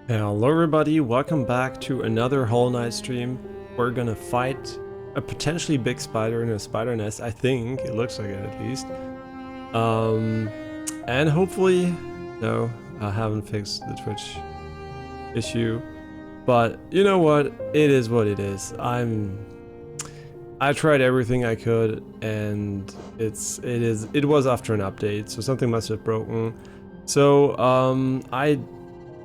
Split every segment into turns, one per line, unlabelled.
Hello everybody, welcome back to another Hollow Knight stream. We're gonna fight a potentially big spider in a spider nest, I think. It looks like it at least. And hopefully, no, I haven't fixed the Twitch issue. But you know what? It is what it is. I tried everything I could and it was after an update, so something must have broken. So I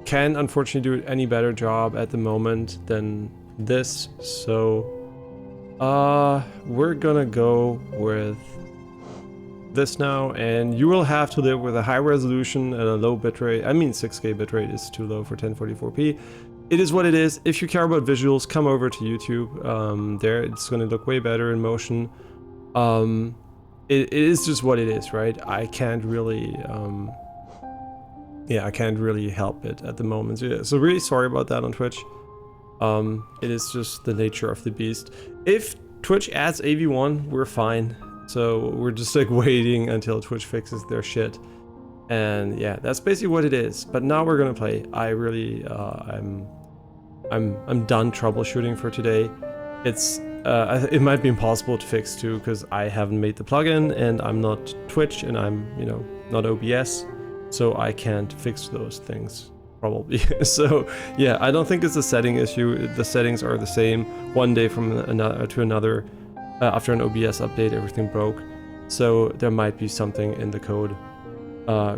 can't unfortunately do any better job at the moment than this, so we're gonna go with this now, and you will have to live with a high resolution and a low bitrate. I mean 6K bitrate is too low for 1044p. It is what it is. If you care about visuals, come over to YouTube. There it's gonna look way better in motion. It is just what it is, right? I can't really I can't really help it at the moment. So really sorry about that on Twitch. It is just the nature of the beast. If Twitch adds AV1, we're fine. So we're just like waiting until Twitch fixes their shit. And yeah, that's basically what it is. But now we're gonna play. I really, I'm done troubleshooting for today. It might be impossible to fix too, because I haven't made the plugin and I'm not Twitch and I'm, not OBS. So I can't fix those things, probably. So yeah, I don't think it's a setting issue. The settings are the same. One day from another to another, after an OBS update, everything broke. So there might be something in the code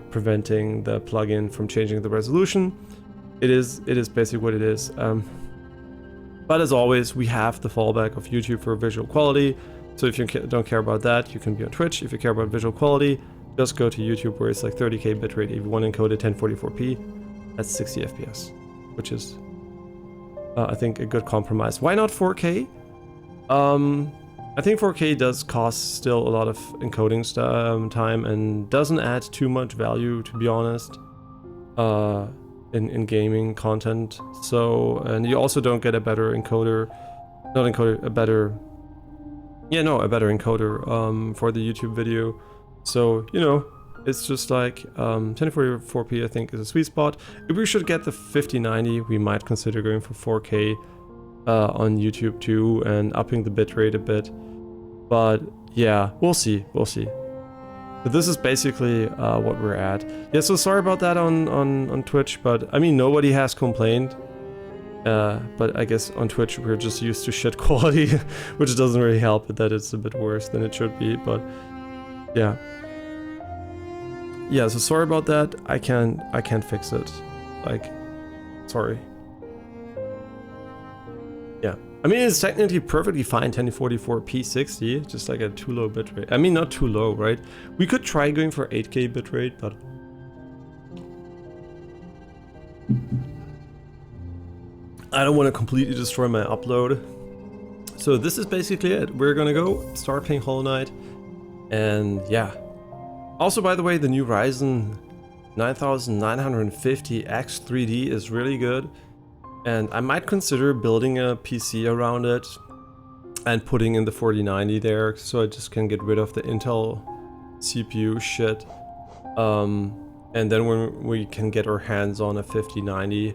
preventing the plugin from changing the resolution. It is basically what it is. But as always, we have the fallback of YouTube for visual quality. So if you don't care about that, you can be on Twitch. If you care about visual quality, just go to YouTube where it's like 30k bitrate, AV1 encoded, 1044p. That's 60 FPS, which is, I think, a good compromise. Why not 4K? I think 4K does cost still a lot of encoding time and doesn't add too much value, to be honest, in gaming content. So, and you also don't get a better encoder, a better encoder for the YouTube video. So, it's just like 1044p I think is a sweet spot. If we should get the 5090, we might consider going for 4K on YouTube too and upping the bitrate a bit. But yeah, we'll see. But this is basically what we're at. Yeah, so sorry about that on Twitch, but I mean, nobody has complained. But I guess on Twitch we're just used to shit quality, which doesn't really help it that it's a bit worse than it should be, but yeah. Yeah, so sorry about that. I can't fix it. Like, sorry. Yeah. I mean, it's technically perfectly fine, 1044p 60, just like a too low bitrate. I mean, not too low, right? We could try going for 8K bitrate, but I don't want to completely destroy my upload. So this is basically it. We're gonna go start playing Hollow Knight, and yeah. Also, by the way, the new Ryzen 9950X 3D is really good, and I might consider building a PC around it and putting in the 4090 there, so I just can get rid of the Intel CPU shit. And then when we can get our hands on a 5090,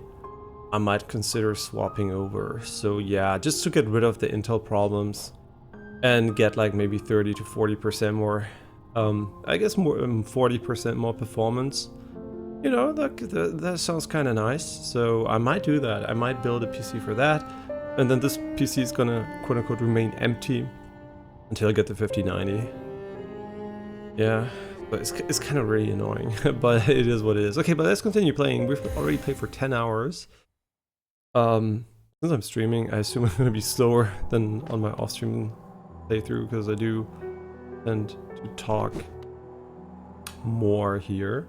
I might consider swapping over. So yeah, just to get rid of the Intel problems and get like maybe 30 to 40% more. I guess more 40% more performance. That sounds kind of nice. So I might do that. I might build a PC for that, and then this PC is gonna quote unquote remain empty until I get the 5090. Yeah, but it's kind of really annoying, but it is what it is. Okay, but let's continue playing. We've already played for 10 hours. Since I'm streaming, I assume I'm gonna be slower than on my off-stream playthrough, because I do tend to talk more here.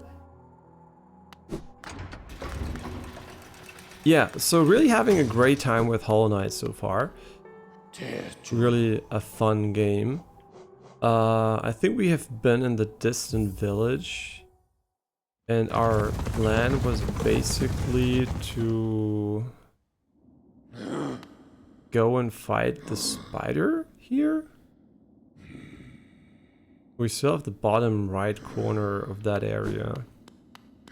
Yeah, so really having a great time with Hollow Knight so far. Really a fun game. I think we have been in the distant village, and our plan was basically to go and fight the spider here. We still have the bottom right corner of that area.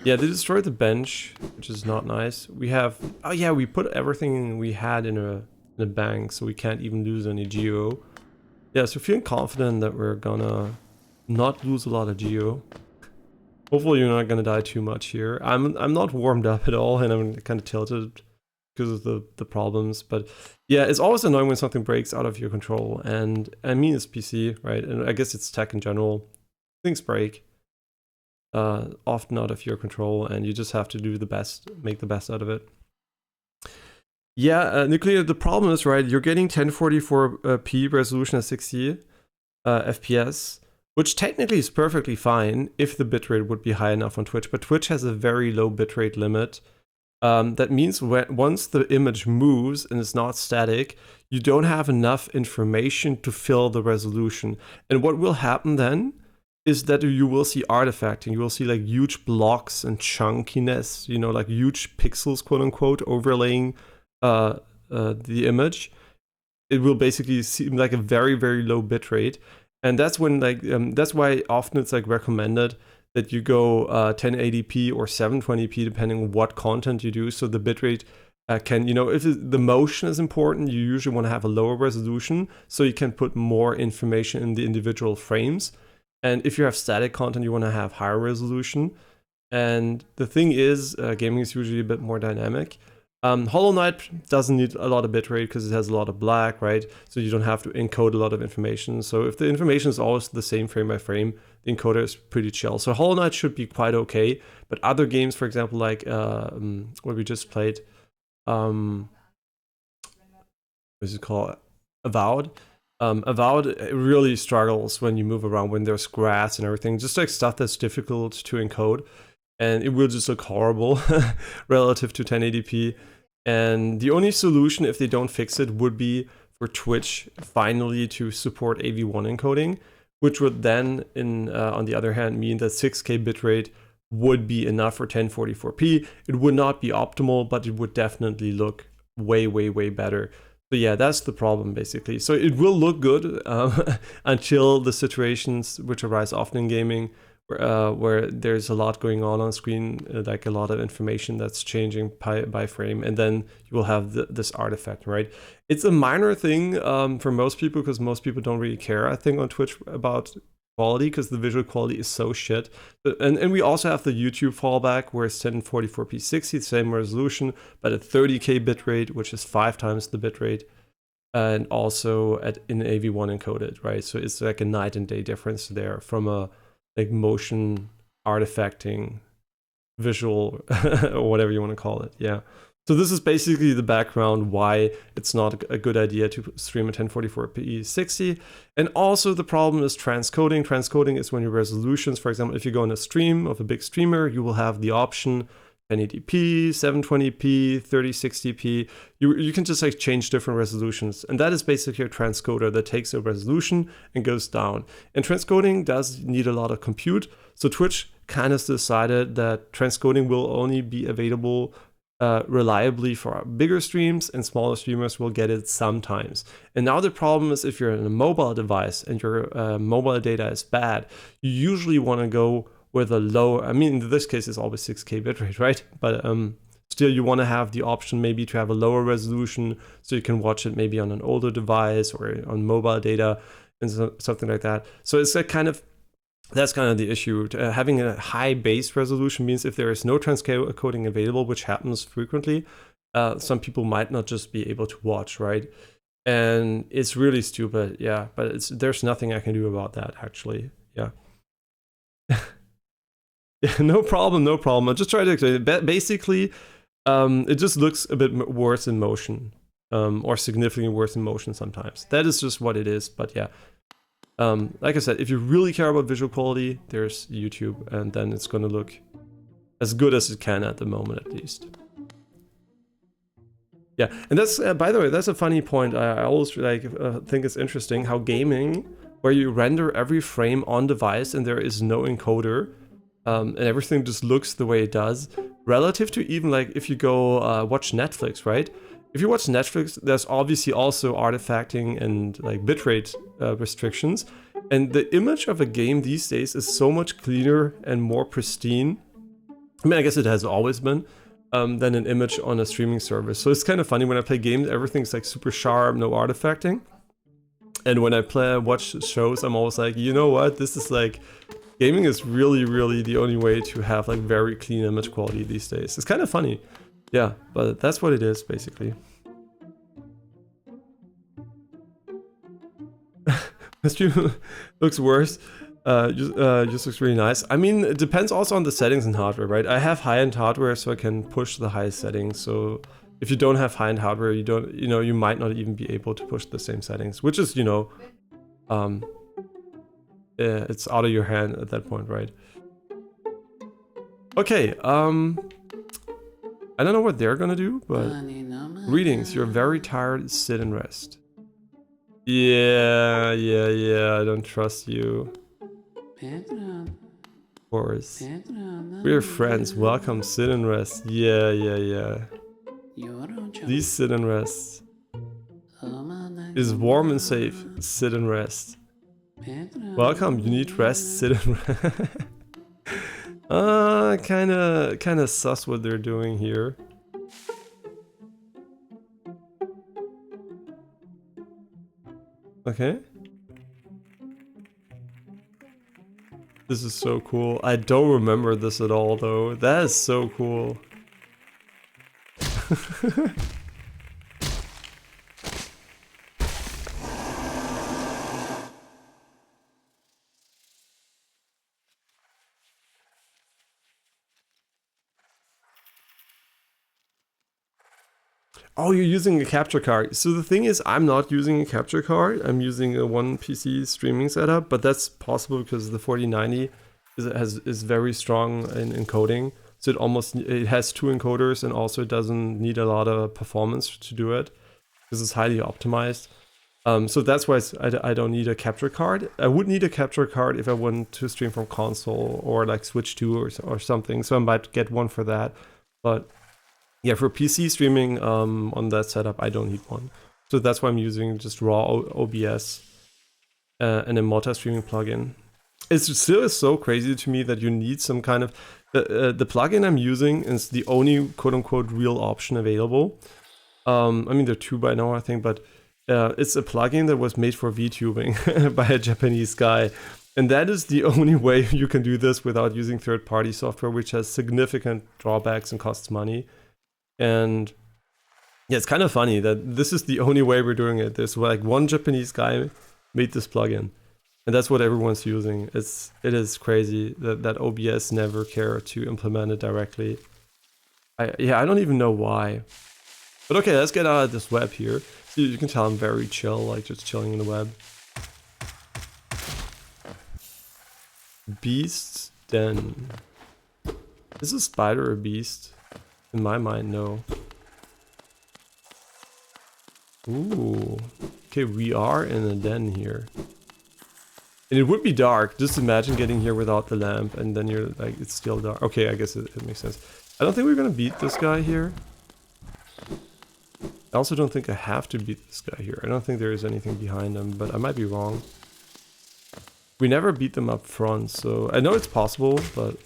Yeah, they destroyed the bench, which is not nice. We have, oh yeah, we put everything we had in a bank, so we can't even lose any geo. Yeah, so feeling confident that we're gonna not lose a lot of geo. Hopefully you're not gonna die too much here. I'm not warmed up at all, and I'm kind of tilted because of the problems. But yeah, it's always annoying when something breaks out of your control. And I mean, it's PC, right? And I guess it's tech in general. Things break. Often out of your control, and you just have to do the best, make the best out of it. Yeah, Nuclear, the problem is, right, you're getting 1044p resolution at 60 FPS, which technically is perfectly fine if the bitrate would be high enough on Twitch, but Twitch has a very low bitrate limit. That means once the image moves and it's not static, you don't have enough information to fill the resolution. And what will happen then is that you will see artifacting. You will see like huge blocks and chunkiness, you know, like huge pixels, quote unquote, overlaying the image. It will basically seem like a very, very low bitrate. And that's when like, that's why often it's like recommended that you go 1080p or 720p, depending on what content you do. So the bitrate can, you know, if the motion is important, you usually want to have a lower resolution so you can put more information in the individual frames. And if you have static content, you want to have higher resolution. And the thing is, gaming is usually a bit more dynamic. Hollow Knight doesn't need a lot of bitrate because it has a lot of black, right? So you don't have to encode a lot of information. So if the information is always the same frame by frame, the encoder is pretty chill. So Hollow Knight should be quite okay. But other games, for example, like what we just played, what is it called? Avowed. Avowed really struggles when you move around, when there's grass and everything, just like stuff that's difficult to encode, and it will just look horrible relative to 1080p. And the only solution, if they don't fix it, would be for Twitch finally to support AV1 encoding, which would then, on the other hand, mean that 6K bitrate would be enough for 1044p. It would not be optimal, but it would definitely look way, way, way better. So yeah, that's the problem basically. So it will look good until the situations which arise often in gaming, where there's a lot going on screen, like a lot of information that's changing by frame, and then you will have this artifact, right? It's a minor thing for most people, because most people don't really care, I think, on Twitch about quality, because the visual quality is so shit. And we also have the YouTube fallback, where it's 1044p 60, same resolution, but at 30k bitrate, which is 5 times the bitrate, and also in AV1 encoded, right? So it's like a night and day difference there from a like motion artifacting visual or whatever you want to call it. Yeah. So this is basically the background why it's not a good idea to stream at 1044p 60. And also the problem is transcoding. Transcoding is when your resolutions, for example, if you go on a stream of a big streamer, you will have the option 1080p, 720p, 3060p. You can just like change different resolutions. And that is basically a transcoder that takes a resolution and goes down. And transcoding does need a lot of compute. So Twitch kind of decided that transcoding will only be available reliably for bigger streams, and smaller streamers will get it sometimes. And now the problem is, if you're on a mobile device and your mobile data is bad, you usually want to go with a low, I mean, in this case it's always 6K bitrate, right? But still you want to have the option maybe to have a lower resolution, so you can watch it maybe on an older device or on mobile data and something like that. So it's like that's kind of the issue. Having a high base resolution means if there is no transcoding available, which happens frequently, some people might not just be able to watch, right? And it's really stupid, yeah. But there's nothing I can do about that, actually, yeah. Yeah, no problem, no problem. I'll just try to explain it. Basically, it just looks a bit worse in motion, or significantly worse in motion sometimes. That is just what it is, but yeah. Like I said, if you really care about visual quality, there's YouTube, and then it's gonna look as good as it can at the moment, at least. Yeah, and that's, by the way, that's a funny point. I always think it's interesting how gaming, where you render every frame on device and there is no encoder, and everything just looks the way it does, relative to even like if you go watch Netflix, right? If you watch Netflix, there's obviously also artifacting and like bitrate restrictions, and the image of a game these days is so much cleaner and more pristine I mean, I guess it has always been, than an image on a streaming service. So it's kind of funny when I play games, everything's like super sharp, no artifacting. And when I watch shows, I'm always like, you know what? This is like, gaming is really, really the only way to have like very clean image quality these days. It's kind of funny. Yeah, but that's what it is, basically. The stream looks worse. Just looks really nice. I mean, it depends also on the settings and hardware, right? I have high-end hardware, so I can push the highest settings. So if you don't have high-end hardware, you might not even be able to push the same settings, which is, it's out of your hand at that point, right? Okay, I don't know what they're gonna do, but greetings, you're very tired, sit and rest. Yeah, I don't trust you. Of course. We're friends, welcome, sit and rest. Yeah. Please sit and rest. Is warm and safe, sit and rest. Welcome, you need rest, sit and rest. Kinda sus what they're doing here. Okay. This is so cool. I don't remember this at all though. That is so cool. Oh, you're using a capture card. So the thing is, I'm not using a capture card. I'm using a one PC streaming setup, but that's possible because the 4090 is very strong in encoding. So it has 2 encoders, and also it doesn't need a lot of performance to do it because it's highly optimized. So that's why I don't need a capture card. I would need a capture card if I wanted to stream from console or like Switch 2 or something. So I might get one for that, but yeah, for PC streaming on that setup, I don't need one. So that's why I'm using just raw OBS and a multi-streaming plugin. It's still so crazy to me that you need some kind of... The plugin I'm using is the only quote-unquote real option available. I mean, there are 2 by now, I think, but it's a plugin that was made for VTubing by a Japanese guy. And that is the only way you can do this without using third-party software, which has significant drawbacks and costs money. And yeah, it's kind of funny that this is the only way we're doing it. There's like one Japanese guy made this plugin, and that's what everyone's using. It is crazy that OBS never cared to implement it directly. I don't even know why. But okay, let's get out of this web here. So you can tell I'm very chill, like just chilling in the web. Beast's Den. Is a spider a beast? In my mind, no. Ooh. Okay, we are in a den here. And it would be dark. Just imagine getting here without the lamp and then you're like, it's still dark. Okay, I guess it makes sense. I don't think we're gonna beat this guy here. I also don't think I have to beat this guy here. I don't think there is anything behind him, but I might be wrong. We never beat them up front, so I know it's possible, but...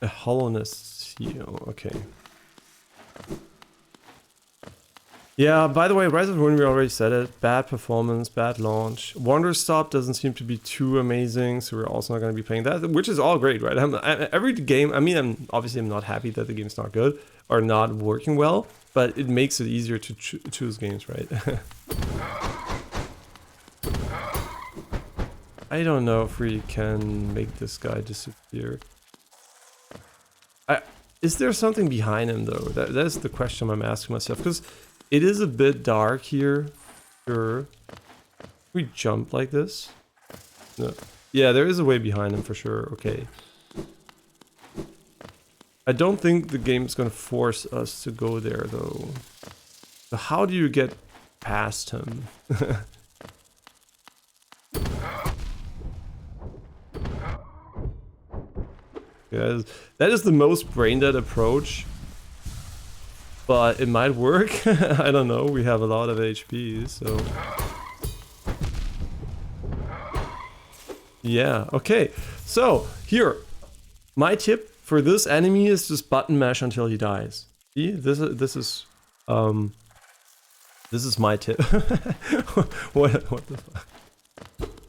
A Hallownest seal, okay. Yeah, by the way, Rise of Ruin, we already said it. Bad performance, bad launch. Wonder Stop doesn't seem to be too amazing, so we're also not going to be playing that, which is all great, right? Every game, I mean, I'm not happy that the game's not good or not working well, but it makes it easier to choose games, right? I don't know if we can make this guy disappear. Is there something behind him though? That's the question I'm asking myself, because it is a bit dark here. Sure. We jump like this? No. Yeah, there is a way behind him for sure. Okay. I don't think the game's gonna force us to go there though. So how do you get past him? Yeah, that is the most brain-dead approach, but it might work. I don't know, we have a lot of HP, so... Yeah, okay. So, here, my tip for this enemy is just button mash until he dies. See, this is my tip. What the fuck?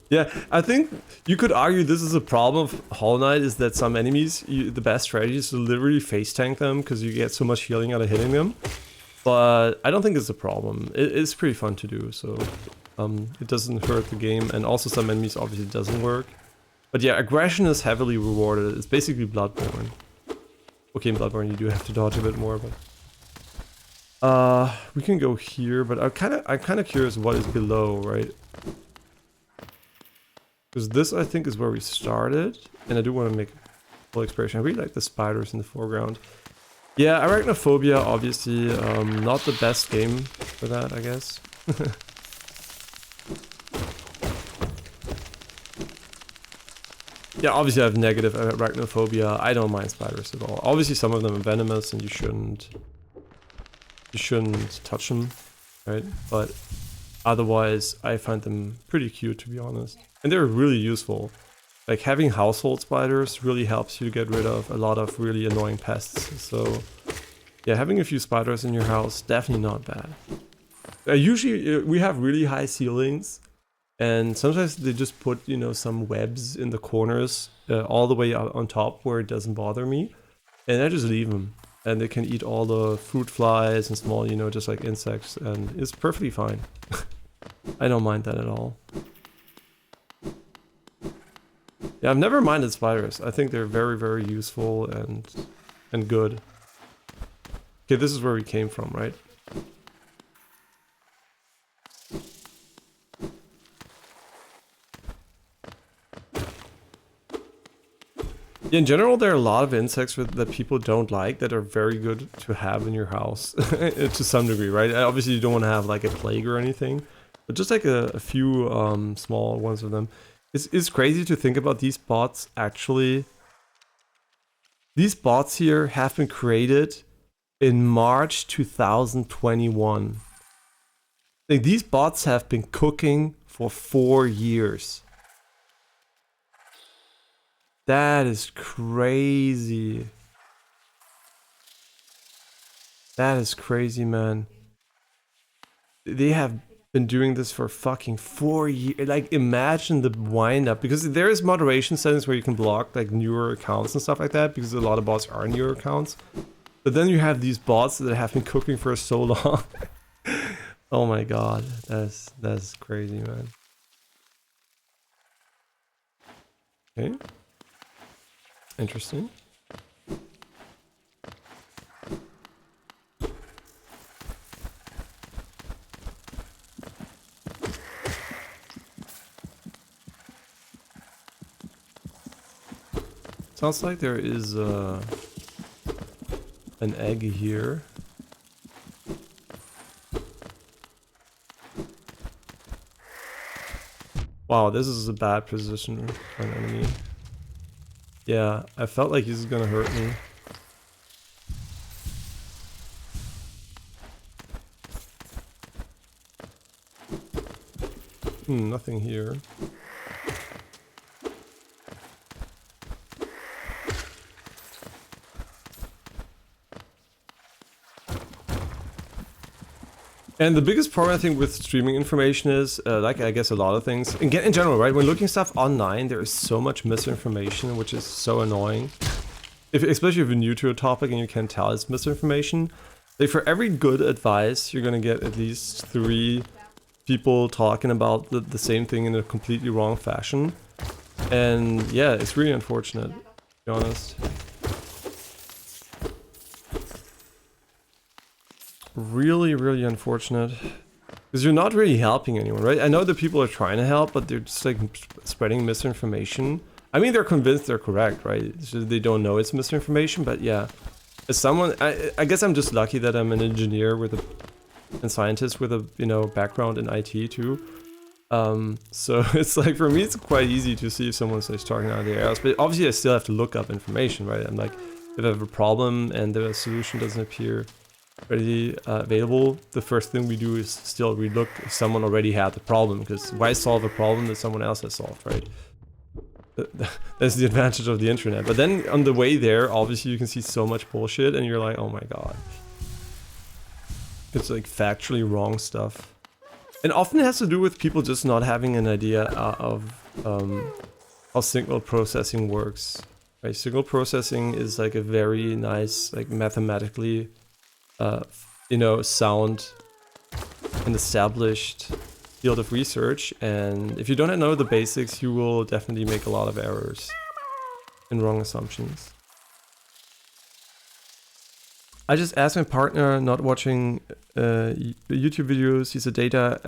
Yeah, I think you could argue this is a problem of Hollow Knight, is that some enemies, the best strategy is to literally face tank them because you get so much healing out of hitting them. But I don't think it's a problem. It's pretty fun to do, so it doesn't hurt the game, and also some enemies obviously doesn't work. But yeah, aggression is heavily rewarded. It's basically Bloodborne. Okay, in Bloodborne you do have to dodge a bit more, but we can go here, but I'm kind of curious what is below, right? Because this, I think, is where we started, and I do want to make a full exploration. I really like the spiders in the foreground. Yeah, Arachnophobia, obviously, not the best game for that, I guess. Yeah, obviously I have negative arachnophobia. I don't mind spiders at all. Obviously some of them are venomous and you shouldn't touch them, right? But otherwise I find them pretty cute, to be honest. And they're really useful. Like, having household spiders really helps you get rid of a lot of really annoying pests. So yeah, having a few spiders in your house, definitely not bad. Usually we have really high ceilings, and sometimes they just put, you know, some webs in the corners all the way out on top where it doesn't bother me. And I just leave them. And they can eat all the fruit flies and small, you know, just like insects. And it's perfectly fine. I don't mind that at all. Yeah, I've never minded spiders. I think they're very, very useful and good. Okay, this is where we came from, right? In general, there are a lot of insects that people don't like that are very good to have in your house to some degree, right? Obviously, you don't want to have like a plague or anything, but just like a few small ones of them. It's crazy to think about these bots actually. These bots here have been created in March 2021. Like, these bots have been cooking for 4 years. That is crazy. That is crazy, man. They have been doing this for fucking 4 years. Like, imagine the wind up, because there is moderation settings where you can block like newer accounts and stuff like that, because a lot of bots are newer accounts. But then you have these bots that have been cooking for so long. Oh my god, that's crazy, man. Okay. Interesting. Sounds like there is an egg here. Wow, this is a bad position for an enemy. Yeah, I felt like he's gonna hurt me. Nothing here. And the biggest problem I think with streaming information is, like I guess a lot of things, in general, right? When looking stuff online, there is so much misinformation, which is so annoying. Especially if you're new to a topic and you can tell it's misinformation. Like, for every good advice, you're gonna get at least 3 people talking about the same thing in a completely wrong fashion. And yeah, it's really unfortunate, to be honest. Really, really unfortunate. Because you're not really helping anyone, right? I know that people are trying to help, but they're just like spreading misinformation. I mean, they're convinced they're correct, right? It's just they don't know it's misinformation, but yeah. As someone, I guess I'm just lucky that I'm an engineer and scientist with a, you know, background in IT too. So it's like, for me, it's quite easy to see if someone's like talking out of their ass, but obviously I still have to look up information, right? I'm like, if I have a problem and the solution doesn't appear readily available, the first thing we do is still relook if someone already had the problem, because why solve a problem that someone else has solved, right? That's the advantage of the internet. But then on the way there, obviously you can see so much bullshit and you're like, oh my god. It's like factually wrong stuff. And often it has to do with people just not having an idea of how signal processing works. Right? Signal processing is like a very nice, like mathematically, you know, sound and established field of research, and if you don't know the basics, you will definitely make a lot of errors and wrong assumptions. I just asked my partner not watching YouTube videos. He's a data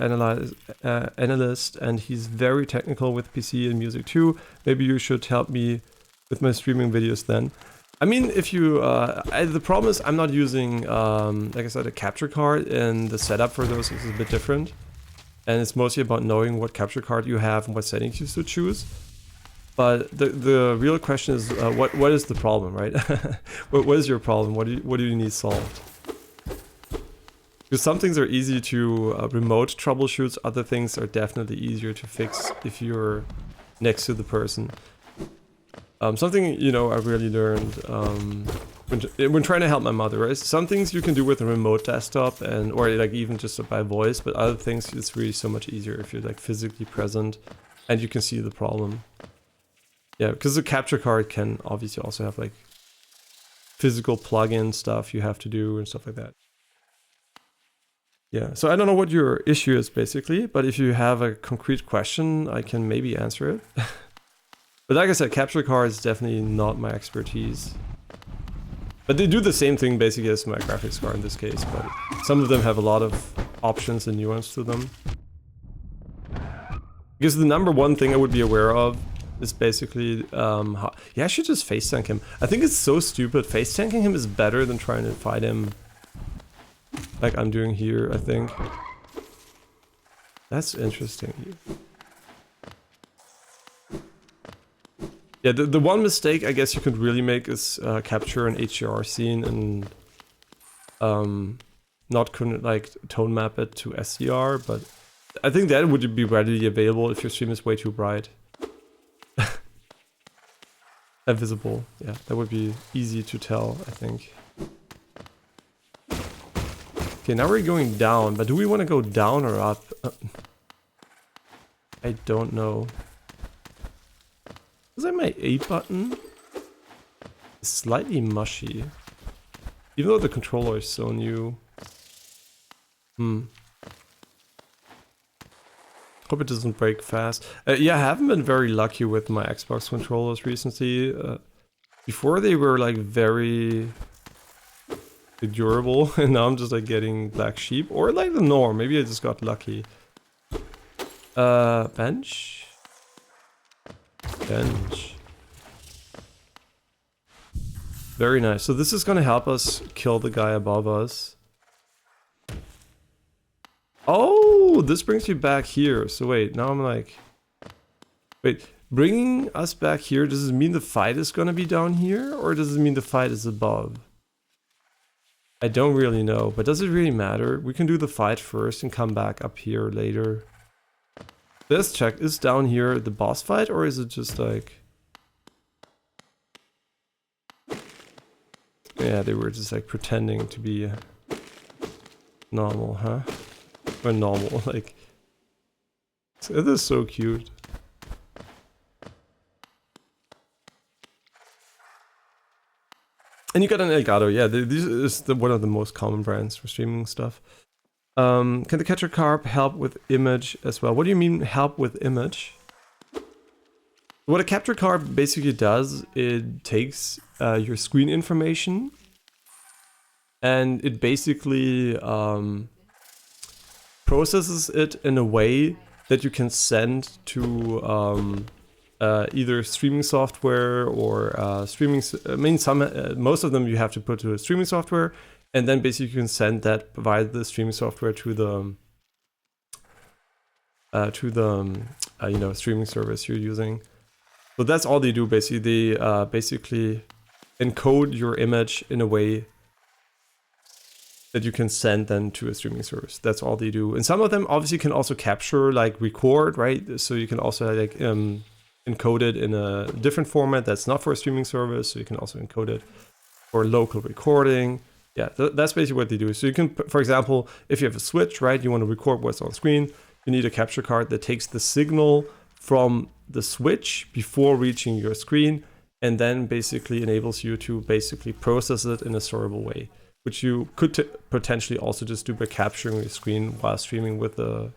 analyst and he's very technical with PC and music too. Maybe you should help me with my streaming videos then. I mean, if you, the problem is I'm not using, like I said, a capture card, and the setup for those is a bit different. And it's mostly about knowing what capture card you have and what settings you should choose. But the real question is, what is the problem, right? what is your problem? What do you need solved? Because some things are easy to remote troubleshoot, other things are definitely easier to fix if you're next to the person. Something, you know, I really learned when trying to help my mother, right? Some things you can do with a remote desktop or like even just by voice, but other things it's really so much easier if you're like physically present and you can see the problem. Yeah, because the capture card can obviously also have like physical plug-in stuff you have to do and stuff like that. Yeah, so I don't know what your issue is basically, but if you have a concrete question, I can maybe answer it. But like I said, capture card is definitely not my expertise. But they do the same thing basically as my graphics card in this case, but some of them have a lot of options and nuance to them. Because the number one thing I would be aware of is basically, yeah, I should just face tank him. I think it's so stupid. Face tanking him is better than trying to fight him like I'm doing here, I think. That's interesting. Yeah, the one mistake I guess you could really make is capture an HDR scene and not like tone map it to SDR, but I think that would be readily available if your stream is way too bright. Visible, yeah, that would be easy to tell, I think. Okay, now we're going down, but do we want to go down or up? I don't know. Is that my A button? It's slightly mushy. Even though the controller is so new. Hope it doesn't break fast. Yeah, I haven't been very lucky with my Xbox controllers recently. Before they were like very durable, and now I'm just like getting black sheep. Or like the norm, maybe I just got lucky. Bench? Bench. Very nice. So this is gonna help us kill the guy above us. Oh, this brings you back here. So wait, now I'm like... Wait, bringing us back here, does it mean the fight is gonna be down here? Or does it mean the fight is above? I don't really know, but does it really matter? We can do the fight first and come back up here later. Let's check, is down here the boss fight, or is it just like... Yeah, they were just like pretending to be normal, huh? Or normal, like... It is so cute. And you got an Elgato, yeah, this is one of the most common brands for streaming stuff. Can the capture card help with image as well? What do you mean help with image? What a capture card basically does, it takes your screen information and it basically processes it in a way that you can send to either streaming software or streaming. I mean, most of them you have to put to a streaming software, and then basically you can send that via the streaming software to the you know, streaming service you're using. So that's all they do basically. They basically encode your image in a way that you can send then to a streaming service. That's all they do. And some of them obviously can also capture, like record, right? So you can also like encode it in a different format that's not for a streaming service. So you can also encode it for local recording. Yeah, that's basically what they do. So you can, for example, if you have a Switch, right, you want to record what's on screen, you need a capture card that takes the signal from the Switch before reaching your screen, and then basically enables you to basically process it in a sortable way, which you could potentially also just do by capturing your screen while streaming with the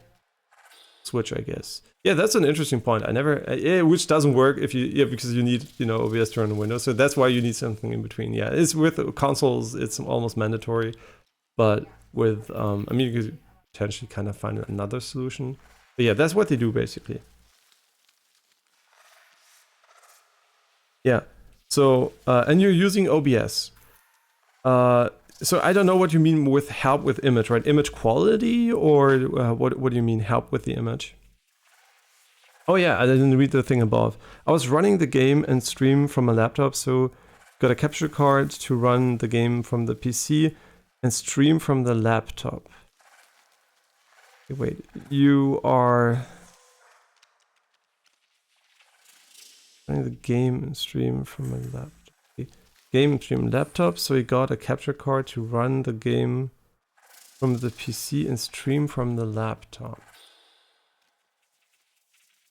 Switch, I guess. Yeah, that's an interesting point. Which doesn't work if you, because you need, OBS to run the Windows. So that's why you need something in between. Yeah, it's with consoles, it's almost mandatory, but with, you could potentially kind of find another solution. But yeah, that's what they do basically. Yeah. So, and you're using OBS. So I don't know what you mean with help with image, right? Image quality, or what do you mean help with the image? Oh yeah, I didn't read the thing above. I was running the game and stream from a laptop, so got a capture card to run the game from the PC and stream from the laptop. Okay, wait, you are running the game and stream from a laptop. Okay. Game and stream laptop, so we got a capture card to run the game from the PC and stream from the laptop.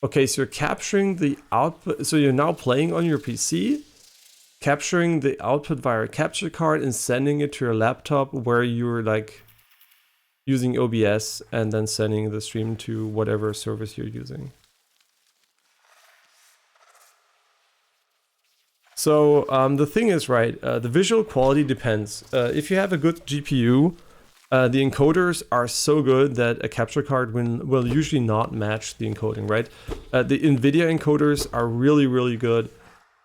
Okay, so you're capturing the output, so you're now playing on your PC, capturing the output via a capture card and sending it to your laptop where you're like using OBS and then sending the stream to whatever service you're using. So the thing is, right, the visual quality depends. If you have a good GPU, the encoders are so good that a capture card will usually not match the encoding, right? The NVIDIA encoders are really, really good.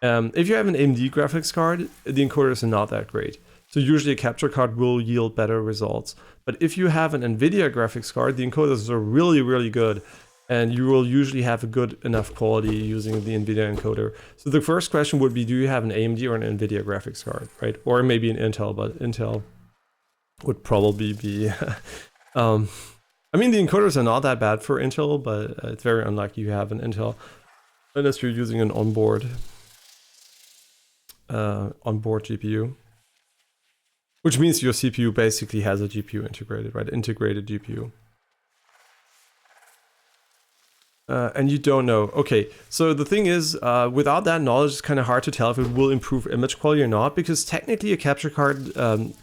If you have an AMD graphics card, the encoders are not that great. So usually a capture card will yield better results. But if you have an NVIDIA graphics card, the encoders are really, really good. And you will usually have a good enough quality using the NVIDIA encoder. So the first question would be, do you have an AMD or an NVIDIA graphics card, right? Or maybe an Intel, but Intel would probably be the encoders are not that bad for Intel, but it's very unlikely you have an Intel unless you're using an onboard GPU, which means your CPU basically has a GPU integrated, right? Integrated GPU. And you don't know. Okay, so the thing is, without that knowledge, it's kind of hard to tell if it will improve image quality or not, because technically a capture card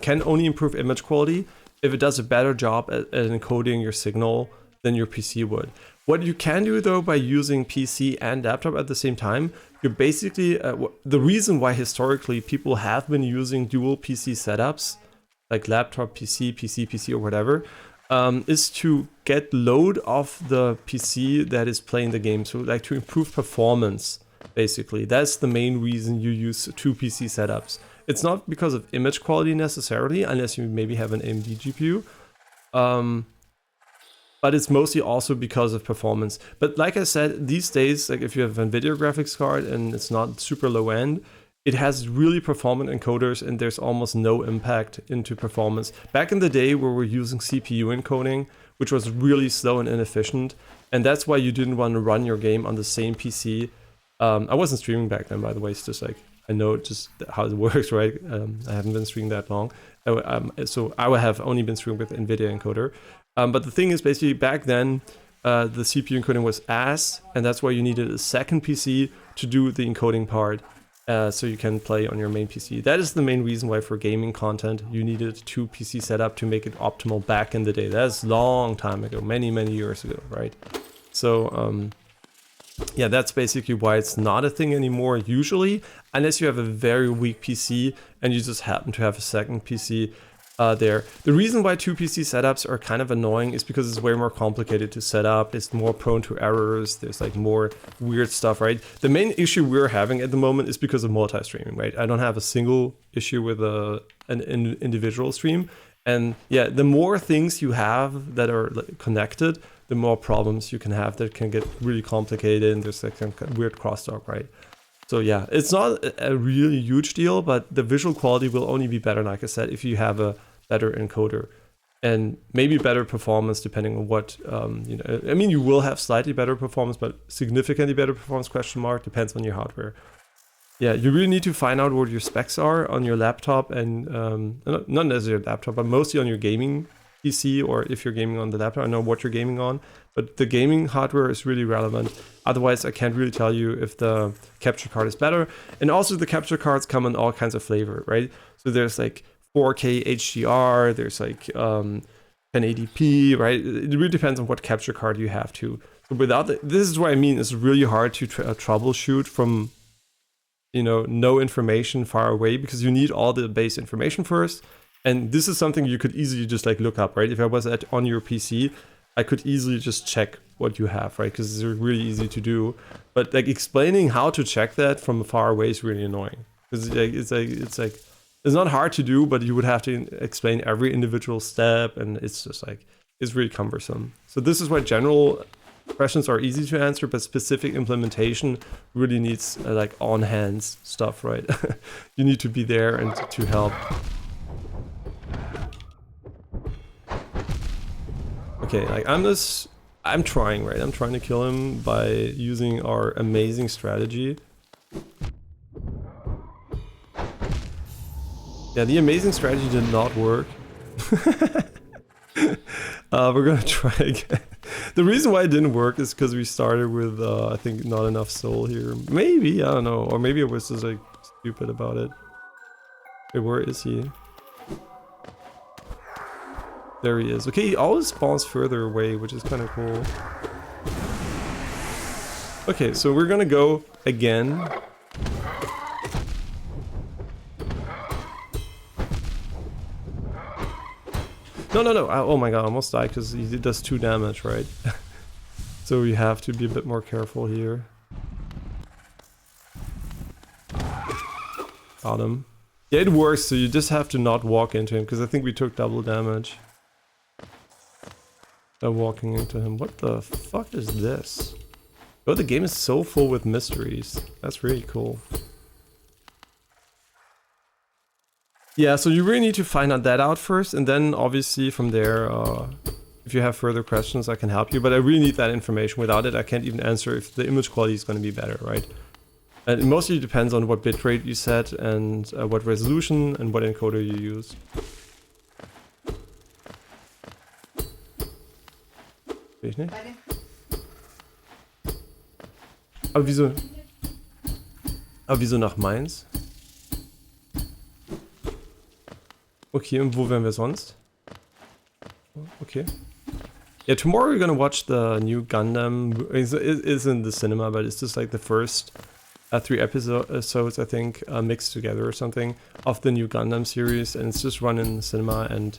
can only improve image quality if it does a better job at encoding your signal than your PC would. What you can do though, by using PC and laptop at the same time, you're basically, the reason why historically people have been using dual PC setups, like laptop, PC, or whatever, is to get load off the PC that is playing the game. So like to improve performance, basically. That's the main reason you use two PC setups. It's not because of image quality necessarily, unless you maybe have an AMD GPU. But it's mostly also because of performance. But like I said, these days, like if you have a NVIDIA graphics card and it's not super low end, it has really performant encoders and there's almost no impact into performance. Back in the day where we're using CPU encoding, which was really slow and inefficient, and that's why you didn't want to run your game on the same PC. I wasn't streaming back then, by the way. It's just like, I know just how it works, right? I haven't been streaming that long. So I would have only been streaming with NVIDIA encoder. But the thing is, basically back then, the CPU encoding was ass, and that's why you needed a second PC to do the encoding part. So you can play on your main PC. That is the main reason why for gaming content you needed two PC setup to make it optimal back in the day. That's a long time ago, many years ago, right? So yeah, that's basically why it's not a thing anymore usually, unless you have a very weak PC and you just happen to have a second PC there. The reason why two PC setups are kind of annoying is because it's way more complicated to set up. It's more prone to errors. There's like more weird stuff, right? The main issue we're having at the moment is because of multi-streaming, right? I don't have a single issue with an individual stream. And yeah, the more things you have that are connected, the more problems you can have that can get really complicated, and there's like some weird crosstalk, right? So yeah, it's not a really huge deal, but the visual quality will only be better, like I said, if you have a better encoder. and maybe better performance depending on what, you know, I mean, you will have slightly better performance, but significantly better performance, question mark, depends on your hardware. Yeah, you really need to find out what your specs are on your laptop, and not necessarily laptop, but mostly on your gaming PC, or if you're gaming on the laptop, I know what you're gaming on, but the gaming hardware is really relevant. Otherwise, I can't really tell you if the capture card is better. And also the capture cards come in all kinds of flavor, right? So there's like 4K HDR, there's like 1080p, right? It really depends on what capture card you have too. So without this is what I mean, it's really hard to troubleshoot from, you know, no information far away, because you need all the base information first. And this is something you could easily just like look up, right? If I was on your PC, I could easily just check what you have, right? Because it's really easy to do. But like explaining how to check that from far away is really annoying. Because it's not hard to do, but you would have to explain every individual step, and it's just like, it's really cumbersome. So this is why general questions are easy to answer, but specific implementation really needs like on-hand stuff, right? You need to be there and to help. Okay, like I'm trying, right? I'm trying to kill him by using our amazing strategy. Yeah, the amazing strategy did not work. We're gonna try again. The reason why it didn't work is because we started with, I think, not enough soul here. Maybe, I don't know. Or maybe I was just like stupid about it. Wait, where is he? There he is. Okay, he always spawns further away, which is kind of cool. Okay, so we're gonna go again. No. Oh my god, I almost died because he does 2 damage, right? So we have to be a bit more careful here. Got him. Yeah, it works, so you just have to not walk into him, because I think we took double damage by walking into him. What the fuck is this? Oh, the game is so full with mysteries. That's really cool. Yeah, so you really need to find out that out first, and then obviously from there, if you have further questions, I can help you. But I really need that information. Without it, I can't even answer if the image quality is going to be better, right? And it mostly depends on what bitrate you set, and what resolution, and what encoder you use. Weet ich nicht. Aber wieso nach Mainz? Okay, und wo wären wir sonst? Okay. Yeah, tomorrow we're gonna watch the new Gundam. It's in the cinema, but it's just like the first 3 episodes, I think, mixed together or something, of the new Gundam series, and it's just run in the cinema, and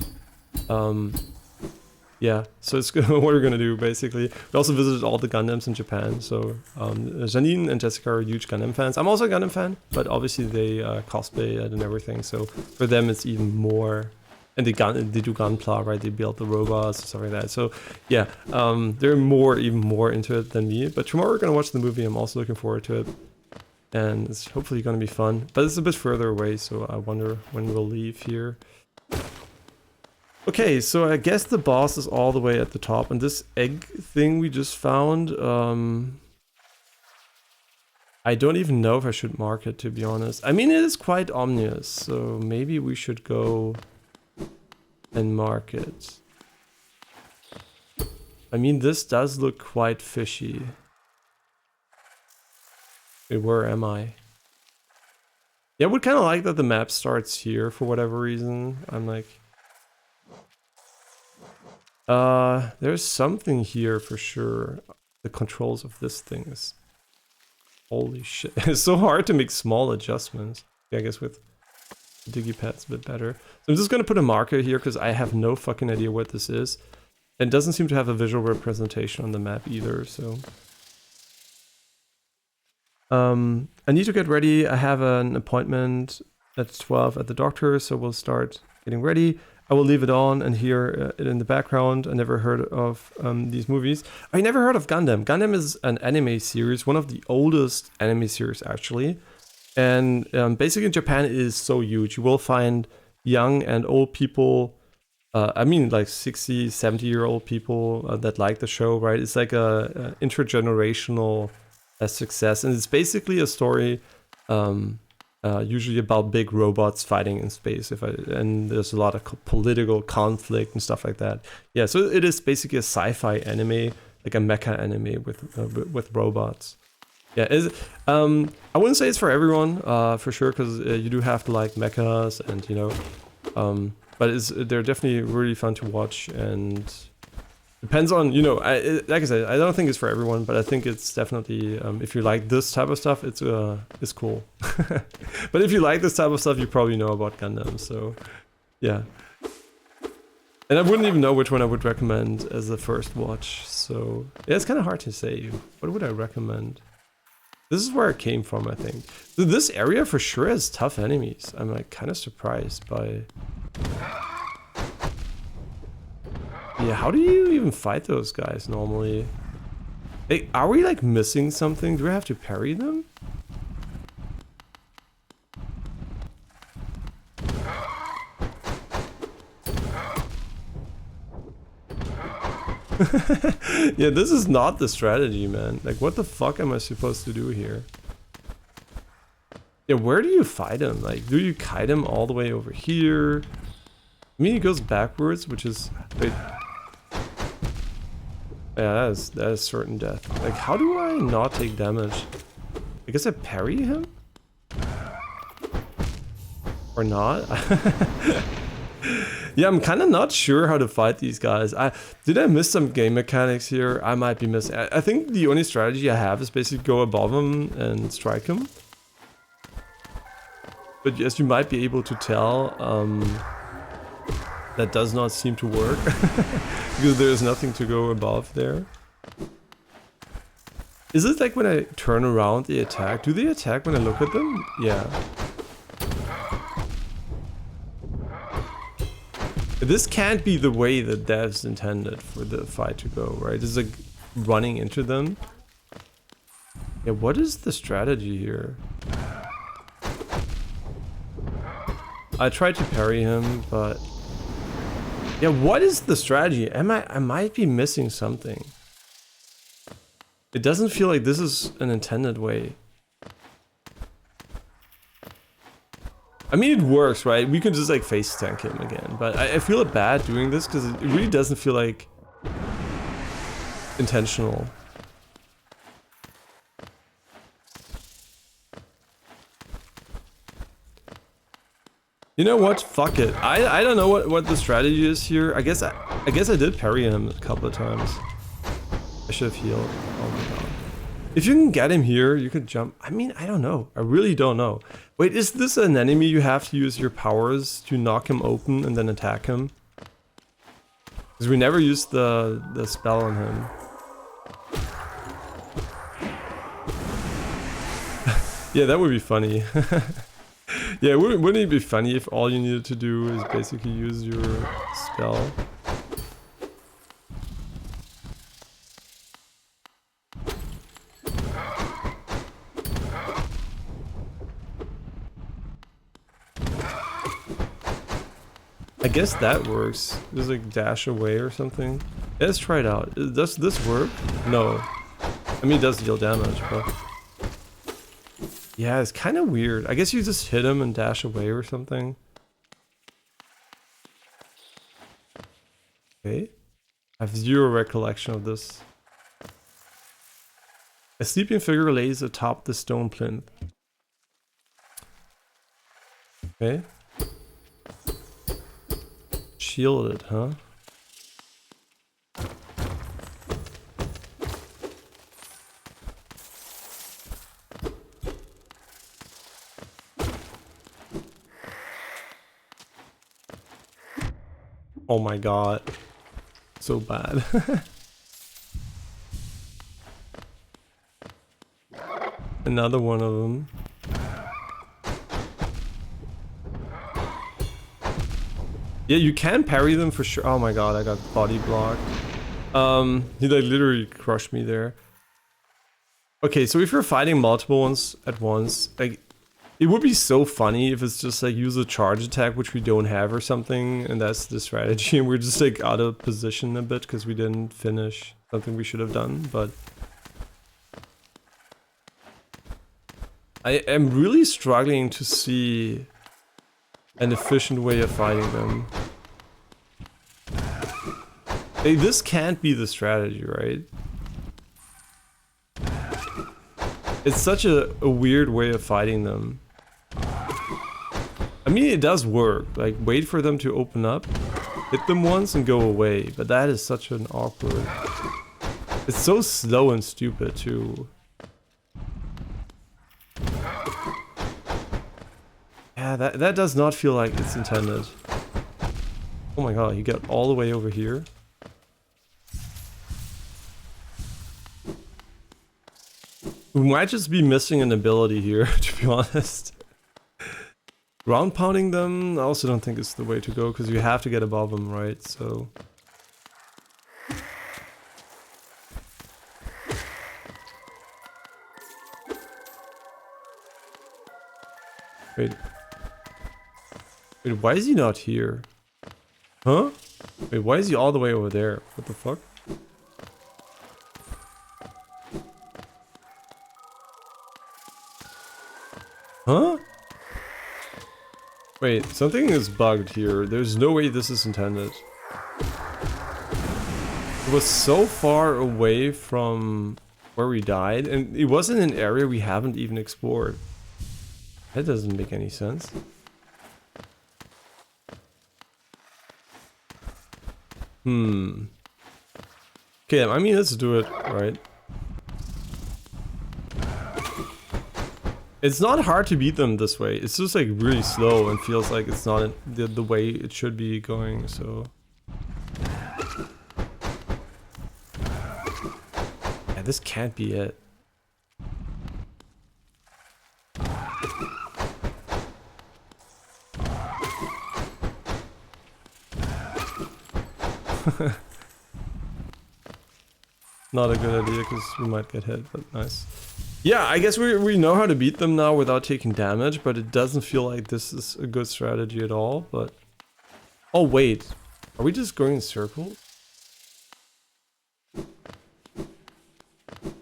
yeah, so it's what we're gonna do basically. We also visited all the Gundams in Japan, so Janine and Jessica are huge Gundam fans. I'm also a Gundam fan, but obviously they cosplay it and everything, so for them it's even more. And they do Gunpla, right? They build the robots and stuff like that. So yeah, they're even more into it than me. But tomorrow we're gonna watch the movie. I'm also looking forward to it, and it's hopefully gonna be fun. But it's a bit further away, so I wonder when we'll leave here. Okay, so I guess the boss is all the way at the top, and this egg thing we just found, I don't even know if I should mark it, to be honest. I mean, it is quite ominous, so maybe we should go and mark it. I mean, this does look quite fishy. Wait, where am I? Yeah, I would kind of like that the map starts here for whatever reason. I'm like... there's something here for sure. The controls of this thing is... Holy shit. It's so hard to make small adjustments. Yeah, I guess with DigiPad's a bit better. So I'm just gonna put a marker here because I have no fucking idea what this is. And it doesn't seem to have a visual representation on the map either, so... I need to get ready. I have an appointment at 12 at the doctor, so we'll start getting ready. I will leave it on and hear it in the background. I never heard of these movies. I never heard of Gundam. Gundam is an anime series, one of the oldest anime series actually. And basically in Japan it is so huge. You will find young and old people I mean like 60, 70-year-old people that like the show, right? It's like a intergenerational success, and it's basically a story usually about big robots fighting in space. And there's a lot of political conflict and stuff like that. Yeah, so it is basically a sci-fi anime, like a mecha anime with robots. Yeah, I wouldn't say it's for everyone, for sure, because you do have to like mechas and but they're definitely really fun to watch, and depends on, like I said, I don't think it's for everyone, but I think it's definitely, if you like this type of stuff, it's cool. But if you like this type of stuff, you probably know about Gundam, so yeah. And I wouldn't even know which one I would recommend as the first watch, so yeah, it's kind of hard to say. What would I recommend? This is where it came from, I think. This area for sure has tough enemies. I'm like kind of surprised by... Yeah, how do you even fight those guys normally? Hey, are we like missing something? Do we have to parry them? Yeah, this is not the strategy, man. Like, what the fuck am I supposed to do here? Yeah, where do you fight him? Like, do you kite him all the way over here? I mean, he goes backwards, which is... Wait. Yeah, that is certain death. Like, how do I not take damage? I guess I parry him? Or not? Yeah, I'm kind of not sure how to fight these guys. Did I miss some game mechanics here? I might be missing. I think the only strategy I have is basically go above him and strike him. But yes, you might be able to tell, that does not seem to work. Because there's nothing to go above there. Is it like when I turn around they attack? Do they attack when I look at them? Yeah. This can't be the way the devs intended for the fight to go, right? This is like running into them. Yeah, what is the strategy here? I tried to parry him, but... Yeah, what is the strategy? I might be missing something. It doesn't feel like this is an intended way. I mean, it works, right? We could just like face tank him again, but I feel bad doing this because it really doesn't feel like intentional. You know what? Fuck it. I don't know what the strategy is here. I guess I did parry him a couple of times. I should have healed. Oh my god. If you can get him here, you could jump. I mean, I don't know. I really don't know. Wait, is this an enemy you have to use your powers to knock him open and then attack him? Because we never used the spell on him. Yeah, that would be funny. Yeah, wouldn't it be funny if all you needed to do is basically use your spell? I guess that works. Just like dash away or something. Let's try it out. Does this work? No. I mean, it does deal damage, but... Yeah, it's kind of weird. I guess you just hit him and dash away or something. Okay. I have zero recollection of this. A sleeping figure lays atop the stone plinth. Okay. Shielded, huh? Oh my god. So bad. Another one of them. Yeah, you can parry them for sure. Oh my god, I got body blocked. He like literally crushed me there. Okay, so if you're fighting multiple ones at once, like It would be so funny if it's just like use a charge attack, which we don't have or something, and that's the strategy, and we're just like out of position a bit because we didn't finish something we should have done, but... I am really struggling to see an efficient way of fighting them. Hey, this can't be the strategy, right? It's such a weird way of fighting them. I mean, it does work. Like, wait for them to open up, hit them once and go away. But that is such an awkward... It's so slow and stupid, too. Yeah, that does not feel like it's intended. Oh my god, you got all the way over here. We might just be missing an ability here, to be honest. Ground pounding them, I also don't think it's the way to go, because you have to get above them, right? So... Wait. Wait, why is he not here? Huh? Wait, why is he all the way over there? What the fuck? Huh? Wait, something is bugged here. There's no way this is intended. It was so far away from where we died, and it was in an area we haven't even explored. That doesn't make any sense. Okay, I mean, let's do it, right? It's not hard to beat them this way. It's just like really slow and feels like it's not the way it should be going, so... Yeah, this can't be it. Not a good idea because we might get hit, but nice. Yeah, I guess we know how to beat them now without taking damage, but it doesn't feel like this is a good strategy at all, but... Oh wait, are we just going in circles?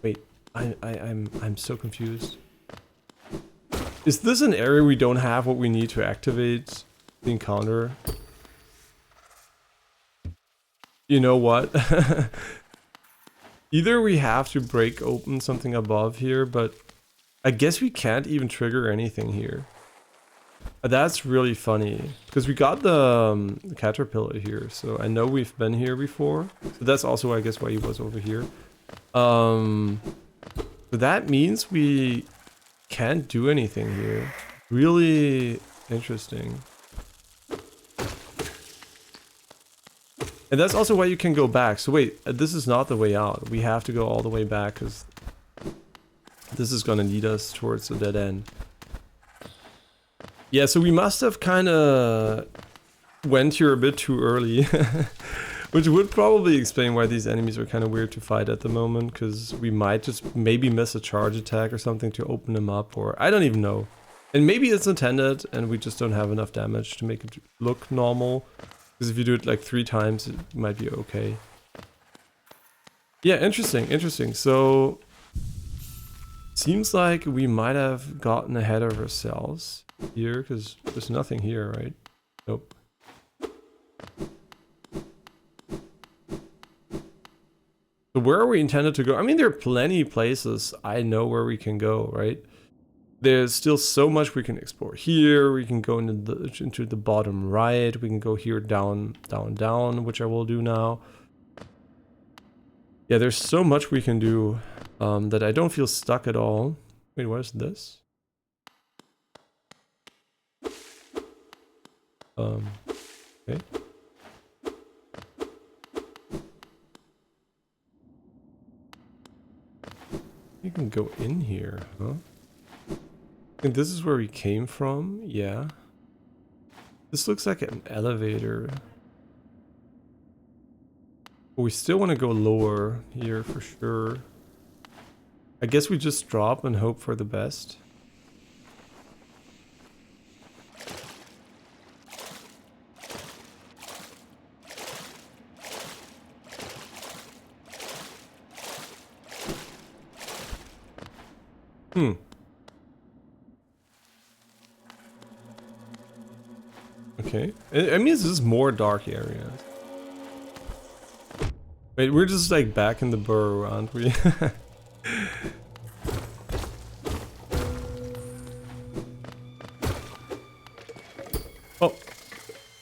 Wait, I'm so confused. Is this an area we don't have what we need to activate the encounter? You know what? Either we have to break open something above here, but I guess we can't even trigger anything here. That's really funny, because we got the caterpillar here, so I know we've been here before. So that's also, I guess, why he was over here. So that means we can't do anything here. Really interesting. And that's also why you can go back. So wait, this is not the way out. We have to go all the way back because this is gonna lead us towards a dead end. Yeah, so we must have kind of went here a bit too early. Which would probably explain why these enemies are kind of weird to fight at the moment. Because we might just maybe miss a charge attack or something to open them up. Or I don't even know. And maybe it's intended and we just don't have enough damage to make it look normal. Because if you do it like 3 times, it might be okay. Yeah, interesting, interesting. So, seems like we might have gotten ahead of ourselves here, because there's nothing here, right? Nope. So where are we intended to go? I mean, there are plenty of places I know where we can go, right? There's still so much we can explore here. We can go into the bottom right. We can go here down, down, down, which I will do now. Yeah, there's so much we can do that I don't feel stuck at all. Wait, what is this? Okay. You can go in here, huh? And this is where we came from, yeah. This looks like an elevator. But we still want to go lower here for sure. I guess we just drop and hope for the best. Hmm. Okay. I mean, this is more dark areas. Wait, we're just like back in the burrow, aren't we? Oh,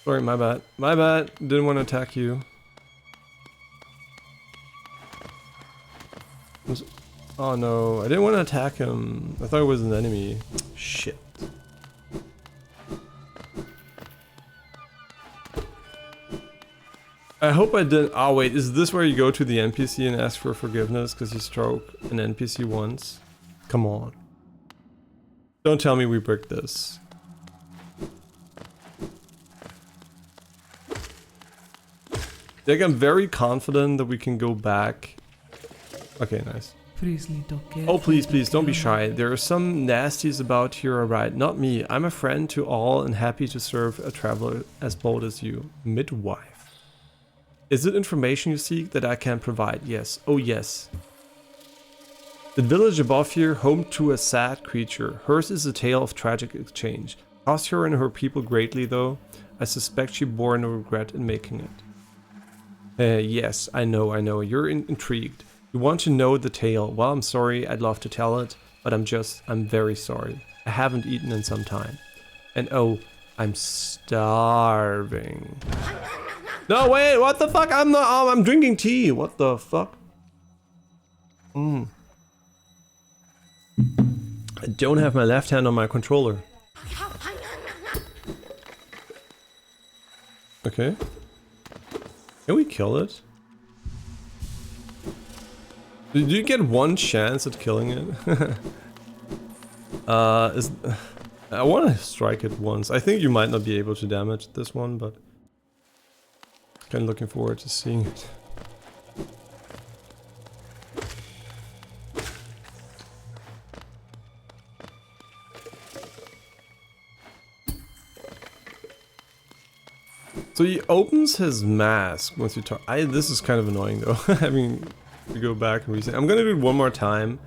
sorry, my bad. My bad. Didn't want to attack you. Oh no, I didn't want to attack him. I thought it was an enemy. Shit. I hope I didn't. Oh wait, is this where you go to the NPC and ask for forgiveness because you struck an NPC once? Come on. Don't tell me we bricked this. Like, I'm very confident that we can go back. Okay, nice. Oh, please, please, don't be shy. There are some nasties about here, alright? Not me. I'm a friend to all and happy to serve a traveler as bold as you. Midwife. Is it information you seek that I can provide? Yes. Oh, yes. The village above here, home to a sad creature. Hers is a tale of tragic exchange. Cost her and her people greatly, though. I suspect she bore no regret in making it. Yes, I know. You're intrigued. You want to know the tale. Well, I'm sorry. I'd love to tell it, but I'm very sorry. I haven't eaten in some time. And oh, I'm starving. No, wait, what the fuck? I'm not. Oh, I'm drinking tea. What the fuck? I don't have my left hand on my controller. Okay. Can we kill it? Did you get one chance at killing it? I want to strike it once. I think you might not be able to damage this one, but kind of looking forward to seeing it. So he opens his mask once you talk. This is kind of annoying though. I mean, to go back and reset. I'm gonna do it one more time.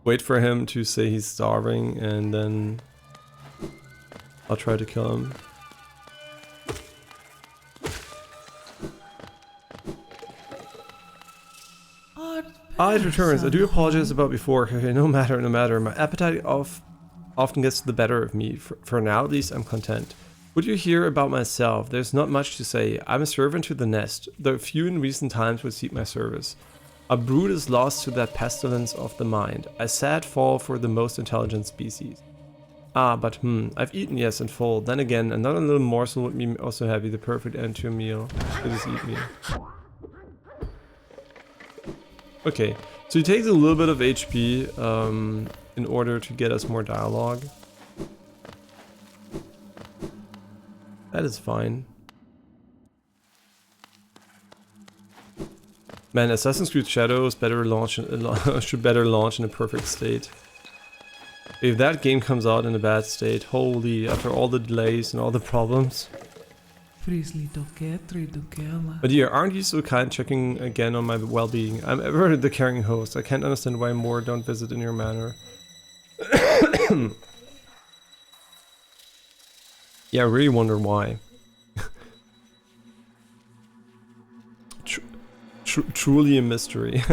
Wait for him to say he's starving, and then I'll try to kill him. It returns. I do apologize about before. Okay, no matter. My appetite often gets the better of me. For now, at least, I'm content. Would you hear about myself? There's not much to say. I'm a servant to the nest, though few in recent times would seek my service. A brood is lost to that pestilence of the mind. A sad fall for the most intelligent species. But I've eaten, yes, and full. Then again, another little morsel would be also heavy, the perfect end to a meal. Please eat me. Okay, so he takes a little bit of HP in order to get us more dialogue. That is fine. Man, Assassin's Creed Shadows should better launch in a perfect state. If that game comes out in a bad state, holy, after all the delays and all the problems. But yeah, aren't you so kind checking again on my well-being? I'm ever the caring host. I can't understand why more don't visit in your manner. Yeah, I really wonder why. Truly a mystery.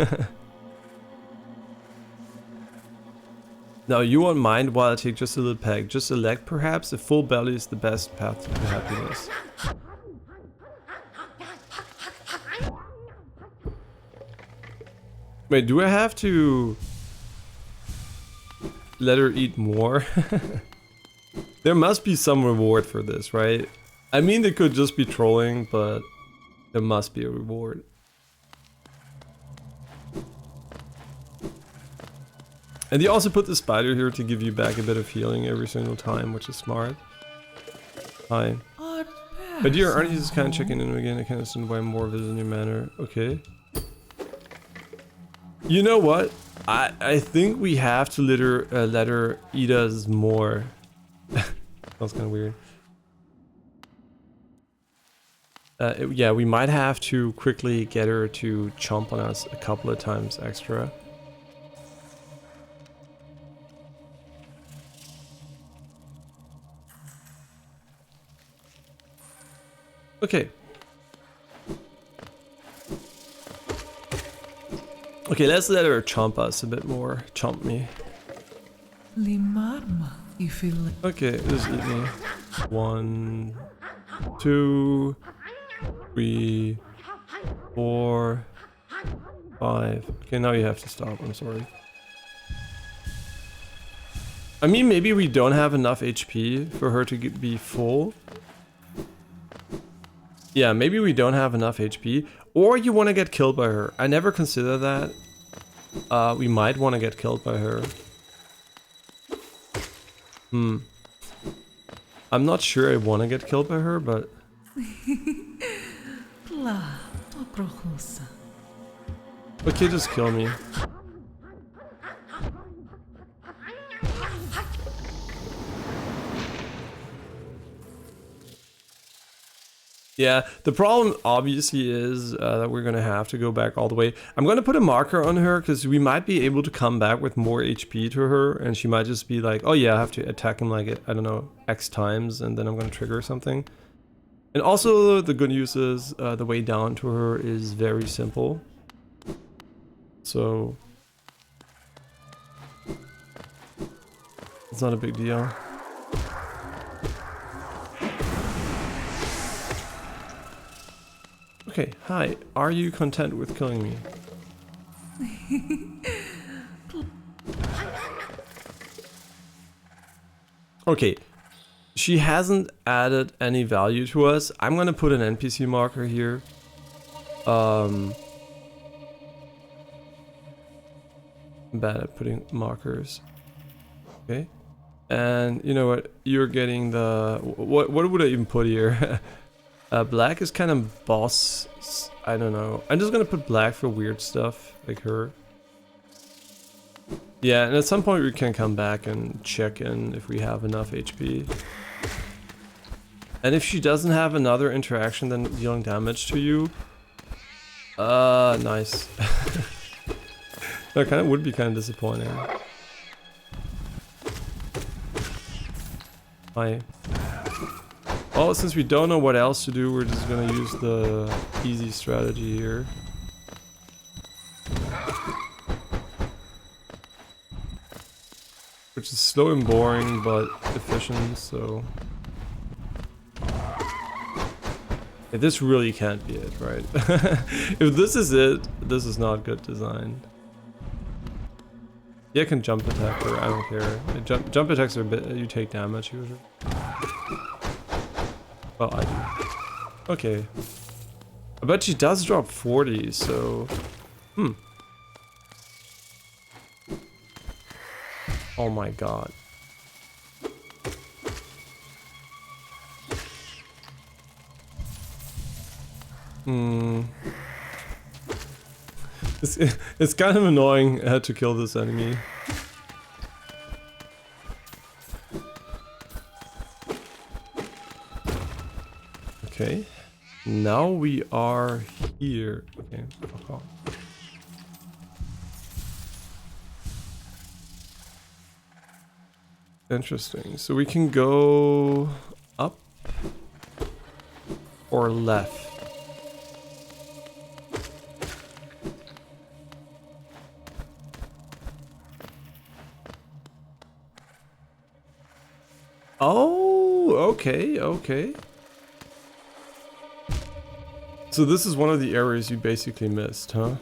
Now, you won't mind while I take just a little peg. Just a leg, perhaps? A full belly is the best path to happiness. Wait, do I have to let her eat more? There must be some reward for this, right? I mean, they could just be trolling, but there must be a reward. And they also put the spider here to give you back a bit of healing every single time, which is smart. Hi. But dear, aren't you just kind of checking in again? I can't understand why more visit in your manner. Okay. You know what? I think we have to let her eat us more. That's kind of weird. Yeah, we might have to quickly get her to chomp on us a couple of times extra. Okay. Okay, let's let her chomp us a bit more. Chomp me. Okay, just eat me. 1, 2, 3, 4, 5. Okay, now you have to stop. I'm sorry. I mean, maybe we don't have enough HP for her to be full. Yeah, maybe we don't have enough HP. Or you want to get killed by her. I never consider that. We might want to get killed by her. I'm not sure I want to get killed by her, but... Okay, just kill me. Yeah, the problem obviously is that we're gonna have to go back all the way. I'm gonna put a marker on her because we might be able to come back with more HP to her, and she might just be like, oh yeah, I have to attack him like, I don't know, X times, and then I'm gonna trigger something. And also, the good news is the way down to her is very simple. So... it's not a big deal. Okay, hi. Are you content with killing me? Okay. She hasn't added any value to us. I'm gonna put an NPC marker here. I'm bad at putting markers. Okay. And you know what? You're getting the... What would I even put here? Black is kind of boss, I don't know. I'm just gonna put black for weird stuff, like her. Yeah, and at some point we can come back and check in if we have enough HP. And if she doesn't have another interaction than dealing damage to you... nice. That kind of would be kind of disappointing. Hi. Oh, since we don't know what else to do, we're just gonna use the easy strategy here. Which is slow and boring, but efficient, so... Yeah, this really can't be it, right? If this is it, this is not good design. Yeah, I can jump attack her, I don't care. Jump attacks are a bit... you take damage usually. Well, I do. Okay. I bet she does drop 40, so... Oh my god. It's kind of annoying to kill this enemy. Okay, now we are here. Okay, fuck off. Interesting. So we can go up or left. Oh, okay, okay. So this is one of the areas you basically missed, huh?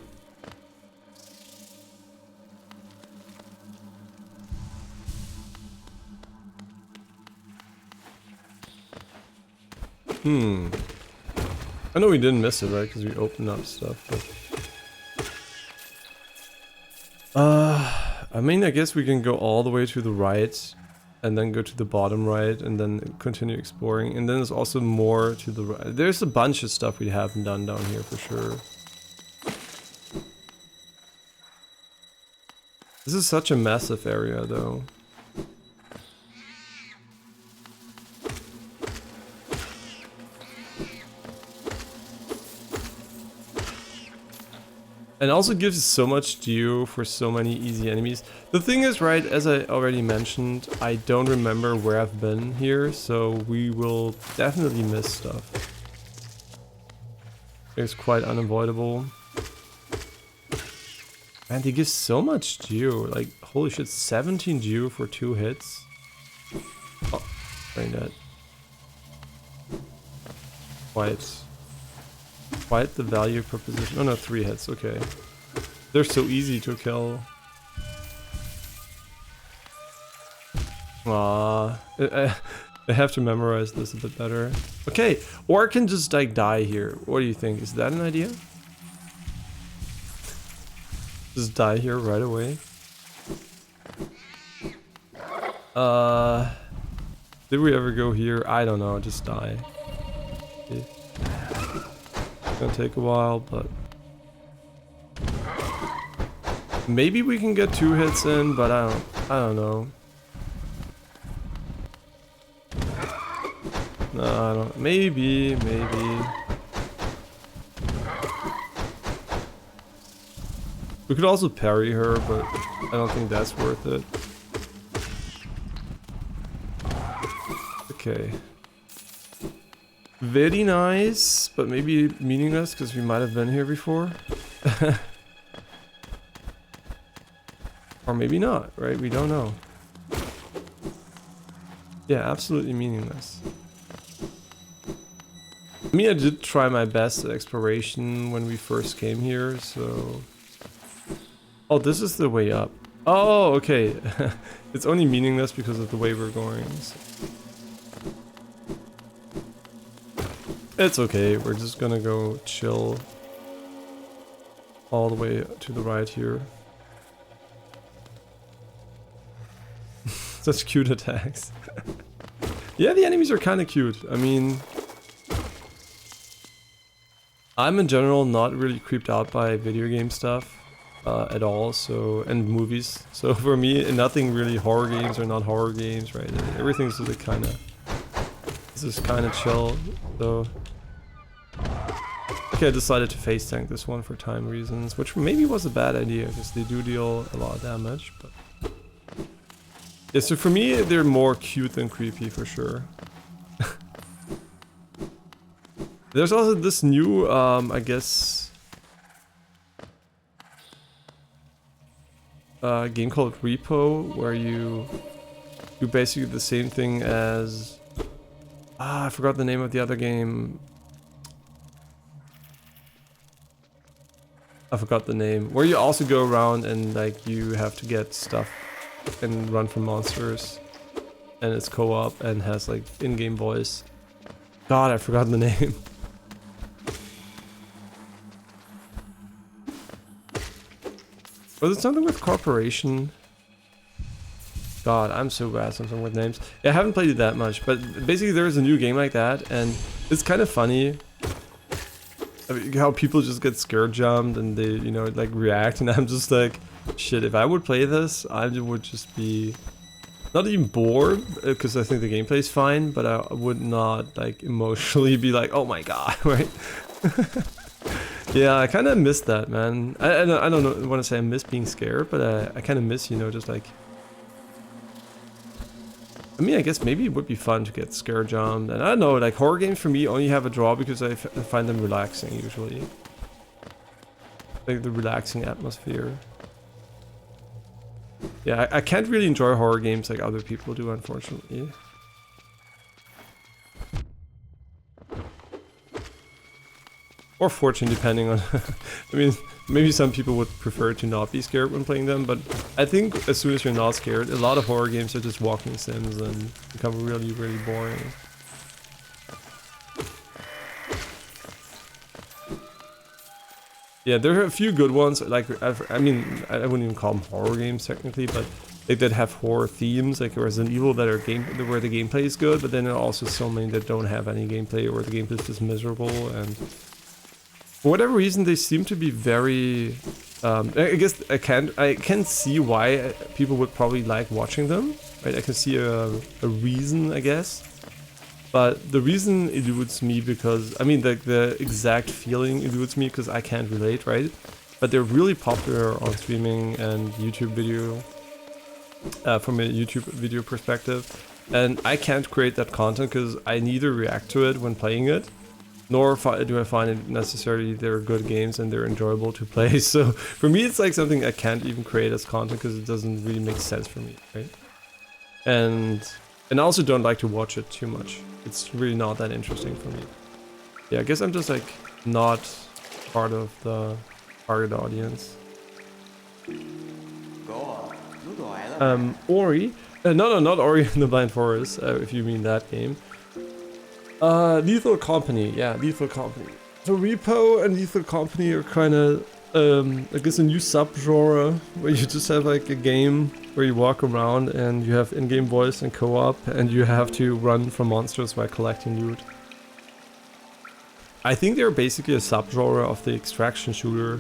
I know we didn't miss it, right? Because we opened up stuff, but... I mean, I guess we can go all the way to the right, and then go to the bottom right, and then continue exploring. And then there's also more to the right. There's a bunch of stuff we haven't done down here for sure. This is such a massive area, though. And also gives so much due for so many easy enemies. The thing is, right, as I already mentioned, I don't remember where I've been here, so we will definitely miss stuff. is quite unavoidable. And he gives so much geo, like holy shit, 17 geo for 2 hits. Oh, brain dead. Quite the value proposition. Oh no, 3 hits, okay. They're so easy to kill. I have to memorize this a bit better. Okay, or I can just like die here. What do you think? Is that an idea? Just die here right away. Did we ever go here? I don't know, just die. Okay. It's gonna take a while, but maybe we can get 2 hits in, but I don't know. No, I don't. Maybe. We could also parry her, but I don't think that's worth it. Okay. Very nice, but maybe meaningless because we might have been here before. Or maybe not, right? We don't know. Yeah, absolutely meaningless. I mean, I did try my best at exploration when we first came here, so... Oh, this is the way up. Oh, okay. It's only meaningless because of the way we're going. So. It's okay, we're just gonna go chill all the way to the right here. Such cute attacks. Yeah, the enemies are kind of cute. I mean... I'm in general not really creeped out by video game stuff at all, so, and movies. So for me, nothing really horror games or not horror games, right? Everything's just kind of chill. So okay, I decided to face tank this one for time reasons, which maybe was a bad idea because they do deal a lot of damage. But yeah, so for me, they're more cute than creepy for sure. There's also this new, I guess, game called Repo, where you do basically the same thing as... I forgot the name of the other game. I forgot the name. Where you also go around and like you have to get stuff and run from monsters. And it's co-op and has like in-game voice. God, I forgot the name. Was it something with corporation? God, I'm so bad something with names. Yeah, I haven't played it that much, but basically there is a new game like that, and it's kind of funny. I mean, how people just get scared jumped and they, you know, like react, and I'm just like, shit, if I would play this, I would just be not even bored, because I think the gameplay is fine, but I would not like emotionally be like, oh my god, right? Yeah, I kind of miss that, man. I don't know, want to say I miss being scared, but I kind of miss, you know, just like... I mean, I guess maybe it would be fun to get scare jumped, and I don't know, like horror games for me only have a draw because I find them relaxing usually. Like the relaxing atmosphere. Yeah, I can't really enjoy horror games like other people do, unfortunately. Or fortune, depending on... I mean, maybe some people would prefer to not be scared when playing them, but I think as soon as you're not scared, a lot of horror games are just walking sims and become really, really boring. Yeah, there are a few good ones, like, I mean, I wouldn't even call them horror games technically, but like that have horror themes, like Resident Evil, that are where the gameplay is good, but then there are also so many that don't have any gameplay, or the gameplay is just miserable, and... For whatever reason, they seem to be very... I guess I can see why people would probably like watching them, right? I can see a reason, I guess. But the reason eludes me because... I mean, the exact feeling eludes me because I can't relate, right? But they're really popular on streaming and YouTube video, from a YouTube video perspective. And I can't create that content because I neither react to it when playing it, nor do I find it necessarily they're good games and they're enjoyable to play. So for me, it's like something I can't even create as content because it doesn't really make sense for me, right? And I also don't like to watch it too much. It's really not that interesting for me. Yeah, I guess I'm just like not part of the target audience. Ori? No, not Ori in the Blind Forest, if you mean that game. Lethal Company, yeah, Lethal Company. So Repo and Lethal Company are kind of, I guess, a new subgenre where you just have like a game where you walk around and you have in-game voice and co-op, and you have to run from monsters while collecting loot. I think they're basically a subgenre of the extraction shooter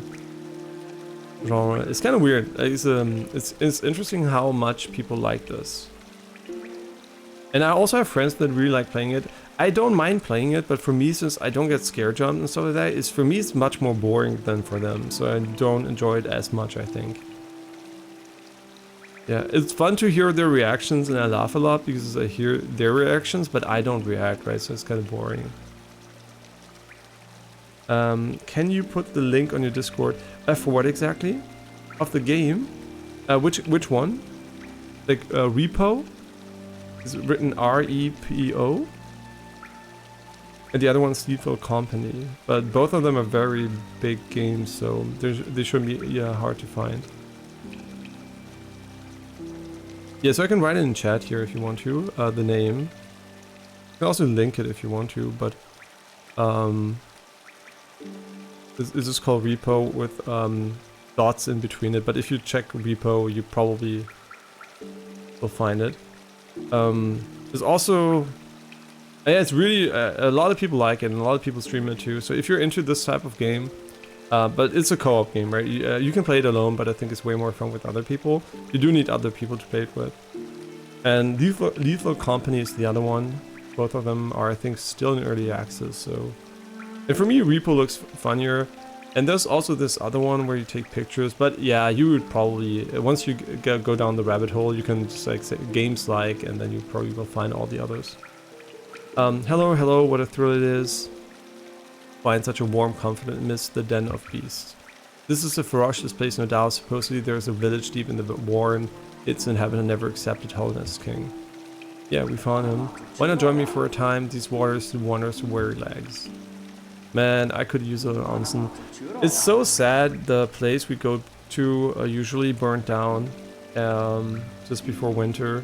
genre. It's kind of weird. It's interesting how much people like this. And I also have friends that really like playing it. I don't mind playing it, but for me, since I don't get scare jumped and stuff like that, for me it's much more boring than for them. So I don't enjoy it as much, I think. Yeah, it's fun to hear their reactions, and I laugh a lot because I hear their reactions, but I don't react, right? So it's kind of boring. Can you put the link on your Discord? For what exactly? Of the game? Which one? Like Repo? Is it written R-E-P-O? And the other one's Lethal Company. But both of them are very big games, so they shouldn't be hard to find. Yeah, so I can write it in chat here if you want to, the name. You can also link it if you want to, but this is called Repo with dots in between it, but if you check Repo, you probably will find it. There's also, yeah, it's really, a lot of people like it, and a lot of people stream it too, so if you're into this type of game, but it's a co-op game, right? You can play it alone, but I think it's way more fun with other people. You do need other people to play it with. And Lethal Company is the other one. Both of them are, I think, still in early access, so... And for me, Repo looks funnier. And there's also this other one where you take pictures, but yeah, you would probably, once you go down the rabbit hole, you can just like say games like, and then you probably will find all the others. Hello, what a thrill it is. Find such a warm, confident amidst the den of beasts. This is a ferocious place, no doubt. Supposedly there is a village deep in the Warren. Its inhabitant never accepted Hallownest king. Yeah, we found him. Why not join me for a time? These waters do wonders to weary legs. Man, I could use an onsen. It's so sad the place we go to usually burnt down just before winter.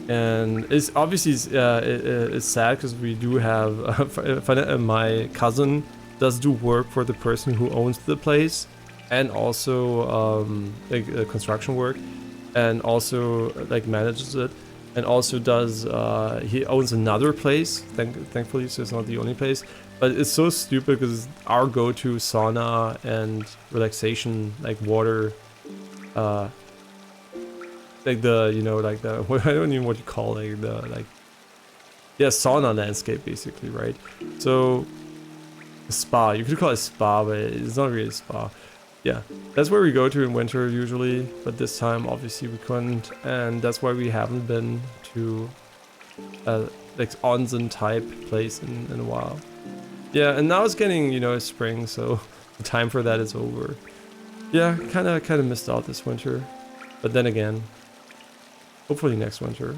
And it's obviously it's sad because we do have my cousin does do work for the person who owns the place, and also like construction work, and also like manages it, and also does he owns another place. Thankfully, so it's not the only place. But it's so stupid because our go-to sauna and relaxation, like water, like the, you know, like the, I don't even know what you call it, like the, like, yeah, sauna landscape basically, right? So, a spa, you could call it a spa, but it's not really a spa. Yeah, that's where we go to in winter usually, but this time obviously we couldn't, and that's why we haven't been to like onsen type place in a while. Yeah, and now it's getting, you know, spring, so the time for that is over. Yeah, kind of missed out this winter, but then again, hopefully next winter.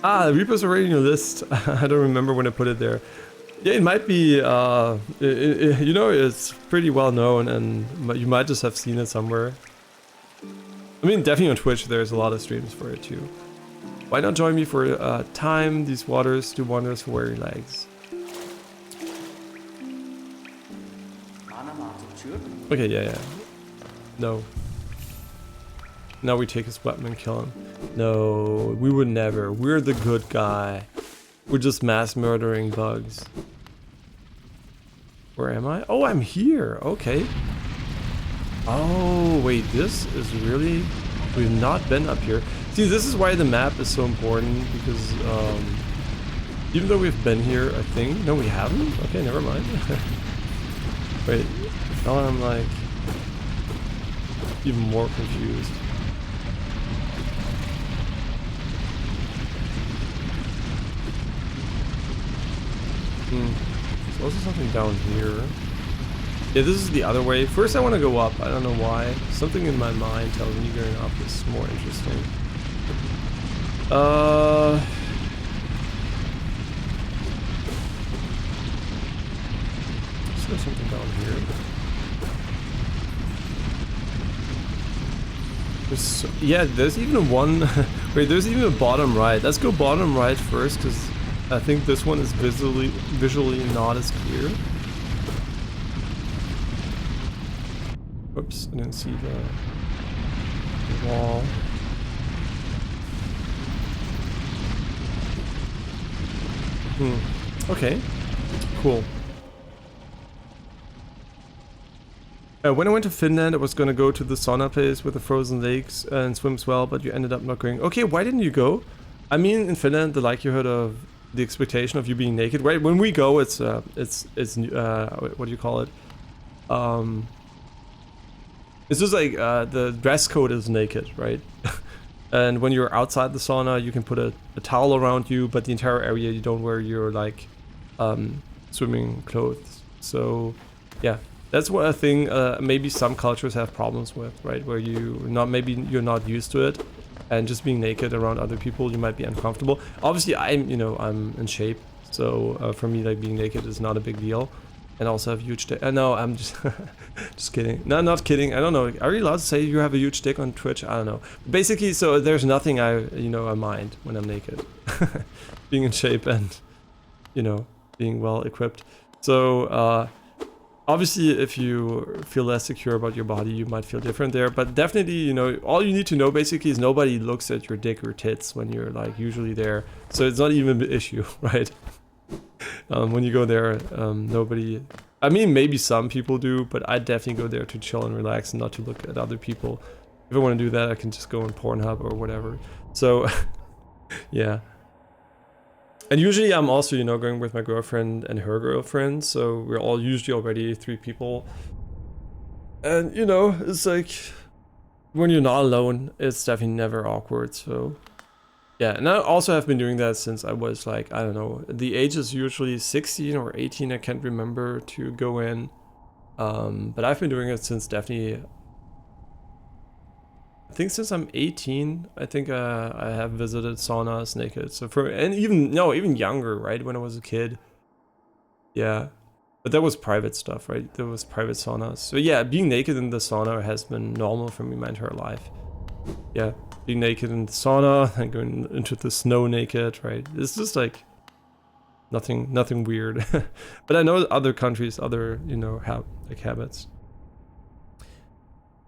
Ah, Reaper's already in your list. I don't remember when I put it there. Yeah, it might be, you know, it's pretty well known, and you might just have seen it somewhere. I mean, definitely on Twitch, there's a lot of streams for it too. Why not join me for a time? These waters do wonders for weary legs. Okay, yeah. No. Now we take his weapon and kill him. No, we would never. We're the good guy. We're just mass murdering bugs. Where am I? Oh, I'm here. Okay. Oh, wait, this is really... We've not been up here. See, this is why the map is so important, because even though we've been here, I think... No, we haven't? Okay, never mind. Wait, now I'm like... even more confused. There's also something down here. Yeah, this is the other way. First I want to go up. I don't know why. Something in my mind tells me going up is more interesting. There's something down here. Yeah, there's even one. Wait, there's even a bottom right. Let's go bottom right first, because I think this one is visually not as clear. Oops, I didn't see the wall. Okay, cool. When I went to Finland, I was gonna go to the sauna place with the frozen lakes and swim as well, but you ended up not going. Okay, why didn't you go? I mean, in Finland, the likelihood of the expectation of you being naked, right? When we go, it's what do you call it? It's just like the dress code is naked, right? And when you're outside the sauna, you can put a towel around you, but the entire area you don't wear your like swimming clothes. So yeah, that's what I think maybe some cultures have problems with, right? Where you're not used to it, and just being naked around other people, you might be uncomfortable. Obviously, I'm in shape, so for me, like being naked is not a big deal. And also have a huge dick. No, I'm just just kidding. No, not kidding. I don't know. Are you allowed to say you have a huge dick on Twitch? I don't know. Basically, so there's nothing I mind when I'm naked. Being in shape and, being well equipped. So, obviously, if you feel less secure about your body, you might feel different there. But definitely, all you need to know basically is nobody looks at your dick or tits when you're like usually there. So it's not even an issue, right? When you go there, nobody... I mean, maybe some people do, but I definitely go there to chill and relax and not to look at other people. If I want to do that, I can just go on Pornhub or whatever. So, yeah. And usually I'm also, going with my girlfriend and her girlfriend, so we're all usually already 3 people. And, it's like, when you're not alone, it's definitely never awkward, so... Yeah, and I also have been doing that since I was like, I don't know, the age is usually 16 or 18, I can't remember, to go in. But I've been doing it since definitely, I think since I'm 18, I think I have visited saunas naked. So and even younger, right, when I was a kid. Yeah, but that was private stuff, right? There was private saunas. So yeah, being naked in the sauna has been normal for me my entire life. Yeah. Being naked in the sauna and going into the snow naked, right? It's just like nothing weird. But I know other countries, other have like habits.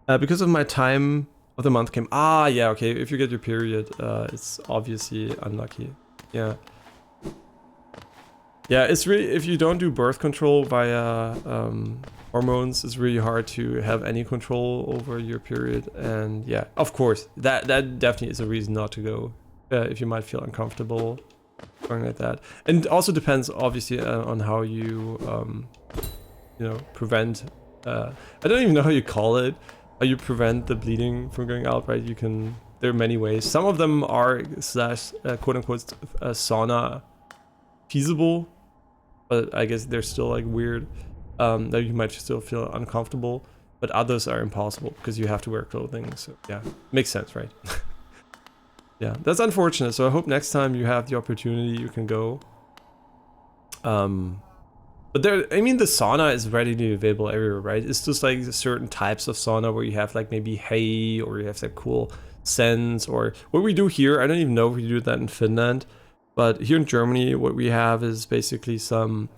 Because of my time of the month came. Ah, yeah, okay. If you get your period, it's obviously unlucky. Yeah. Yeah, it's really, if you don't do birth control via hormones, it's really hard to have any control over your period. And yeah, of course, that definitely is a reason not to go if you might feel uncomfortable going like that. And it also depends obviously on how you prevent I don't even know how you call it, how you prevent the bleeding from going out, right? There are many ways. Some of them are quote unquote sauna feasible, but I guess they're still like weird. That you might still feel uncomfortable, but others are impossible because you have to wear clothing. So yeah, makes sense, right? Yeah, that's unfortunate. So I hope next time you have the opportunity, you can go. But I mean, the sauna is readily available everywhere, right? It's just like certain types of sauna where you have like maybe hay, or you have like cool scents, or what we do here. I don't even know if we do that in Finland, but here in Germany, what we have is basically some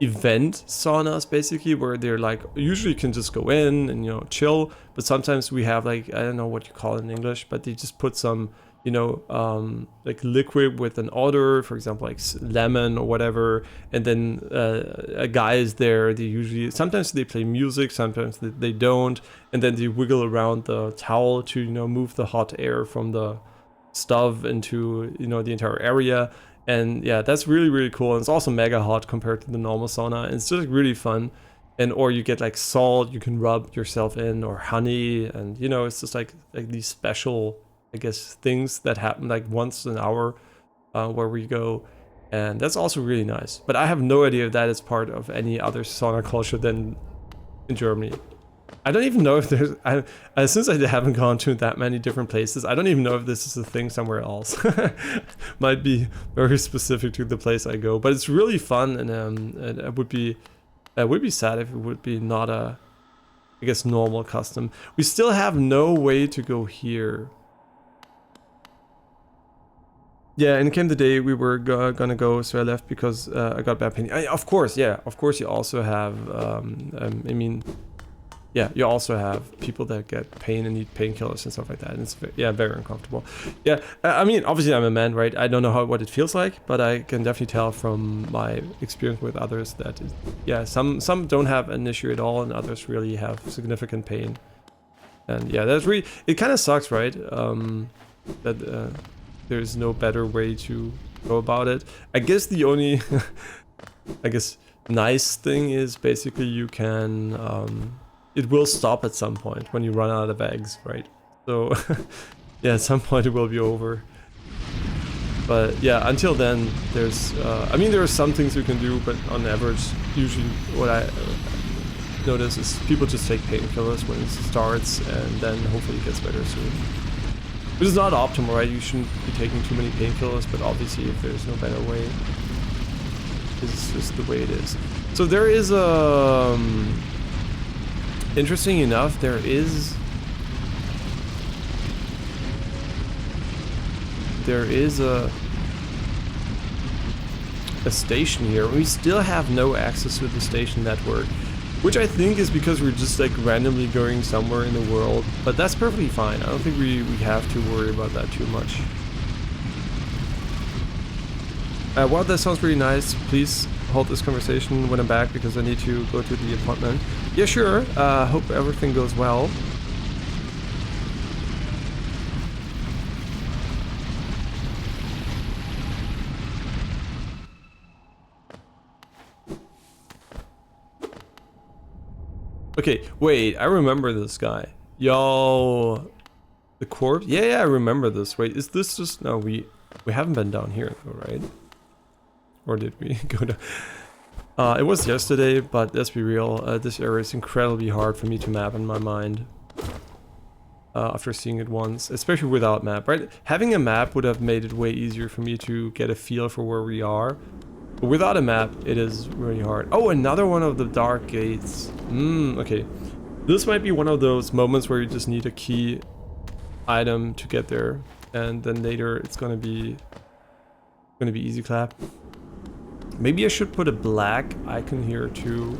event saunas, basically, where they're like, usually you can just go in and chill, but sometimes we have like, I don't know what you call it in English, but they just put some like liquid with an odor, for example like lemon or whatever, and then a guy is there. Sometimes they play music, sometimes they don't, and then they wiggle around the towel to move the hot air from the stove into the entire area. And yeah, that's really, really cool. And it's also mega hot compared to the normal sauna. And it's just really fun. Or you get like salt you can rub yourself in, or honey, and it's just like these special, I guess, things that happen like once an hour where we go. And that's also really nice. But I have no idea if that is part of any other sauna culture than in Germany. I don't even know if there's... since I haven't gone to that many different places, I don't even know if this is a thing somewhere else. Might be very specific to the place I go. But it's really fun, and it would be sad if it would be not a, I guess, normal custom. We still have no way to go here. Yeah, and came the day we were gonna go, so I left because I got bad pain. Of course, yeah. Of course, you also have, I mean, yeah, you also have people that get pain and need painkillers and stuff like that. And it's, yeah, very uncomfortable. Yeah, I mean, obviously I'm a man, right? I don't know what it feels like, but I can definitely tell from my experience with others that, yeah, some don't have an issue at all, and others really have significant pain. And yeah, that's really, it kind of sucks, right? That there's no better way to go about it. I guess the only, I guess, nice thing is basically you can, it will stop at some point when you run out of eggs, right? So, yeah, at some point it will be over. But yeah, until then, there's, I mean, there are some things you can do, but on average, usually what I notice is people just take painkillers when it starts, and then hopefully it gets better soon. Which is not optimal, right? You shouldn't be taking too many painkillers, but obviously if there's no better way, it's just the way it is. So there is interesting enough, there is a station here. We still have no access to the station network, which I think is because we're just like randomly going somewhere in the world, but that's perfectly fine. I don't think we have to worry about that too much. Wow, that sounds really nice. Please hold this conversation when I'm back because I need to go to the apartment. Yeah, sure. Hope everything goes well. Okay, wait, I remember this guy. Yo, the corpse? Yeah, I remember this. Wait, is this just... No, we haven't been down here though, right? Or did we go down? It was yesterday, but let's be real, this area is incredibly hard for me to map in my mind. After seeing it once, especially without map, right? Having a map would have made it way easier for me to get a feel for where we are. But without a map, it is really hard. Oh, another one of the dark gates. Okay. This might be one of those moments where you just need a key item to get there. And then later it's gonna be easy clap. Maybe I should put a black icon here too.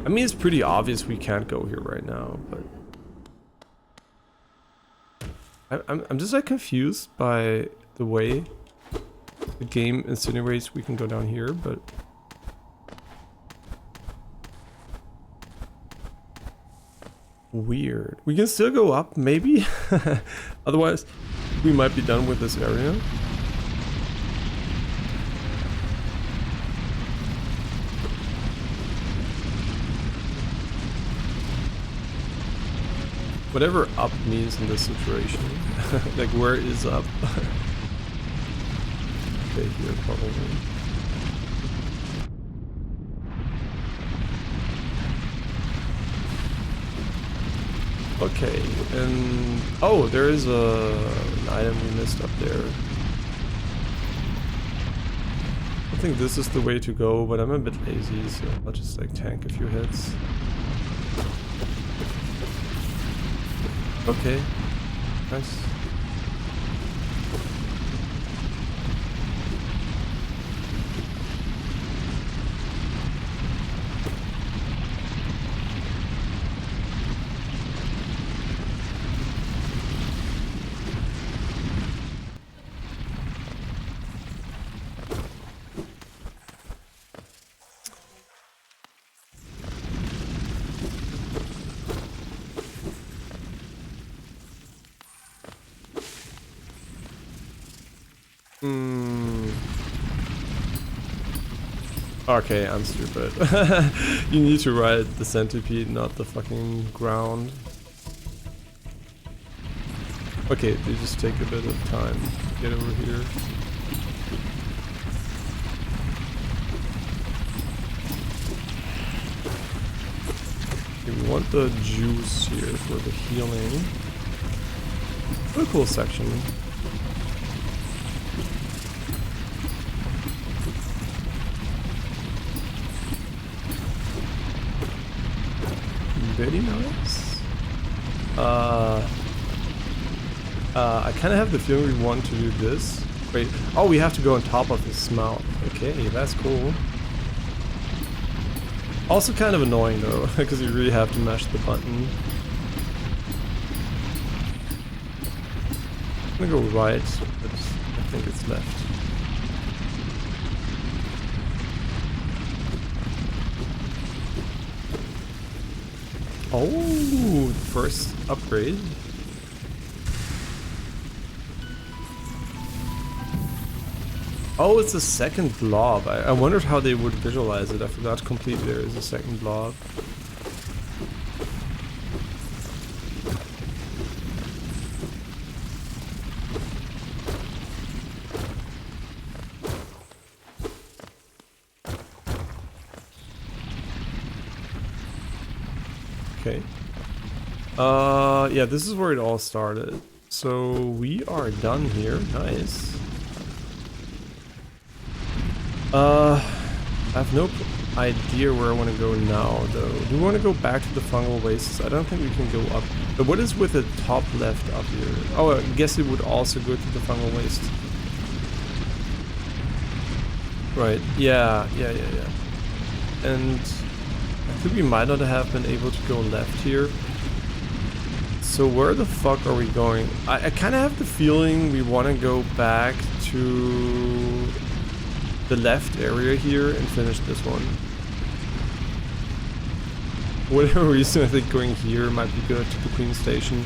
I mean, it's pretty obvious we can't go here right now, but I'm just like confused by the way the game insinuates we can go down here, but weird. We can still go up, maybe? Otherwise, we might be done with this area. Whatever up means in this situation. Like, where is up? Okay, here probably. Okay, and... Oh, there is an item we missed up there. I think this is the way to go, but I'm a bit lazy, so I'll just like tank a few hits. Okay, nice. Okay, I'm stupid. You need to ride the centipede, not the fucking ground. Okay, they just take a bit of time to get over here. We want the juice here for the healing. What a cool section. Very nice. I kind of have the feeling we want to do this. Wait, oh, we have to go on top of his mouth. Okay, that's cool. Also kind of annoying though, because you really have to mash the button. I'm gonna go right, but I think it's left. Oh, the first upgrade. Oh, it's a second blob. I wondered how they would visualize it. I forgot completely there is a second blob. Okay. Yeah, this is where it all started. So we are done here. Nice. I have no idea where I want to go now, though. Do we want to go back to the fungal wastes? I don't think we can go up. But what is with the top left up here? Oh, I guess it would also go to the fungal waste. Right. Yeah. And I think we might not have been able to go left here. So where the fuck are we going? I kind of have the feeling we want to go back to the left area here and finish this one. For whatever reason, I think going here might be good to the Queen Station.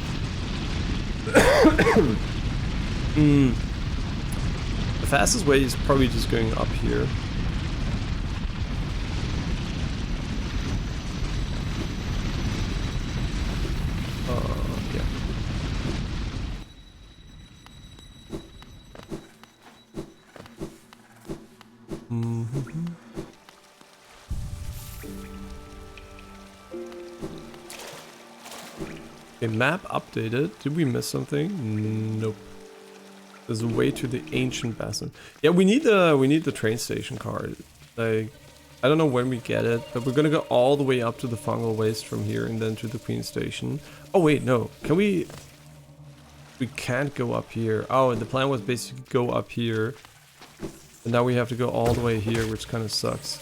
The fastest way is probably just going up here. Yeah. Okay, map updated. Did we miss something? Nope. There's a way to the ancient basin. Yeah, we need the train station card. Like, I don't know when we get it, but we're gonna go all the way up to the fungal waste from here and then to the Queen Station. Oh wait, no. Can we? We can't go up here. Oh, and the plan was basically go up here. And now we have to go all the way here, which kind of sucks.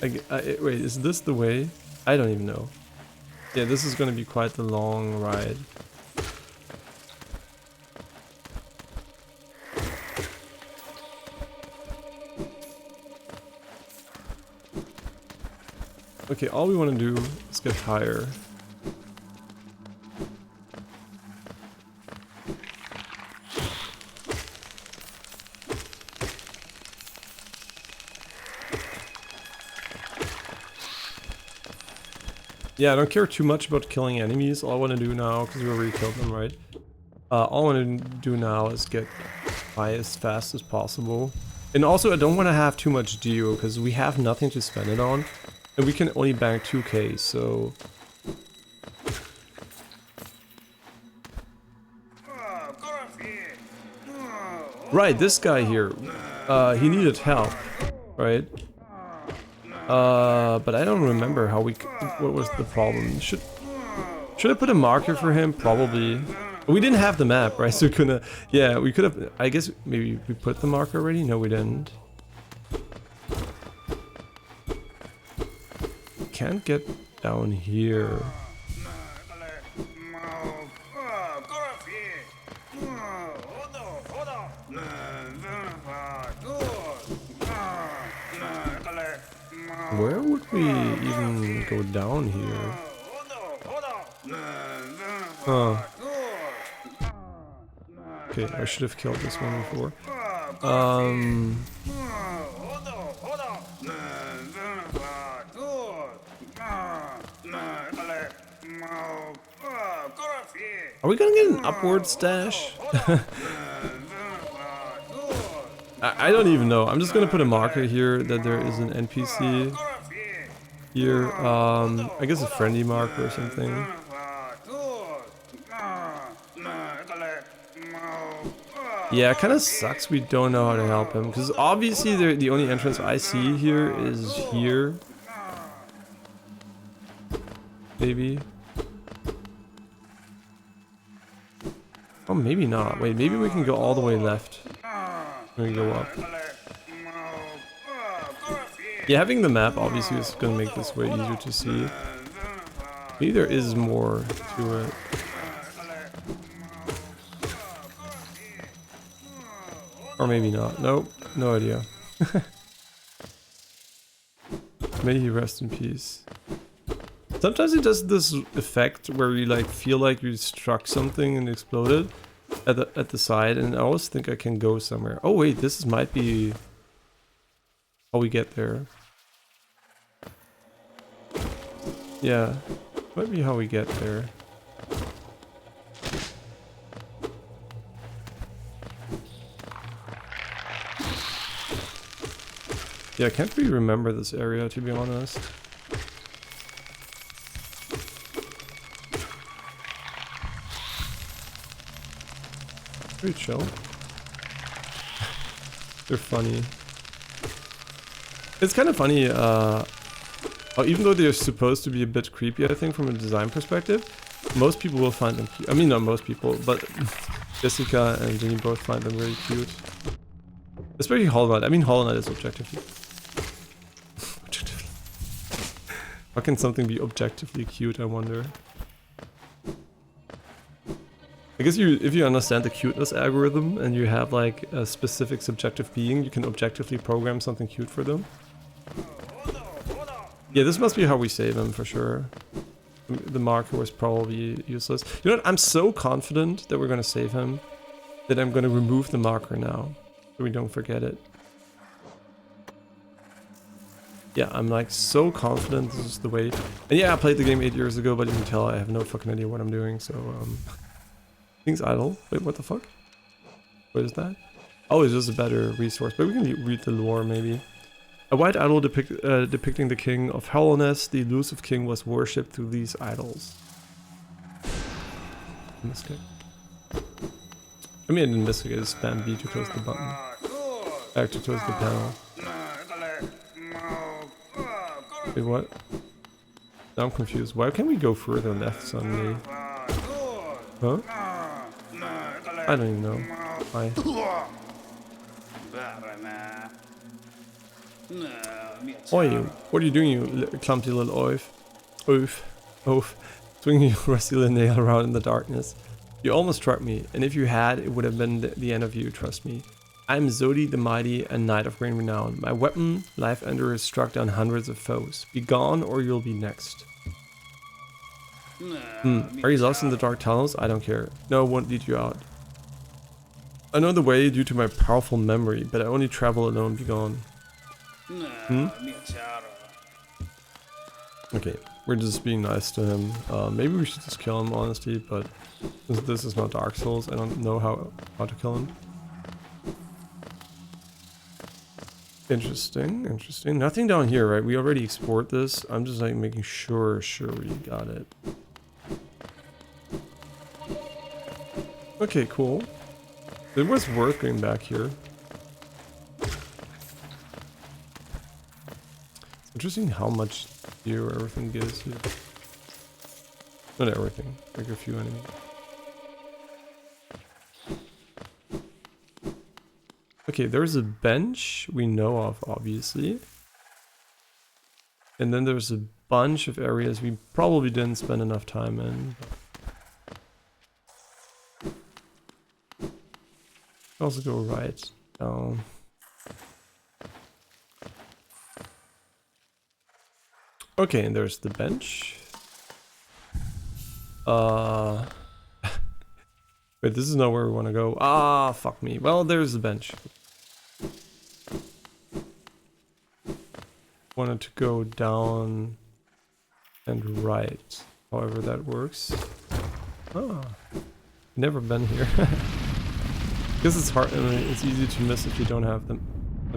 Wait, is this the way? I don't even know. Yeah, this is gonna be quite the long ride. Okay, all we want to do is get higher. Yeah, I don't care too much about killing enemies. All I want to do now, because we already killed them, right? All I want to do now is get high as fast as possible. And also, I don't want to have too much Dio, because we have nothing to spend it on. And we can only bank 2k, so... Right, this guy here. He needed help, right? But I don't remember how we... What was the problem? Should I put a marker for him? Probably. We didn't have the map, right? So we couldn't... Yeah, we could have... I guess maybe we put the marker already? No, we didn't. Can't get down here. Where would we even go down here? Huh. Okay, I should have killed this one before. Are we gonna get an upward stash? I don't even know. I'm just gonna put a marker here that there is an NPC. Here, I guess a friendly marker or something. Yeah, it kind of sucks we don't know how to help him, because obviously the only entrance I see here is here. Maybe. Oh, maybe not. Wait, maybe we can go all the way left. When we go up. Yeah, having the map obviously is going to make this way easier to see. Maybe there is more to it. Or maybe not. Nope, no idea. May he rest in peace. Sometimes it does this effect where you like feel like you struck something and exploded at the side, and I always think I can go somewhere. Oh wait, this might be how we get there. Yeah, might be how we get there. Yeah, I can't really remember this area, to be honest. Pretty chill. They're funny. It's kind of funny, even though they're supposed to be a bit creepy, I think, from a design perspective, most people will find them cute. I mean, not most people, but Jessica and Jenny both find them really cute. Especially Hollow Knight. I mean, Hollow Knight is objectively... How can something be objectively cute, I wonder? I guess if you understand the cuteness algorithm and you have like a specific subjective being, you can objectively program something cute for them. Yeah, this must be how we save him for sure. The marker was probably useless. You know what? I'm so confident that we're gonna save him that I'm gonna remove the marker now so we don't forget it. Yeah, I'm like so confident this is the way. And yeah, I played the game 8 years ago, but you can tell I have no fucking idea what I'm doing, so things idle. Wait, what the fuck? What is that? Oh, it's just a better resource, but we can read the lore maybe. A white idol depicting the king of Hallownest. The elusive king was worshipped through these idols. Investigate. I mean, I didn't investigate, it's spam B to close the button. Back to close the panel. Wait, what? Now I'm confused. Why can't we go further left suddenly? Huh? I don't even know. Why? Oi, what are you doing, you clumsy little oaf? Oaf. Swinging your rusty little nail around in the darkness. You almost struck me, and if you had, it would have been the end of you, trust me. I'm Zodi the Mighty, a knight of great renown. My weapon, Life Ender, has struck down hundreds of foes. Be gone, or you'll be next. Are you lost in the dark tunnels? I don't care. No, it won't lead you out. I know the way due to my powerful memory, but I only travel alone. Be gone. Okay, we're just being nice to him. Maybe we should just kill him, honestly, but since this is not Dark Souls, I don't know how to kill him. Interesting. Nothing down here, right? We already explored this. I'm just like making sure we got it. Okay, cool. It was worth going back here. It's interesting how much here everything gives you. Not everything, like a few enemies. Okay, there's a bench we know of, obviously. And then there's a bunch of areas we probably didn't spend enough time in. Also go right down. Okay, and there's the bench. Wait, this is not where we want to go. Ah, fuck me. Well, there's the bench. Wanted to go down and right. However that works. Ah, never been here. Because it's hard. I mean, it's easy to miss if you don't have the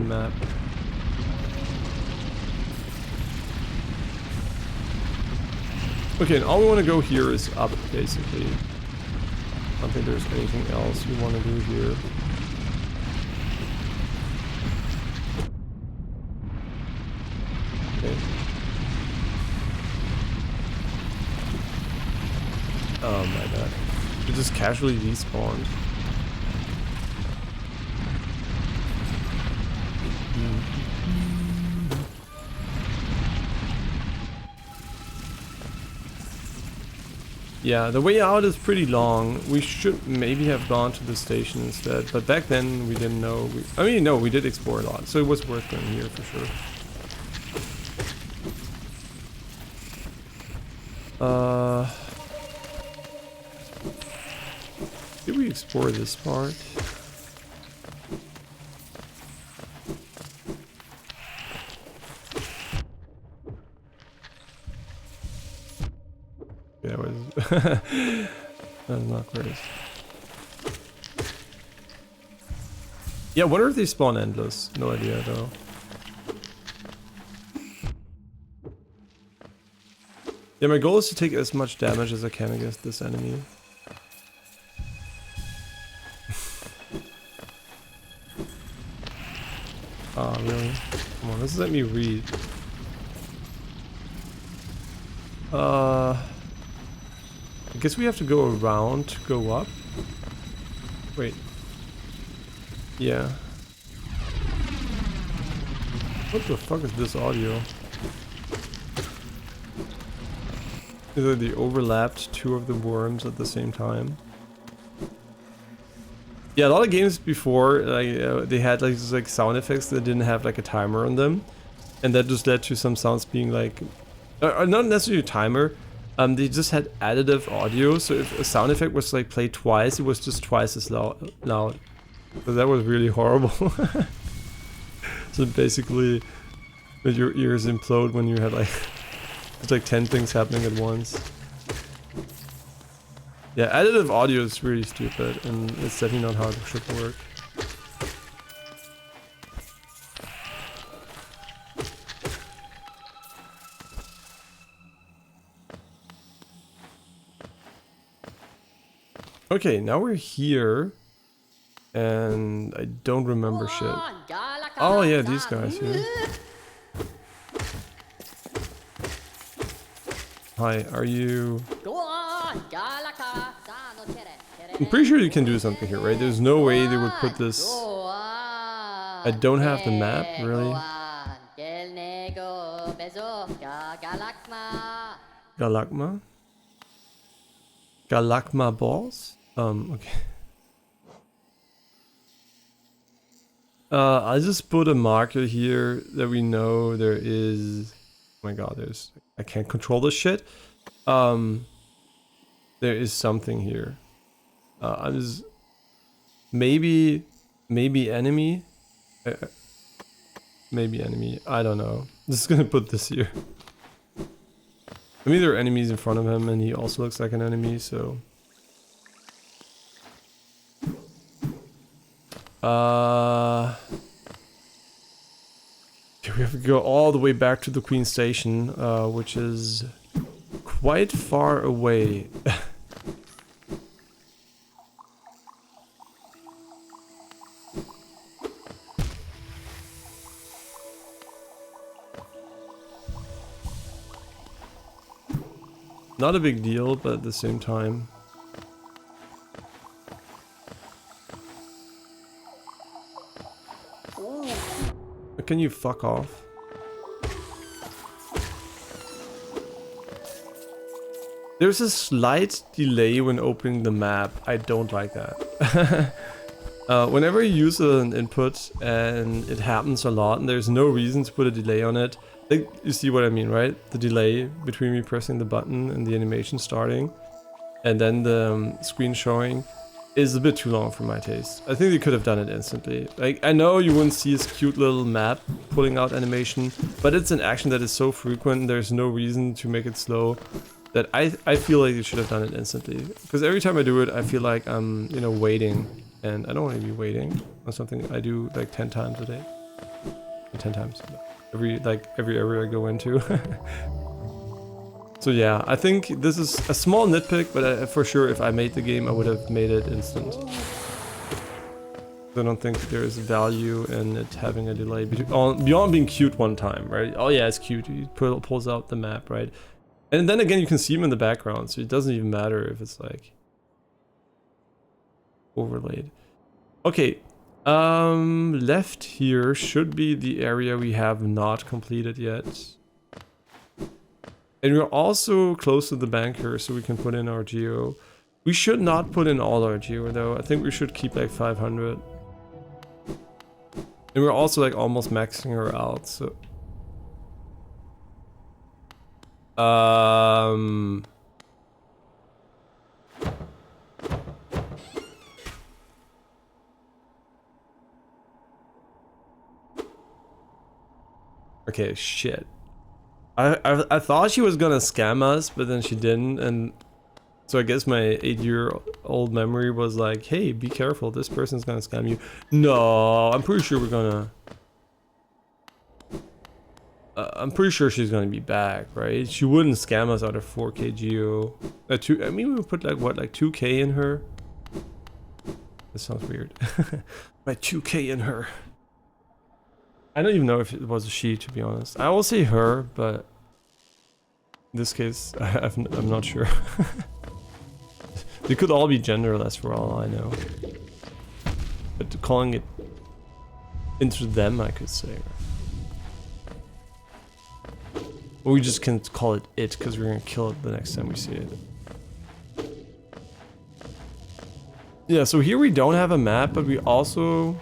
map. Okay, and all we want to go here is up, basically. I don't think there's anything else we want to do here. Okay. Oh my god. We just casually despawned. Yeah, the way out is pretty long. We should maybe have gone to the station instead, but back then we didn't know. I mean, no, we did explore a lot, so it was worth going here for sure. Did we explore this part? Yeah, that's not great. Yeah, wonder if they spawn endless. No idea though. Yeah, my goal is to take as much damage as I can against this enemy. Ah, really? Come on, let's let me read. I guess we have to go around to go up. Wait. Yeah. What the fuck is this audio? Is it they overlapped two of the worms at the same time? Yeah, a lot of games before, like they had like just like sound effects that didn't have like a timer on them, and that just led to some sounds being like, not necessarily a timer. They just had additive audio, so if a sound effect was like played twice, it was just twice as loud. So that was really horrible. So basically, your ears implode when you had like, it's like 10 things happening at once. Yeah, additive audio is really stupid, and it's definitely not how it should work. Okay, now we're here, and I don't remember shit. Oh yeah, these guys here. Hi, are you... I'm pretty sure you can do something here, right? There's no way they would put this... I don't have the map, really. Galakma? Galakma balls? Okay. I'll just put a marker here that we know there is... Oh my god, there's... I can't control this shit. There is something here. I just... Maybe enemy? Maybe enemy. I don't know. I'm just gonna put this here. I mean, there are enemies in front of him, and he also looks like an enemy, so... We have to go all the way back to the Queen Station, which is quite far away. Not a big deal, but at the same time. Can you fuck off? There's a slight delay when opening the map. I don't like that. Whenever you use an input and it happens a lot and there's no reason to put a delay on it, like, you see what I mean, right? The delay between me pressing the button and the animation starting and then the screen showing is a bit too long for my taste. I think they could have done it instantly. Like, I know you wouldn't see this cute little map pulling out animation, but it's an action that is so frequent and there's no reason to make it slow that I feel like you should have done it instantly. Because every time I do it, I feel like I'm, you know, waiting. And I don't want to be waiting on something I do like 10 times a day. 10 times. Every area I go into. So yeah, I think this is a small nitpick, but for sure if I made the game, I would have made it instant. I don't think there is value in it having a delay beyond being cute one time, right? Oh yeah, it's cute. He pulls out the map, right? And then again, you can see him in the background, so it doesn't even matter if it's like overlaid. Okay, left here should be the area we have not completed yet. And we're also close to the banker, so we can put in our geo. We should not put in all our geo though. I think we should keep like 500. And we're also like almost maxing her out, so... Okay, shit. I thought she was gonna scam us, but then she didn't, and so I guess my 8-year-old memory was like, hey, be careful, this person's gonna scam you. No, I'm pretty sure we're gonna... I'm pretty sure she's gonna be back, right? She wouldn't scam us out of 4k geo. I mean, we would put like, what, like 2k in her? That sounds weird. Like 2k in her. I don't even know if it was a she, to be honest. I will say her, but in this case, I'm not sure. They could all be genderless for all I know. But calling it into them, I could say. Or we just can call it it, because we're gonna kill it the next time we see it. Yeah, so here we don't have a map, but we also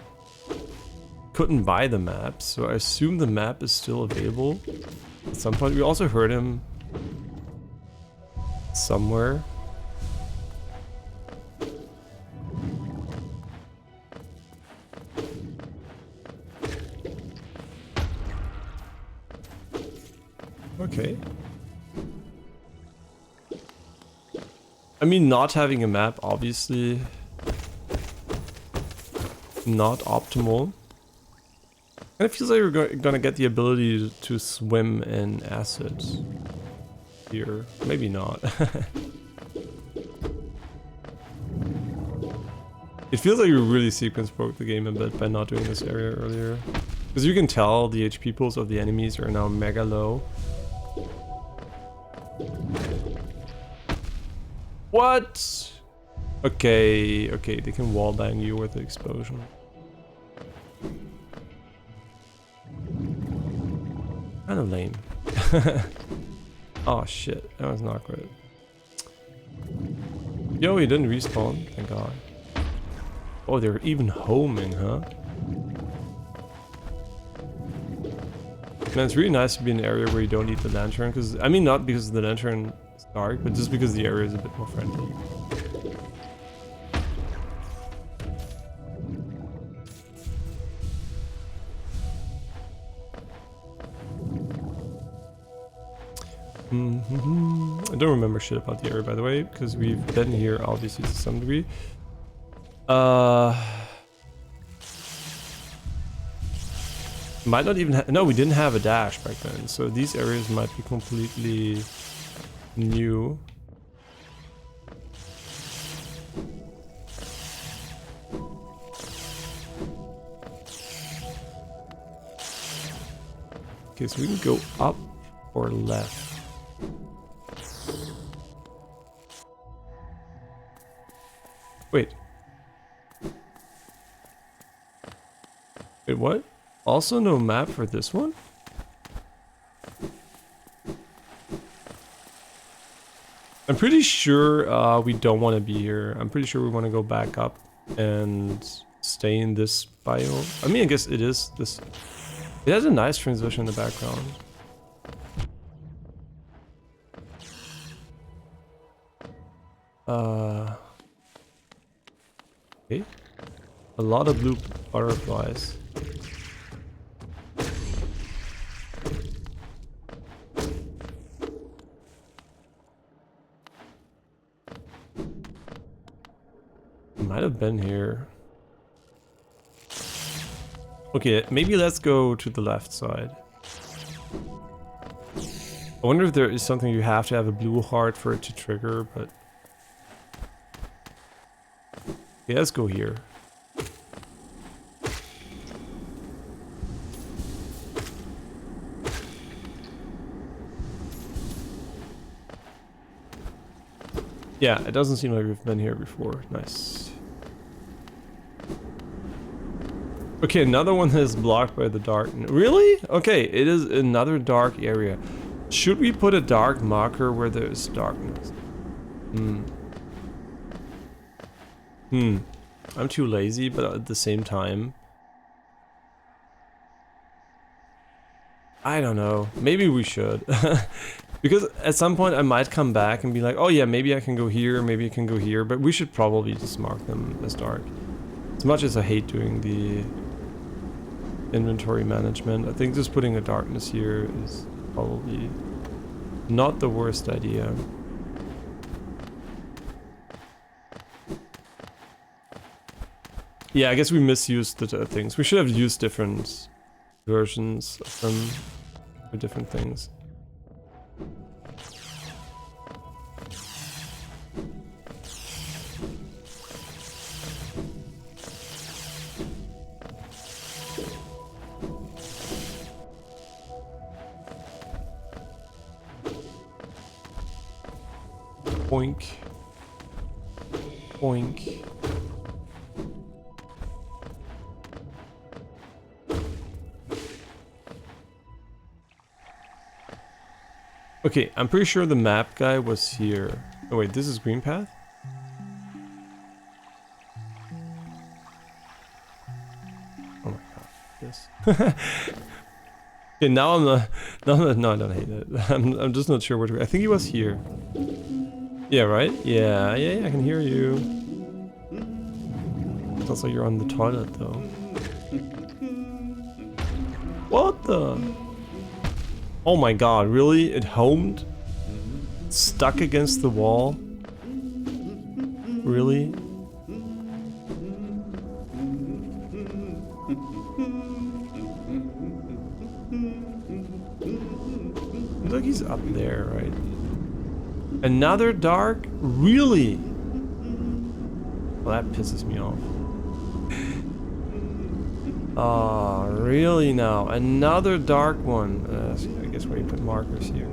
couldn't buy the map, so I assume the map is still available at some point. We also heard him somewhere. Okay. I mean, not having a map, obviously not optimal. And it feels like we're gonna get the ability to swim in acid here. Maybe not. It feels like we really sequence broke the game a bit by not doing this area earlier. Because you can tell the HP pools of the enemies are now mega low. What? Okay, okay, they can wallbang you with the explosion. Kind of lame. Oh shit, that was not great. Yo, he didn't respawn, thank god. Oh, they're even homing, huh? Man, it's really nice to be in an area where you don't need the lantern, because, I mean, not because the lantern is dark, but just because the area is a bit more friendly. I don't remember shit about the area, by the way, because we've been here obviously to some degree. Might not even no, we didn't have a dash back then, so these areas might be completely new. Okay, so we can go up or left. Wait. Wait, what? Also no map for this one? I'm pretty sure we don't want to be here. I'm pretty sure we want to go back up and stay in this biome. I mean, I guess it is this. It has a nice transition in the background. Okay. A lot of blue butterflies. Might have been here. Okay, maybe let's go to the left side. I wonder if there is something you have to have a blue heart for it to trigger, but... Yeah, let's go here. Yeah, it doesn't seem like we've been here before. Nice. Okay, another one that is blocked by the dark. Really? Okay, it is another dark area. Should we put a dark marker where there's darkness? I'm too lazy, but at the same time... I don't know. Maybe we should. Because at some point I might come back and be like, oh yeah, maybe I can go here, maybe I can go here, but we should probably just mark them as dark. As much as I hate doing the inventory management, I think just putting a darkness here is probably not the worst idea. Yeah, I guess we misused the things. We should have used different versions of them for different things. Boink. Boink. Okay, I'm pretty sure the map guy was here. Oh wait, this is green path? Oh my god, this. Okay, now I'm not... No, I don't hate it. I'm just not sure where to go. I think he was here. Yeah, right? Yeah, I can hear you. Sounds like you're on the toilet, though. What the? Oh my god, really? It homed? Stuck against the wall? Really? Looks like he's up there, right? Another dark? Really? Well, that pisses me off. Oh, really now? Another dark one. I guess where you put markers here.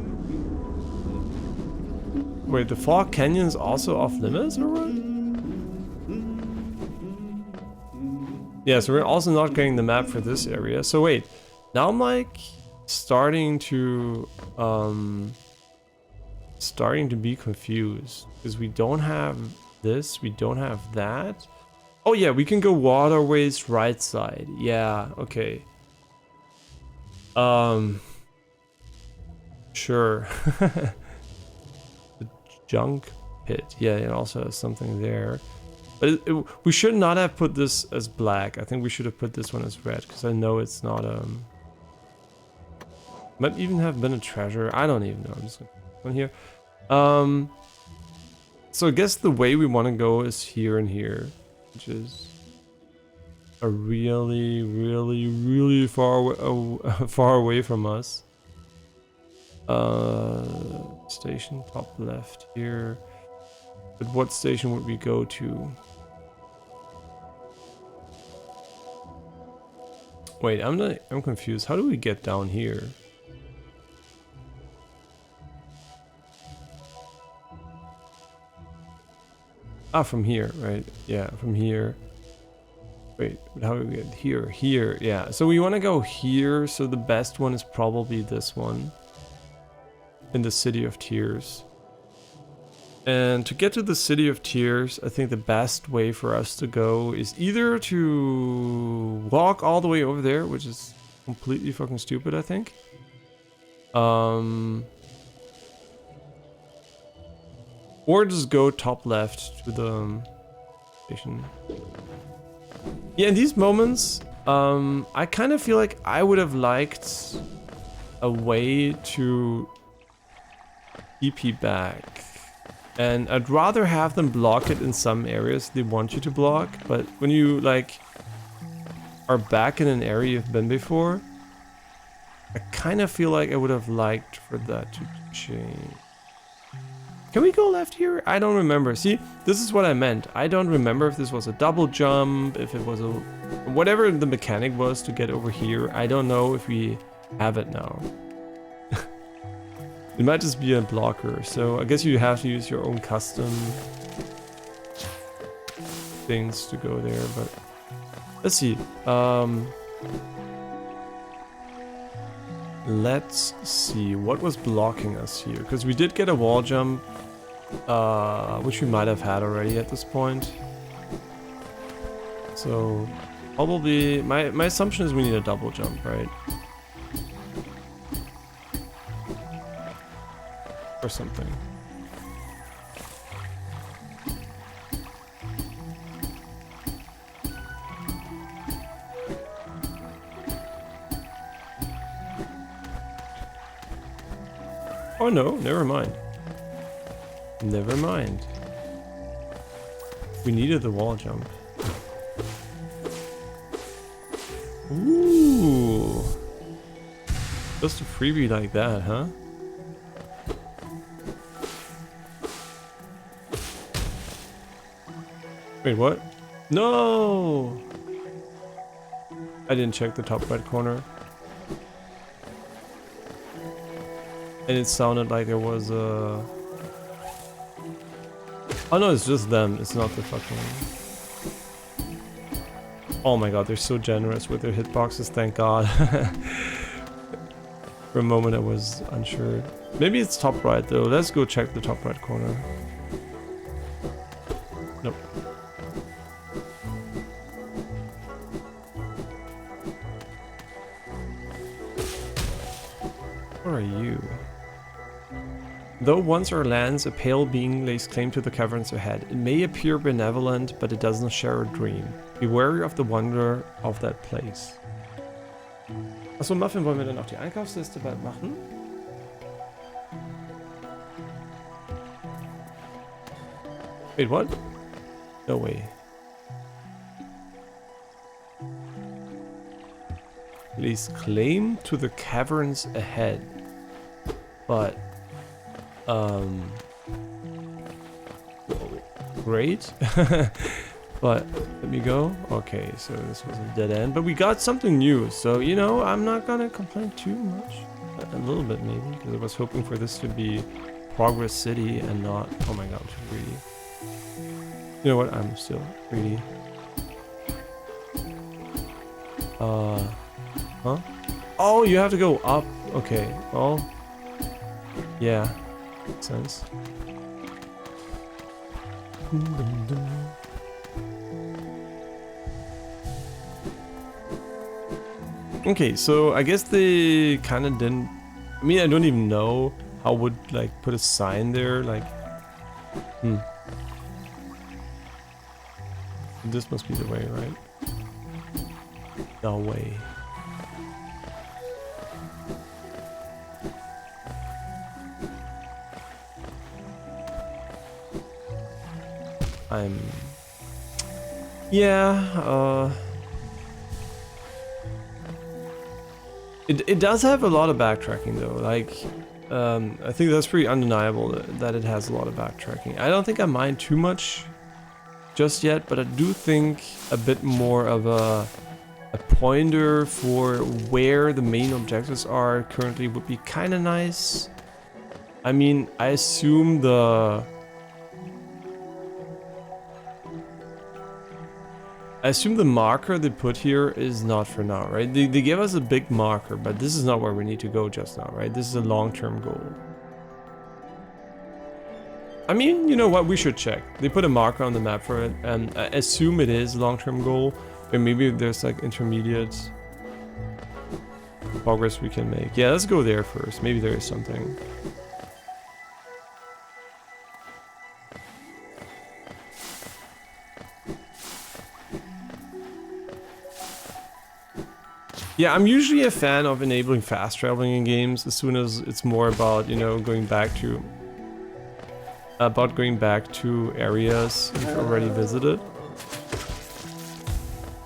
Wait, the Fog Canyon's also off limits or what? Yeah, so we're also not getting the map for this area. So wait, now I'm like starting to be confused because we don't have this, we don't have that. Oh yeah, we can go waterways right side. Yeah, okay. Sure. The junk pit. Yeah, it also has something there. But we should not have put this as black. I think we should have put this one as red because I know it's not might even have been a treasure. I don't even know. I'm just gonna put one here. So I guess the way we want to go is here and here, which is a really far away from us. Station top left here. But what station would we go to? Wait, I'm confused. How do we get down here? Ah, from here, right? Yeah, from here. Wait, how do we get here? Here, yeah. So we want to go here, so the best one is probably this one. In the City of Tears. And to get to the City of Tears, I think the best way for us to go is either to walk all the way over there, which is completely fucking stupid, I think. Or just go top left to the station. Yeah, in these moments, I kind of feel like I would have liked a way to TP back. And I'd rather have them block it in some areas they want you to block, but when you like are back in an area you've been before, I kind of feel like I would have liked for that to change. Can we go left here? I don't remember. See, this is what I meant. I don't remember if this was a double jump, if it was a... whatever the mechanic was to get over here. I don't know if we have it now. It might just be a blocker, so I guess you have to use your own custom things to go there, but... let's see. Let's see, what was blocking us here? Because we did get a wall jump, which we might have had already at this point. So, probably, my assumption is we need a double jump, right? Or something. Oh no, never mind. Never mind. We needed the wall jump. Ooh. Just a freebie like that, huh? Wait, what? No! I didn't check the top right corner. And it sounded like there was a... oh no, it's just them. It's not the fucking... oh my god, they're so generous with their hitboxes, thank god. For a moment I was unsure. Maybe it's top right though. Let's go check the top right corner. Nope. Where are you? Though once or lands, a pale being lays claim to the caverns ahead. It may appear benevolent, but it doesn't share a dream. Be wary of the wonder of that place. Achso, Muffin, wollen wir dann auch die Einkaufsliste bald machen? Wait, what? No way. Lays claim to the caverns ahead. But... great. But let me go. Okay, so this was a dead end, but we got something new, so you know, I'm not gonna complain too much. A little bit maybe, because I was hoping for this to be Progress City and not... oh my god, I'm too greedy. You know what, I'm still greedy. Huh? Oh, you have to go up. Okay, well, yeah, makes sense. Okay, so I guess they kind of didn't... I mean, I don't even know how would like put a sign there, like... This must be the way, right? No way. Yeah, It does have a lot of backtracking though, like, I think that's pretty undeniable that it has a lot of backtracking. I don't think I mind too much just yet, but I do think a bit more of a pointer for where the main objectives are currently would be kind of nice. I mean, I assume the marker they put here is not for now, right? They gave us a big marker, but this is not where we need to go just now, right? This is a long-term goal. I mean, you know what? We should check. They put a marker on the map for it, and I assume it is a long-term goal, but maybe there's like intermediate progress we can make. Yeah, let's go there first. Maybe there is something. Yeah, I'm usually a fan of enabling fast traveling in games as soon as it's more about, you know, going back to areas you've already visited.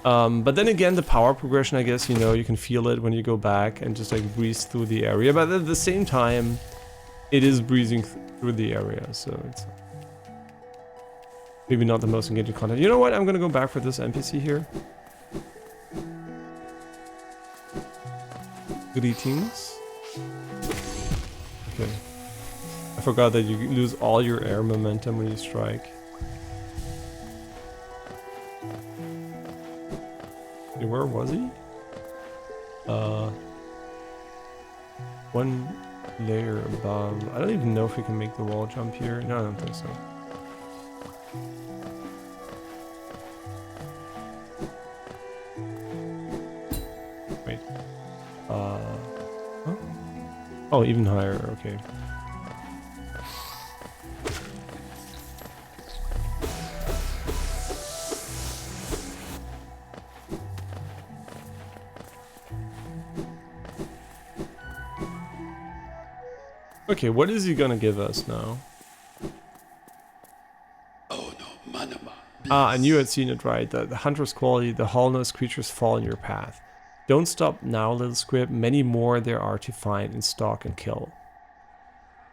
But then again, the power progression, I guess, you know, you can feel it when you go back and just like breeze through the area. But at the same time, it is breezing through the area, so it's maybe not the most engaging content. You know what? I'm gonna go back for this NPC here. Greetings. Okay. I forgot that you lose all your air momentum when you strike. Okay, where was he? One layer above. I don't even know if we can make the wall jump here. No, I don't think so. Wait. Huh? Oh, even higher. Okay. Okay, what is he gonna give us now?
Oh no, Manama.
I knew I'd seen it right. The hunter's quality, the Hallownest creatures fall in your path. Don't stop now, little squib. Many more there are to find and stalk and kill.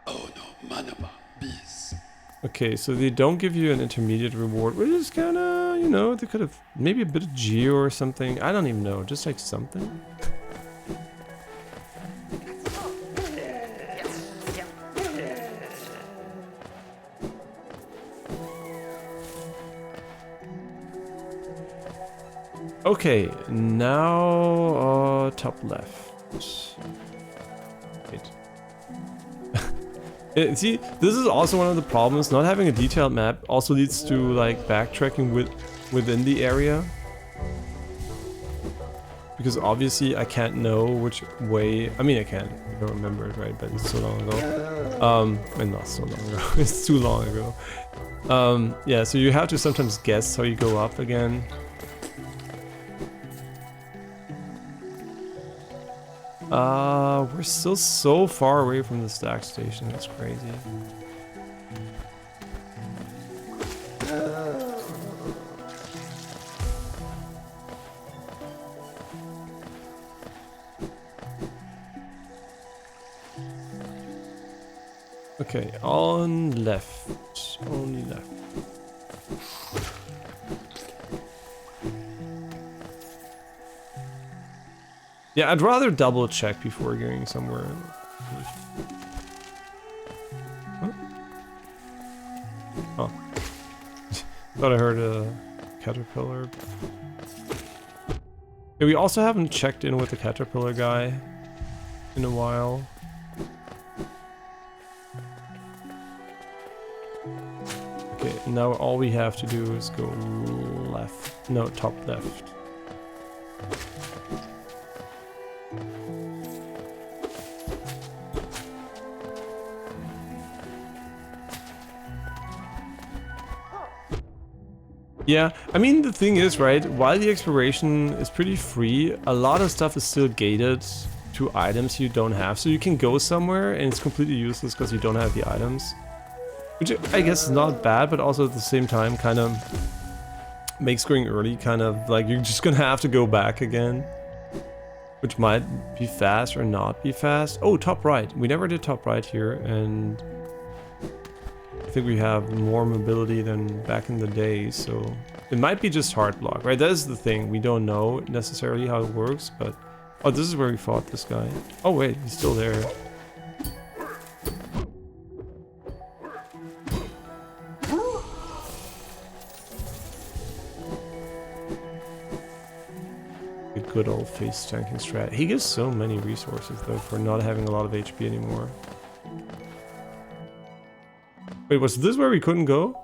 Oh no, Manama. Bees.
Okay, so they don't give you an intermediate reward, which is kinda, you know, they could have maybe a bit of geo or something. I don't even know, just like something. Okay, now top left. Wait. See, this is also one of the problems. Not having a detailed map also leads to like backtracking within the area. Because obviously I can't know which way. I mean, I can. I don't remember it, right? But it's so long ago. And not so long ago. It's too long ago. Yeah, so you have to sometimes guess how you go up again. We're still so far away from the stack station, that's crazy. Okay, on left, only left. Yeah, I'd rather double check before going somewhere. Huh? Oh. Thought I heard a caterpillar. Yeah, we also haven't checked in with the caterpillar guy in a while. Okay, now all we have to do is go left. No, top left. Yeah, I mean, the thing is, right, while the exploration is pretty free, a lot of stuff is still gated to items you don't have. So you can go somewhere and it's completely useless because you don't have the items. Which I guess is not bad, but also at the same time kind of makes going early kind of like you're just gonna have to go back again. Which might be fast or not be fast. Oh, top right. We never did top right here, and I think we have more mobility than back in the day, so it might be just hard block, right? That is the thing. We don't know necessarily how it works, but oh, this is where we fought this guy. Oh wait, he's still there. A good old face tanking strat. He gives so many resources though for not having a lot of HP anymore. Wait, was this where we couldn't go?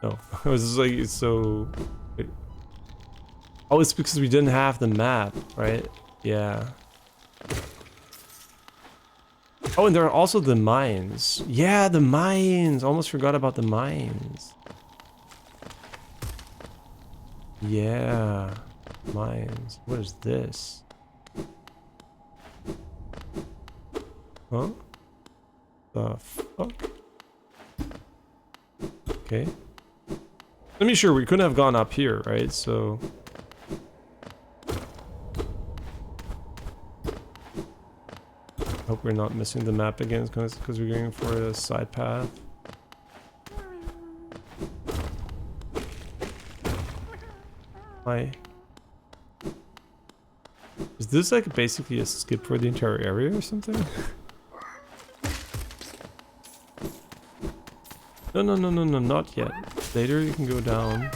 No, it was just like, it's so... Wait. Oh, it's because we didn't have the map, right? Yeah. Oh, and there are also the mines. Yeah, the mines! Almost forgot about the mines. Yeah. Mines. What is this? Huh? The fuck? Okay. Let me sure we couldn't have gone up here, right? So we're not missing the map again because we're going for a side path. Hi. Is this like basically a skip for the entire area or something? No, no, no, no, no, not yet. Later you can go down.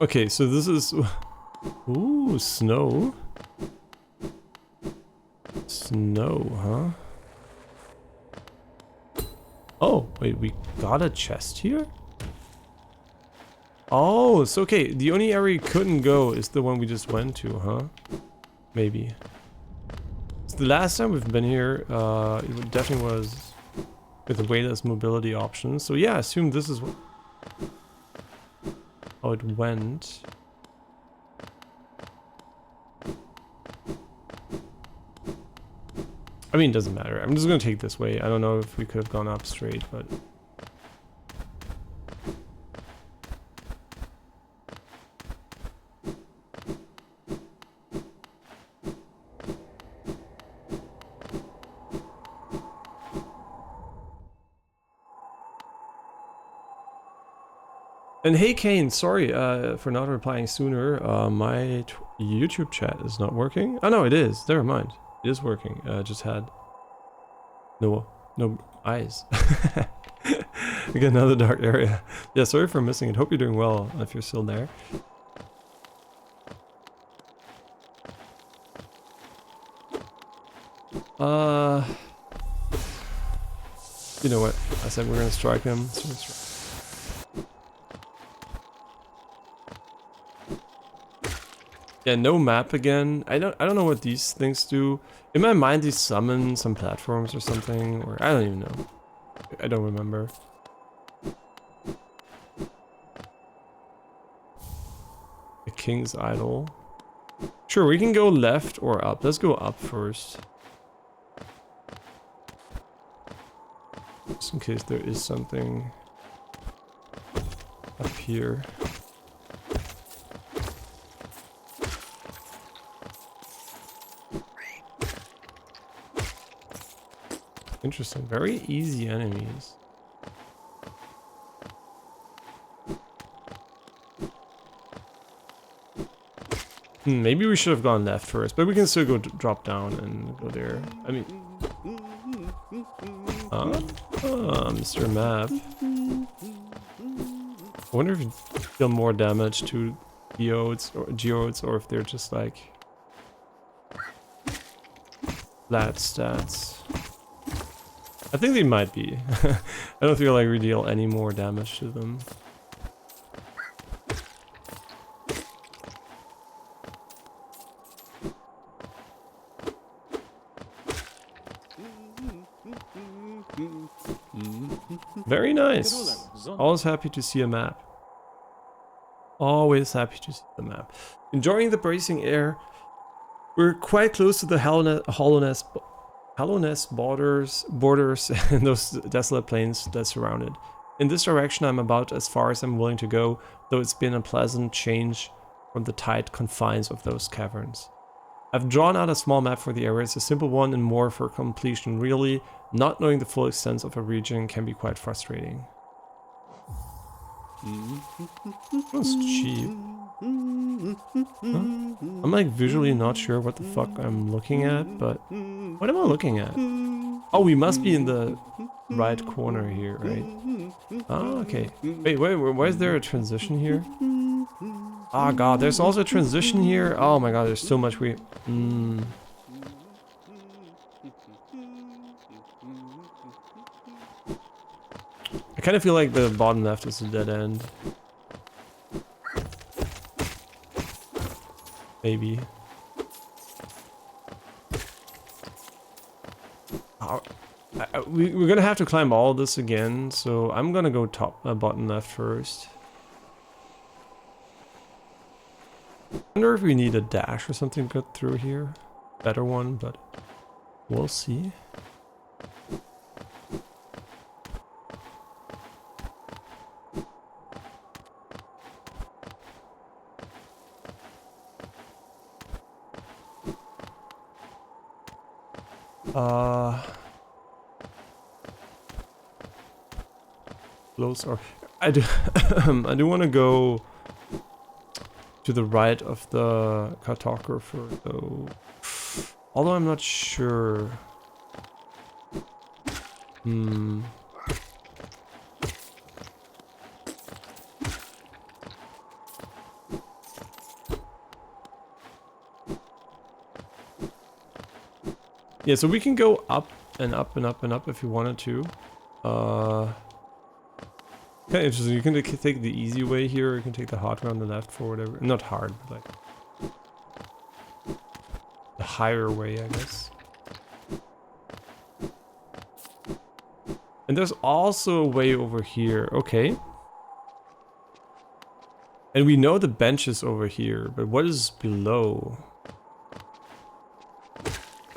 Okay, so this is... Ooh, snow. Snow, huh? Oh, wait, we got a chest here? Oh, it's okay. The only area you couldn't go is the one we just went to, huh? Maybe. So the last time we've been here, it definitely was with the weightless mobility options. So yeah, I assume this is how it went. I mean, it doesn't matter. I'm just gonna take this way. I don't know if we could have gone up straight, but... And hey Kane, sorry for not replying sooner. My YouTube chat is not working. Oh no, it is. Never mind. It is working. Just had no eyes. We got another dark area. Yeah, sorry for missing it. Hope you're doing well if you're still there. You know what? I said we're gonna strike him. So let's strike. Yeah, no map again. I don't know what these things do. In my mind, these summon some platforms or something, or I don't even know. I don't remember. The King's Idol. Sure, we can go left or up. Let's go up first. Just in case there is something up here. Interesting. Very easy enemies. Maybe we should have gone left first, but we can still go drop down and go there. I mean... Mr. Map. I wonder if you deal more damage to geodes or if they're just like... flat stats. I think they might be. I don't feel like we deal any more damage to them. Very nice. Always happy to see a map. Always happy to see the map. Enjoying the bracing air. We're quite close to the Hallownest borders and those desolate plains that surround it. In this direction I'm about as far as I'm willing to go, though it's been a pleasant change from the tight confines of those caverns. I've drawn out a small map for the area. It's a simple one and more for completion. Really, not knowing the full extent of a region can be quite frustrating. That's cheap. Huh? I'm like visually not sure what the fuck I'm looking at, but what am I looking at? Oh, we must be in the right corner here, right? Oh, okay. Wait, why is there a transition here? Oh god, there's also a transition here. Oh my god, there's so much we... I kind of feel like the bottom left is a dead end. Maybe. We're gonna have to climb all this again, so I'm gonna go bottom left first. I wonder if we need a dash or something to get through here. Better one, but we'll see. Uh, close or I do I do want to go to the right of the cartographer though. Although I'm not sure. Hmm. Yeah, so we can go up and up and up and up if you wanted to. Kind of interesting. You can take the easy way here. You can take the hard way on the left for whatever. Not hard, but like the higher way, I guess. And there's also a way over here. Okay. And we know the bench is over here, but what is below?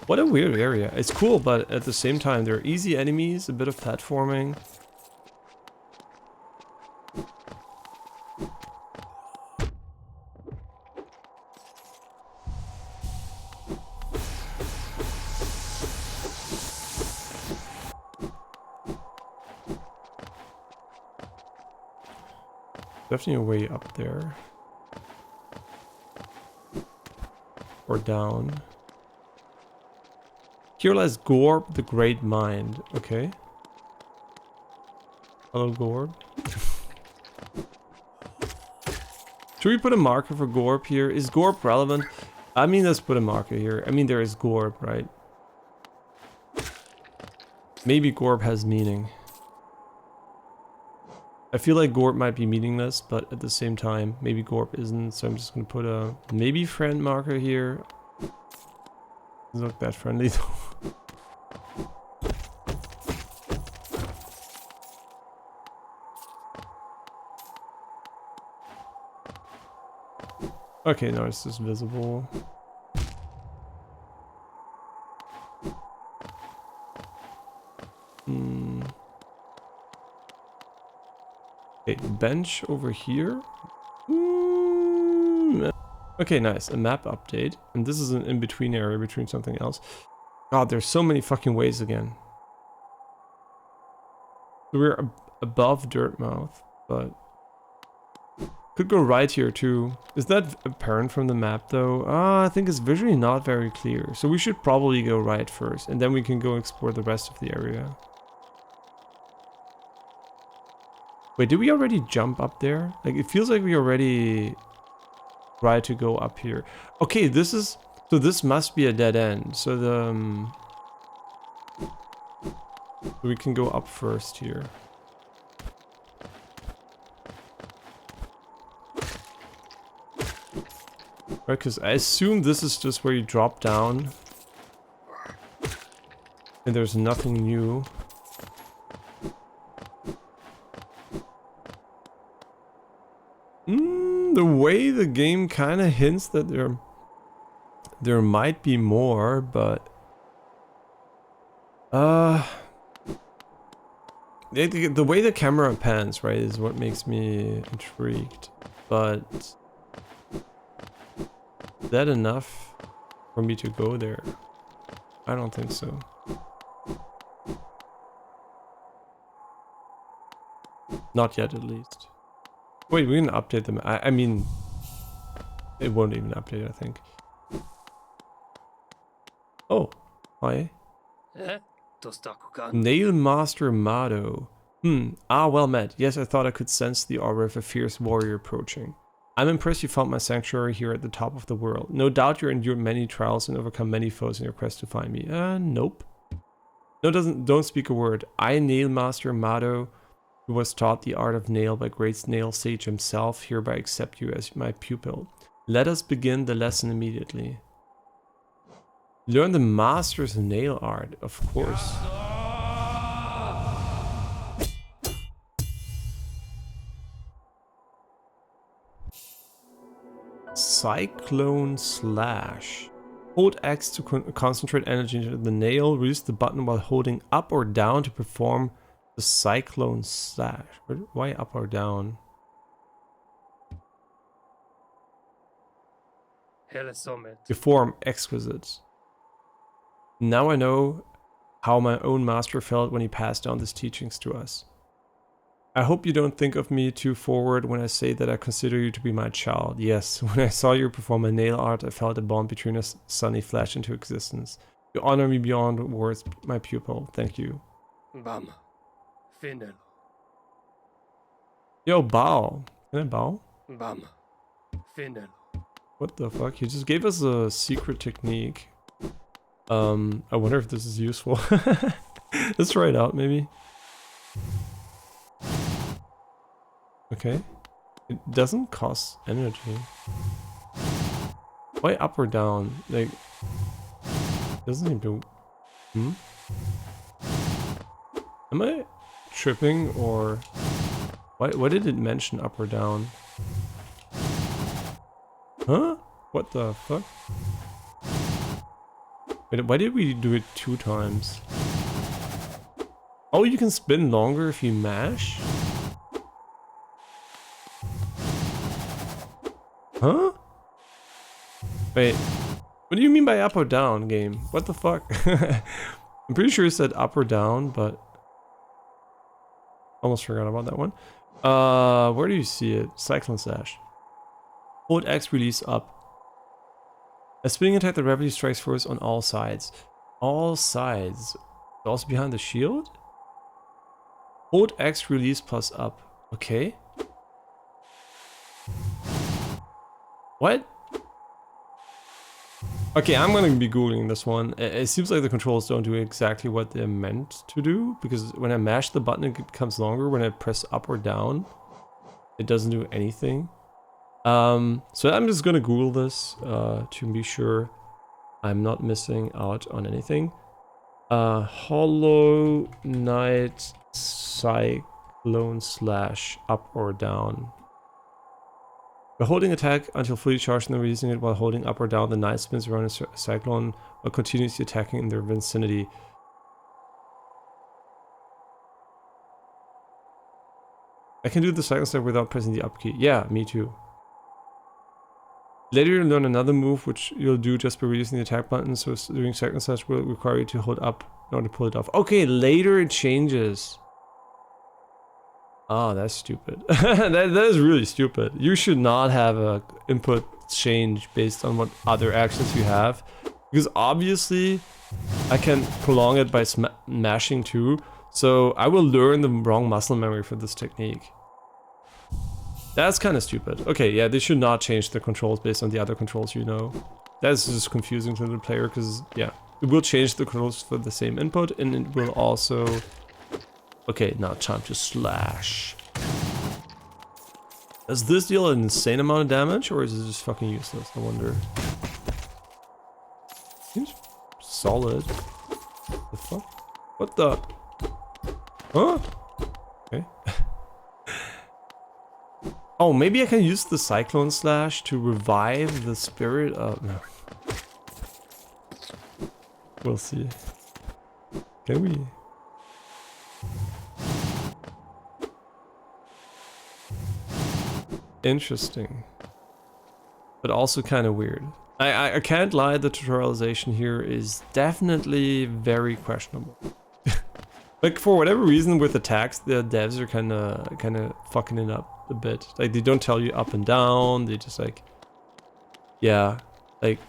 What a weird area. It's cool, but at the same time, there are easy enemies, a bit of platforming. Definitely a way up there. Or down. Here lies Gorb, the Great Mind. Okay. Hello, Gorb. Should we put a marker for Gorb here? Is Gorb relevant? I mean, let's put a marker here. I mean, there is Gorb, right? Maybe Gorb has meaning. I feel like Gorb might be meaningless, but at the same time, maybe Gorb isn't. So I'm just gonna put a maybe friend marker here. Doesn't look that friendly though. Okay, now it's just visible. Okay, bench over here. Okay, nice. A map update. And this is an in-between area between something else. God, there's so many fucking ways again. So we're above Dirtmouth, but could go right here too. Is that apparent from the map though? I think it's visually not very clear. So we should probably go right first, and then we can go explore the rest of the area. Wait, did we already jump up there? Like, it feels like we already tried to go up here. Okay, this is... So this must be a dead end. So the... we can go up first here. Right, because I assume this is just where you drop down. And there's nothing new. The way the game kind of hints that there might be more, but... the way the camera pans, right, is what makes me intrigued. But... is that enough for me to go there? I don't think so. Not yet, at least. Wait, we can update them. I mean... it won't even update, I think. Oh, hi. Nail Master Mado. Well met. Yes, I thought I could sense the aura of a fierce warrior approaching. I'm impressed you found my sanctuary here at the top of the world. No doubt you endured many trials and overcome many foes in your quest to find me. Nope. No, don't speak a word. I, Nail Master Mado, who was taught the art of nail by great nail sage himself, hereby accept you as my pupil. Let us begin the lesson immediately. Learn the master's nail art, of course. Cyclone Slash. Hold X to concentrate energy into the nail. Release the button while holding up or down to perform the Cyclone Slash. Why up or down? Perform exquisite. Now I know how my own master felt when he passed down these teachings to us. I hope you don't think of me too forward when I say that I consider you to be my child. Yes, when I saw you perform a nail art, I felt a bond between us suddenly flash into existence. You honor me beyond words, my pupil. Thank you.
Bam. Findelo.
Yo, bow. Can I bow?
Bam. Findelo.
What the fuck? He just gave us a secret technique. I wonder if this is useful. Let's try it out, maybe. Okay. It doesn't cost energy. Why up or down? Like, doesn't seem to... Am I tripping or... Why did it mention up or down? Huh? What the fuck? Wait, why did we do it 2 times? Oh, you can spin longer if you mash? Huh? Wait, what do you mean by up or down, game? What the fuck? I'm pretty sure it said up or down, but... Almost forgot about that one. Where do you see it? Cyclone Slash. Hold X, release up. A spinning attack that rapidly strikes force on all sides. All sides. Also behind the shield? Hold X, release plus up. Okay. What? Okay, I'm gonna be googling this one. It seems like the controls don't do exactly what they're meant to do, because when I mash the button it becomes longer. When I press up or down, it doesn't do anything. So I'm just gonna Google this to be sure I'm not missing out on anything. Hollow Knight Cyclone Slash up or down. By holding attack until fully charged and then releasing it while holding up or down, the knight spins around a cyclone while continuously attacking in their vicinity. I can do the cyclone step without pressing the up key. Yeah, me too. Later you'll learn another move which you'll do just by releasing the attack button, so doing cyclone slash will require you to hold up in order to pull it off. Okay, later it changes. Oh, that's stupid. that is really stupid. You should not have a input change based on what other actions you have. Because obviously, I can prolong it by mashing too. So I will learn the wrong muscle memory for this technique. That's kind of stupid. Okay, yeah, they should not change the controls based on the other controls you know. That's just confusing to the player because, yeah, it will change the controls for the same input and it will also... Okay, now time to slash. Does this deal an insane amount of damage, or is it just fucking useless? I wonder. Seems solid. The fuck? What the? Huh? Okay. Oh, maybe I can use the Cyclone Slash to revive the spirit of... No. We'll see. Can we? Interesting. But also kind of weird. I can't lie, the tutorialization here is definitely very questionable. Like, for whatever reason with attacks, the devs are kind of fucking it up a bit. Like, they don't tell you up and down, they just like... Yeah, like...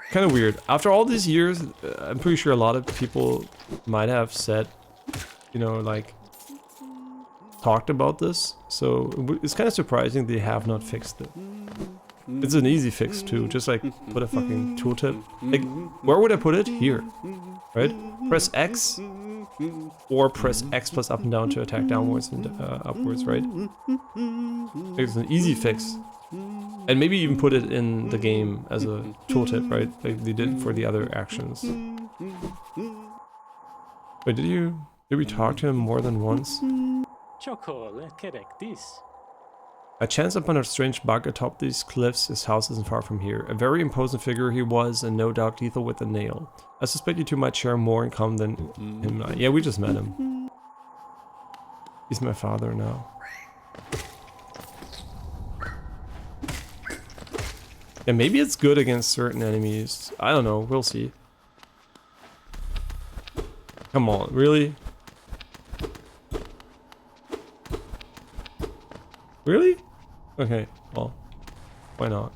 Kind of weird. After all these years, I'm pretty sure a lot of people might have said, you know, like... talked about this, so it's kind of surprising they have not fixed it. It's an easy fix too, just like put a fucking tooltip. Like, where would I put it? Here, right? Press X, or press X plus up and down to attack downwards and upwards, right? It's an easy fix. And maybe even put it in the game as a tooltip, right? Like they did for the other actions. Wait, did we talk to him more than once? I chanced upon a strange bug atop these cliffs. His house isn't far from here. A very imposing figure he was, and no doubt lethal with a nail. I suspect you two might share more in common than him. Yeah, we just met him. He's my father now. Yeah, maybe it's good against certain enemies. I don't know. We'll see. Come on, really? Really? Okay, well, why not?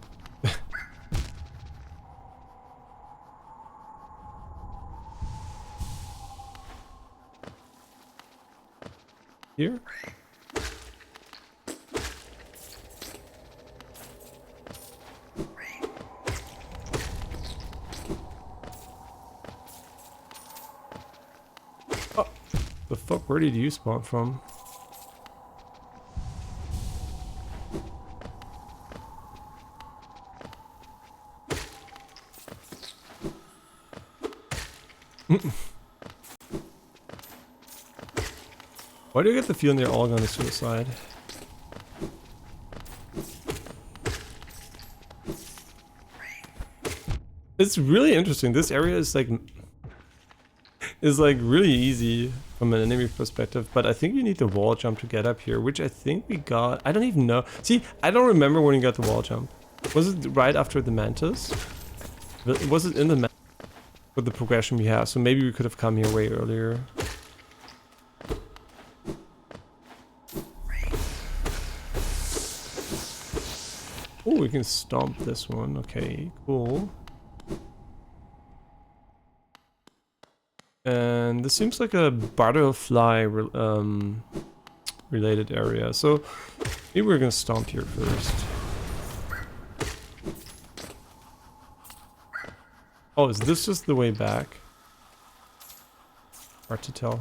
Here? Oh, the fuck, where did you spawn from? Why do I get the feeling they're all gonna suicide? It's really interesting. This area is like really easy from an enemy perspective, but I think you need the wall jump to get up here, which I think we got. I don't even know. See, I don't remember when you got the wall jump. Was it right after the mantis? Was it in the mantis with the progression we have? So maybe we could have come here way earlier. Oh, we can stomp this one. Okay, cool. And this seems like a butterfly related area. So maybe we're gonna stomp here first. Oh, is this just the way back? Hard to tell.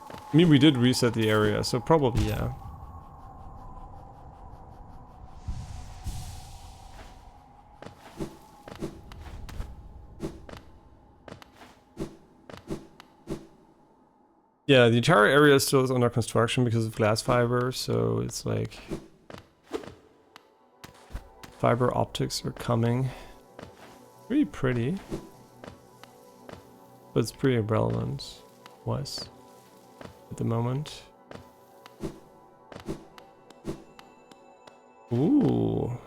I mean, we did reset the area, so probably, yeah. Yeah, the entire area still is under construction because of glass fiber, so it's like fiber optics are coming. Pretty pretty, but it's pretty irrelevant. Was at the moment. Ooh,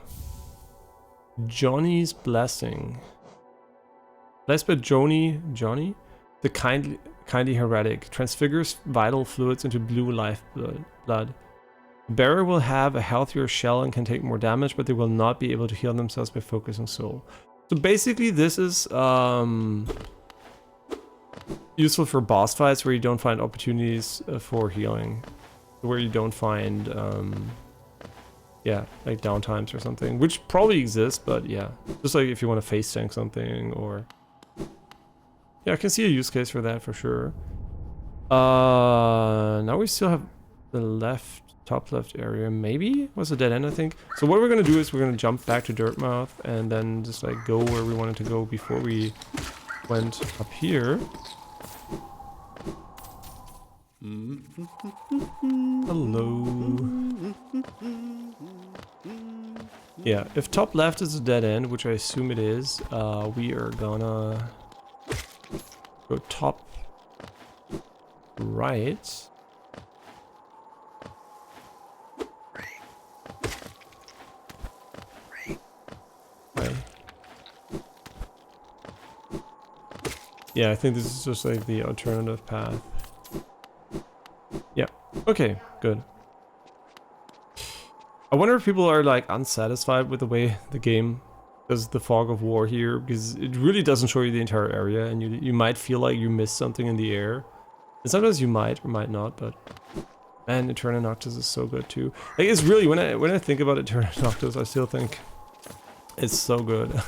Johnny's blessing. Blessed by Johnny, the kindly heretic, transfigures vital fluids into blue lifeblood. The bearer will have a healthier shell and can take more damage, but they will not be able to heal themselves by focusing soul. So basically this is useful for boss fights where you don't find opportunities for healing. Where you don't find, yeah, like downtimes or something. Which probably exists, but yeah. Just like if you want to face tank something or... Yeah, I can see a use case for that for sure. Now we still have the top left area. Maybe was a dead end, I think. So what we're gonna do is we're gonna jump back to Dirtmouth and then just like go where we wanted to go before we went up here. Hello. Yeah, if top left is a dead end, which I assume it is, we are gonna go top right. Okay. Yeah, I think this is just like the alternative path. Yeah, okay, good. I wonder if people are like unsatisfied with the way the game does the fog of war here, because it really doesn't show you the entire area, and you might feel like you missed something in the air. And sometimes you might or might not, but man, Eterna Noctis is so good too. Like it's really, when I think about Eterna Noctis, I still think it's so good.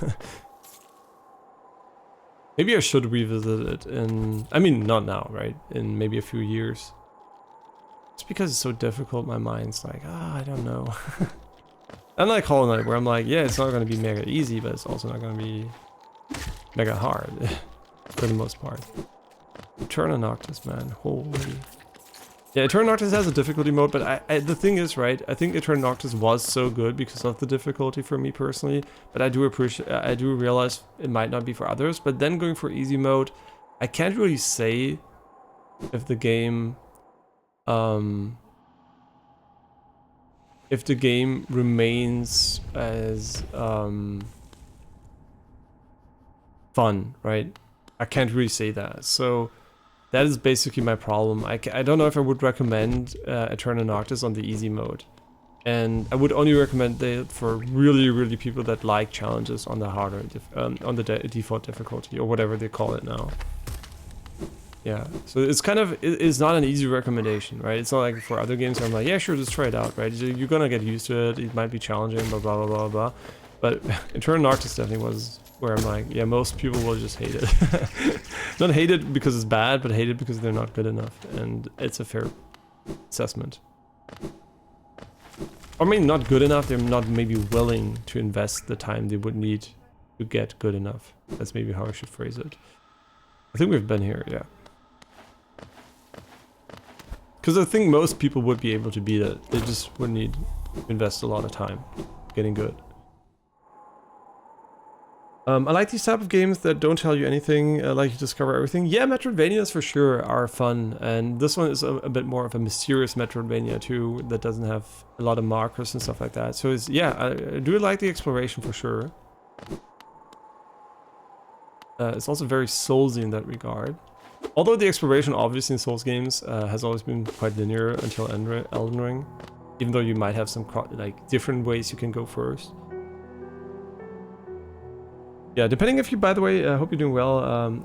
Maybe I should revisit it in, I mean not now, right? In maybe a few years. It's because it's so difficult, my mind's like, I don't know. Unlike Hollow Knight, where I'm like, yeah, it's not going to be mega easy, but it's also not going to be mega hard, for the most part. Eterna Noctis, man, holy. Yeah, Eterna Noctis has a difficulty mode, but the thing is, right, I think Eterna Noctis was so good because of the difficulty for me personally, but I do realize it might not be for others, but then going for easy mode, I can't really say if the game, if the game remains as fun, right? I can't really say that. So that is basically my problem. I don't know if I would recommend Eternal Noctis on the easy mode. And I would only recommend it for really people that like challenges on the harder, on the default difficulty or whatever they call it now. Yeah, so it's kind of, it's not an easy recommendation, right? It's not like for other games where I'm like, yeah, sure, just try it out, right? You're gonna get used to it. It might be challenging, blah blah blah blah blah. But Eternal Noctis definitely was where I'm like, yeah, most people will just hate it. Not hate it because it's bad, but hate it because they're not good enough, and it's a fair assessment. Or maybe not good enough, they're not maybe willing to invest the time they would need to get good enough. That's maybe how I should phrase it. I think we've been here, yeah. Because I think most people would be able to beat it. They just would need to invest a lot of time getting good. I like these type of games that don't tell you anything, like you discover everything. Yeah, Metroidvanias for sure are fun, and this one is a bit more of a mysterious Metroidvania too, that doesn't have a lot of markers and stuff like that. So it's, yeah, I do like the exploration for sure. It's also very Soulsy in that regard. Although the exploration obviously in Souls games has always been quite linear until Elden Ring, even though you might have some like different ways you can go first. Yeah, depending if you, by the way, I hope you're doing well,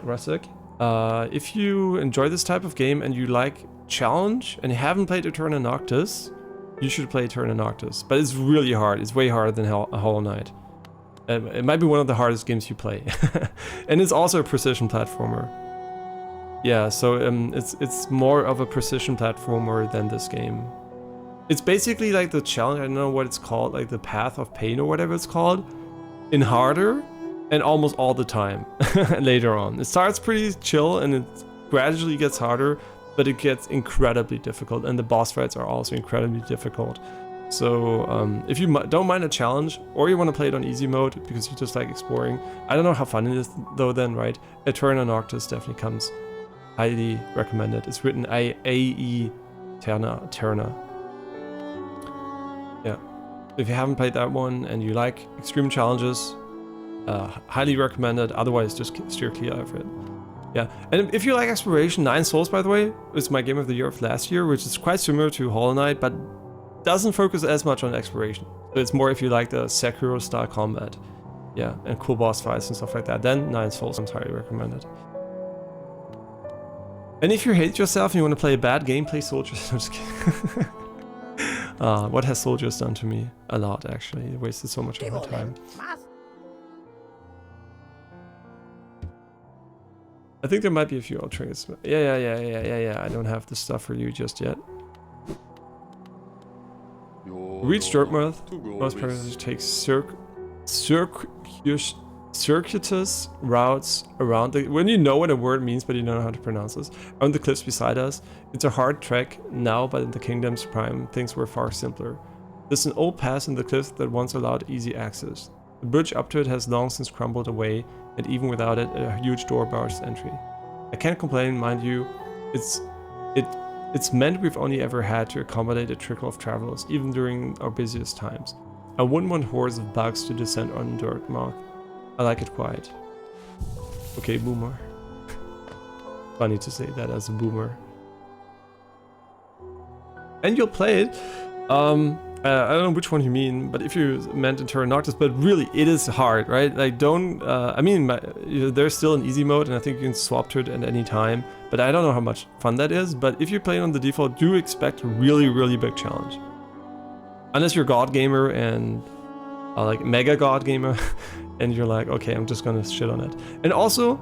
Rasek. If you enjoy this type of game and you like challenge and you haven't played Eternal Noctis, you should play Eternal Noctis. But it's really hard. It's way harder than Hollow Knight. It might be one of the hardest games you play. And it's also a precision platformer. Yeah, so it's more of a precision platformer than this game. It's basically like the challenge, I don't know what it's called, like the Path of Pain or whatever it's called, in harder. And almost all the time later on. It starts pretty chill and it gradually gets harder, but it gets incredibly difficult, and the boss fights are also incredibly difficult. So if you don't mind a challenge, or you want to play it on easy mode because you just like exploring, I don't know how fun it is though then, right? Eternal Noctis definitely comes. Highly recommended. It's written A-E Terna. Yeah. If you haven't played that one and you like extreme challenges, highly recommended. Otherwise, just steer clear of it. Yeah, and if you like exploration, Nine Souls, by the way, is my game of the year of last year, which is quite similar to Hollow Knight, but doesn't focus as much on exploration. So it's more if you like the Sekiro style combat, yeah, and cool boss fights and stuff like that. Then Nine Souls, I'm highly recommended. And if you hate yourself and you want to play a bad game, play Soldiers. I'm just kidding. What has Soldiers done to me? A lot, actually. It wasted so much of my time. I think there might be a few old triggers. Yeah. I don't have the stuff for you just yet. Reach Dirtmouth. Most players take circuitous routes around the... When you know what a word means, but you don't know how to pronounce this. On the cliffs beside us. It's a hard trek now, but in the Kingdom's prime, things were far simpler. There's an old pass in the cliffs that once allowed easy access. The bridge up to it has long since crumbled away, and even without it, a huge door bars entry. I can't complain, mind you. It's meant we've only ever had to accommodate a trickle of travelers, even during our busiest times. I wouldn't want hordes of bugs to descend on Dirtmouth. I like it quiet. Okay, boomer. Funny to say that as a boomer. And you'll play it. I don't know which one you mean, but if you meant Eternal Noctis, but really, it is hard, right? Like, don't, I mean, there's still an easy mode, and I think you can swap to it at any time, but I don't know how much fun that is, but if you play it on the default, do expect a really big challenge. Unless you're God Gamer and, like, Mega God Gamer, and you're like, okay, I'm just gonna shit on it. And also,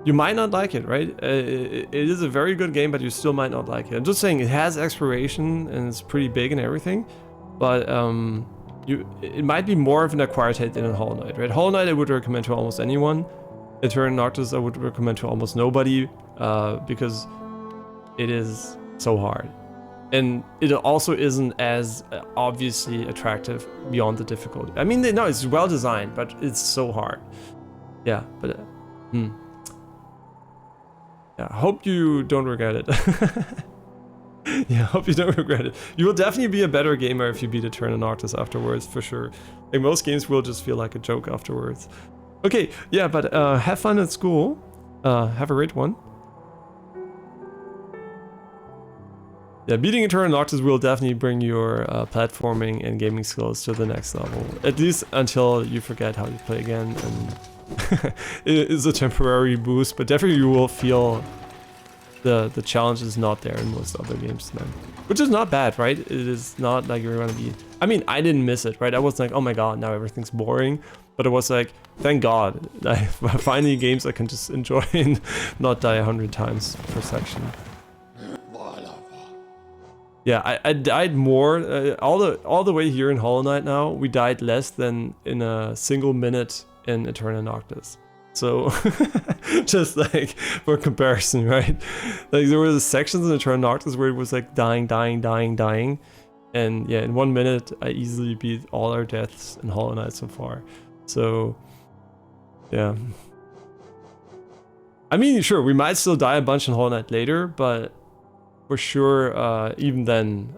you might not like it, right? It is a very good game, but you still might not like it. I'm just saying it has exploration and it's pretty big and everything, but it might be more of an acquired taste than in Hollow Knight, right? Hollow Knight I would recommend to almost anyone. Eternal Noctis I would recommend to almost nobody, because it is so hard. And it also isn't as obviously attractive beyond the difficulty. I mean, no, it's well designed, but it's so hard. Yeah, but yeah, I hope you don't regret it. Yeah, hope you don't regret it. You will definitely be a better gamer if you beat Eterna Noctis afterwards, for sure. Like, most games will just feel like a joke afterwards. Okay, yeah, but have fun at school. Have a great one. Yeah, beating Eterna Noctis will definitely bring your platforming and gaming skills to the next level. At least until you forget how to play again, and it is a temporary boost, but definitely you will feel the challenge is not there in most other games then. Which is not bad, right? It is not like you're gonna be... I mean, I didn't miss it, right? I was like, oh my god, now everything's boring. But it was like, thank god, I finally games I can just enjoy and not die 100 times per section. Yeah, I died more, all the way here in Hollow Knight now, we died less than in a single minute in Eterna Noctis. So, just like, for comparison, right? Like, there were sections in Eterna Noctis where it was like dying. And yeah, in 1 minute, I easily beat all our deaths in Hollow Knight so far. So, yeah. I mean, sure, we might still die a bunch in Hollow Knight later, but for sure, even then,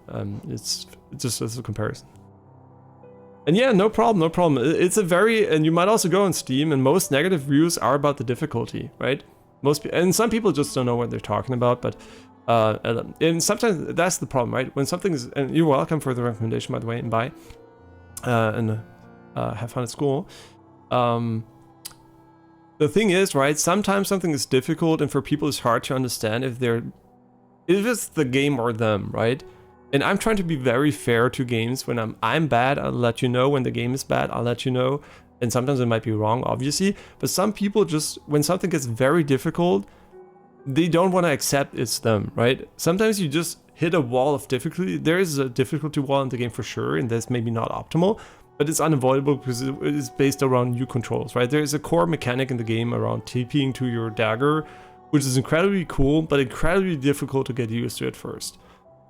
it's just as a comparison. And yeah, no problem. It's a very, and you might also go on Steam, and most negative reviews are about the difficulty, right? And some people just don't know what they're talking about, but and sometimes that's the problem, right? When something is, and you're welcome for the recommendation, by the way, and bye, and have fun at school. The thing is, right? Sometimes something is difficult, and for people it's hard to understand if it's the game or them, right? And I'm trying to be very fair to games. When I'm bad, I'll let you know. When the game is bad, I'll let you know. And sometimes it might be wrong, obviously. But some people just, when something gets very difficult, they don't want to accept it's them, right? Sometimes you just hit a wall of difficulty. There is a difficulty wall in the game for sure, and that's maybe not optimal, but it's unavoidable because it is based around new controls, right? There is a core mechanic in the game around TPing to your dagger, which is incredibly cool, but incredibly difficult to get used to at first.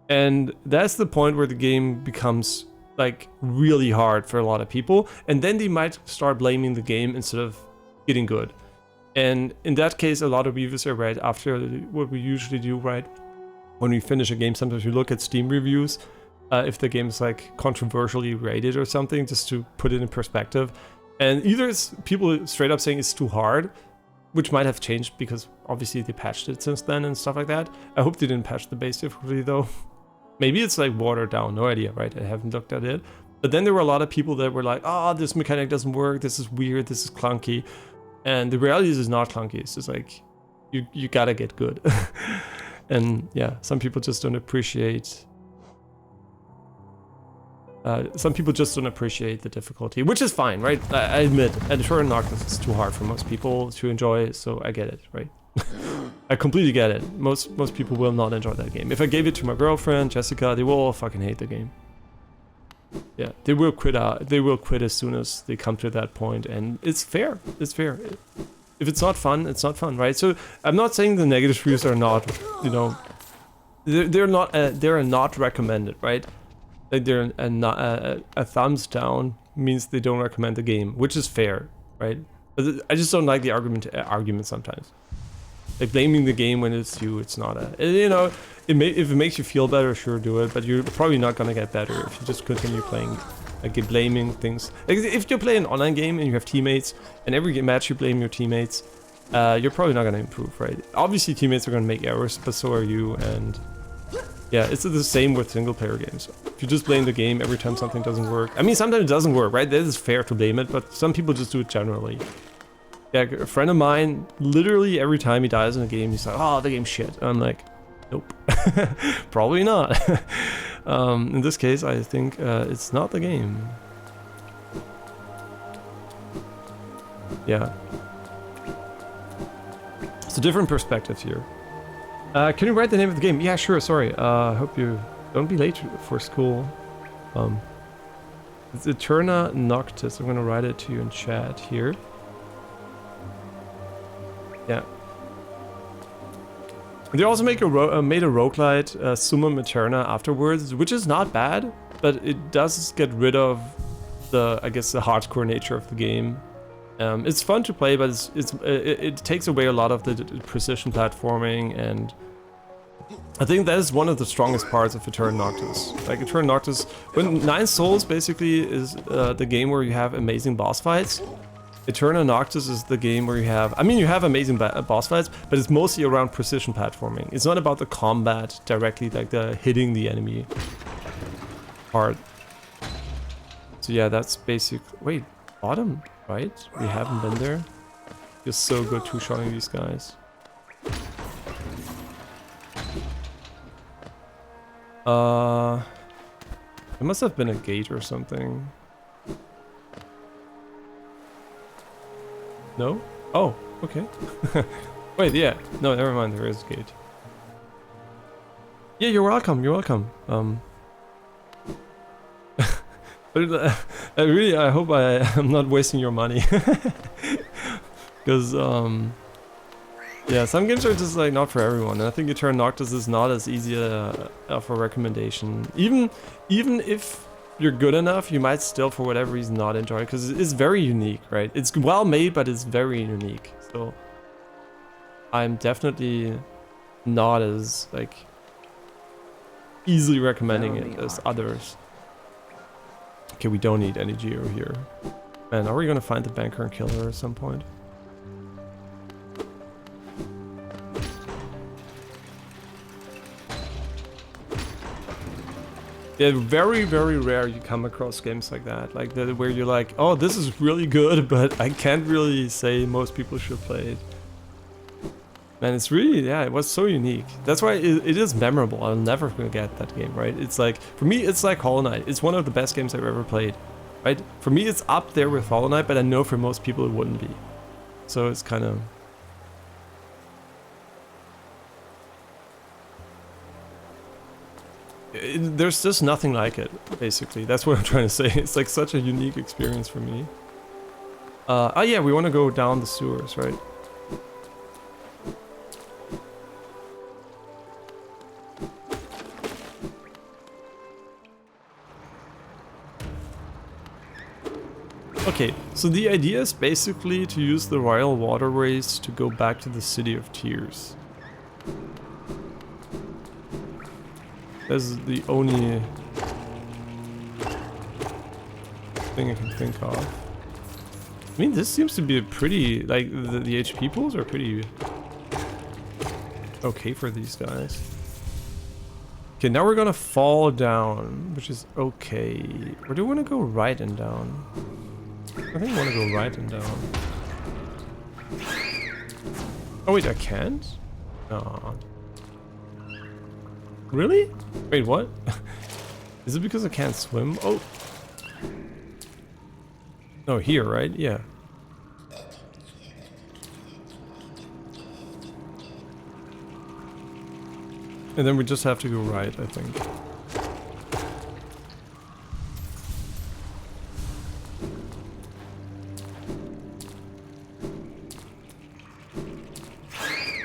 And that's the point where the game becomes like really hard for a lot of people, and then they might start blaming the game instead of getting good. And in that case, a lot of reviews are right after what we usually do, right? When we finish a game, sometimes we look at Steam reviews, if the game is like controversially rated or something, just to put it in perspective. And either it's people straight up saying it's too hard, which might have changed because obviously they patched it since then and stuff like that. I hope they didn't patch the base difficulty though. Maybe it's like watered down, no idea, right? I haven't looked at it. But then there were a lot of people that were like, oh, this mechanic doesn't work, this is weird, this is clunky. And the reality is it's not clunky, it's just like, you gotta get good. And yeah, some people just don't appreciate the difficulty, which is fine, right? I admit, Eterna Noctis is too hard for most people to enjoy, so I get it, right? I completely get it. Most people will not enjoy that game. If I gave it to my girlfriend, Jessica, they will all fucking hate the game. Yeah, they will quit out. They will quit as soon as they come to that point, and it's fair. It's fair. If it's not fun, it's not fun, right? So I'm not saying the negative reviews are not, you know, they're not recommended, right? Like they're a thumbs down means they don't recommend the game, which is fair, right? But I just don't like the argument sometimes. Like blaming the game when it's you, it's not a, you know, if it makes you feel better, sure, do it, but you're probably not gonna get better if you just continue playing, like blaming things. Like if you play an online game and you have teammates, and every match you blame your teammates, you're probably not gonna improve, right? Obviously teammates are gonna make errors, but so are you, and yeah, it's the same with single player games. If you just blame the game every time something doesn't work, I mean, sometimes it doesn't work, right? That is fair to blame it, but some people just do it generally. Yeah, a friend of mine, literally every time he dies in a game, he's like, oh, the game's shit. And I'm like, nope, probably not. In this case, I think it's not the game. Yeah. It's a different perspective here. Can you write the name of the game? Yeah, sure, sorry. Hope you don't be late for school. It's Eterna Noctis. I'm gonna write it to you in chat here. Yeah. They also made a roguelite, Summum Eterna afterwards, which is not bad, but it does get rid of the, I guess, the hardcore nature of the game. It's fun to play, but it takes away a lot of the precision platforming and I think that is one of the strongest parts of Eternal Noctis. Like Eternal Noctis, when Nine Souls basically is the game where you have amazing boss fights. Eternal Noctis is the game where you have, I mean, you have amazing boss fights, but it's mostly around precision platforming. It's not about the combat directly, like the hitting the enemy part. So yeah, that's basic. Wait, bottom, right? We haven't been there. Feels so good two-shotting these guys. There must have been a gate or something. No? Oh, okay. Wait, yeah. No, never mind, there is a gate. Yeah, you're welcome, you're welcome. But I hope I'm not wasting your money. Because, yeah, some games are just like not for everyone. And I think Eternal Noctis is not as easy of a recommendation. Even if you're good enough, you might still, for whatever reason, not enjoy it. Because it's very unique, right? It's well made, but it's very unique. So, I'm definitely not as, like, easily recommending it as others. Okay, we don't need any Geo here. Man, are we gonna find the banker and kill her at some point? Yeah, very, very rare you come across games like that. Like, where you're like, oh, this is really good, but I can't really say most people should play it. Man, it's really, yeah, it was so unique. That's why it is memorable. I'll never forget that game, right? It's like, for me, it's like Hollow Knight. It's one of the best games I've ever played, right? For me, it's up there with Hollow Knight, but I know for most people it wouldn't be. So it's kind of... there's just nothing like it, basically. That's what I'm trying to say. It's like such a unique experience for me. Oh yeah, we want to go down the sewers, right? Okay, so the idea is basically to use the royal waterways to go back to the City of Tears. That's the only thing I can think of. I mean, this seems to be a pretty, like, the HP pools are pretty okay for these guys. Okay, now we're gonna fall down, which is okay. Or do we want to go right and down? I think I want to go right and down. Oh wait, I can't? No. Really? Wait, what? Is it because I can't swim? Oh. No, here, right? Yeah. And then we just have to go right, I think.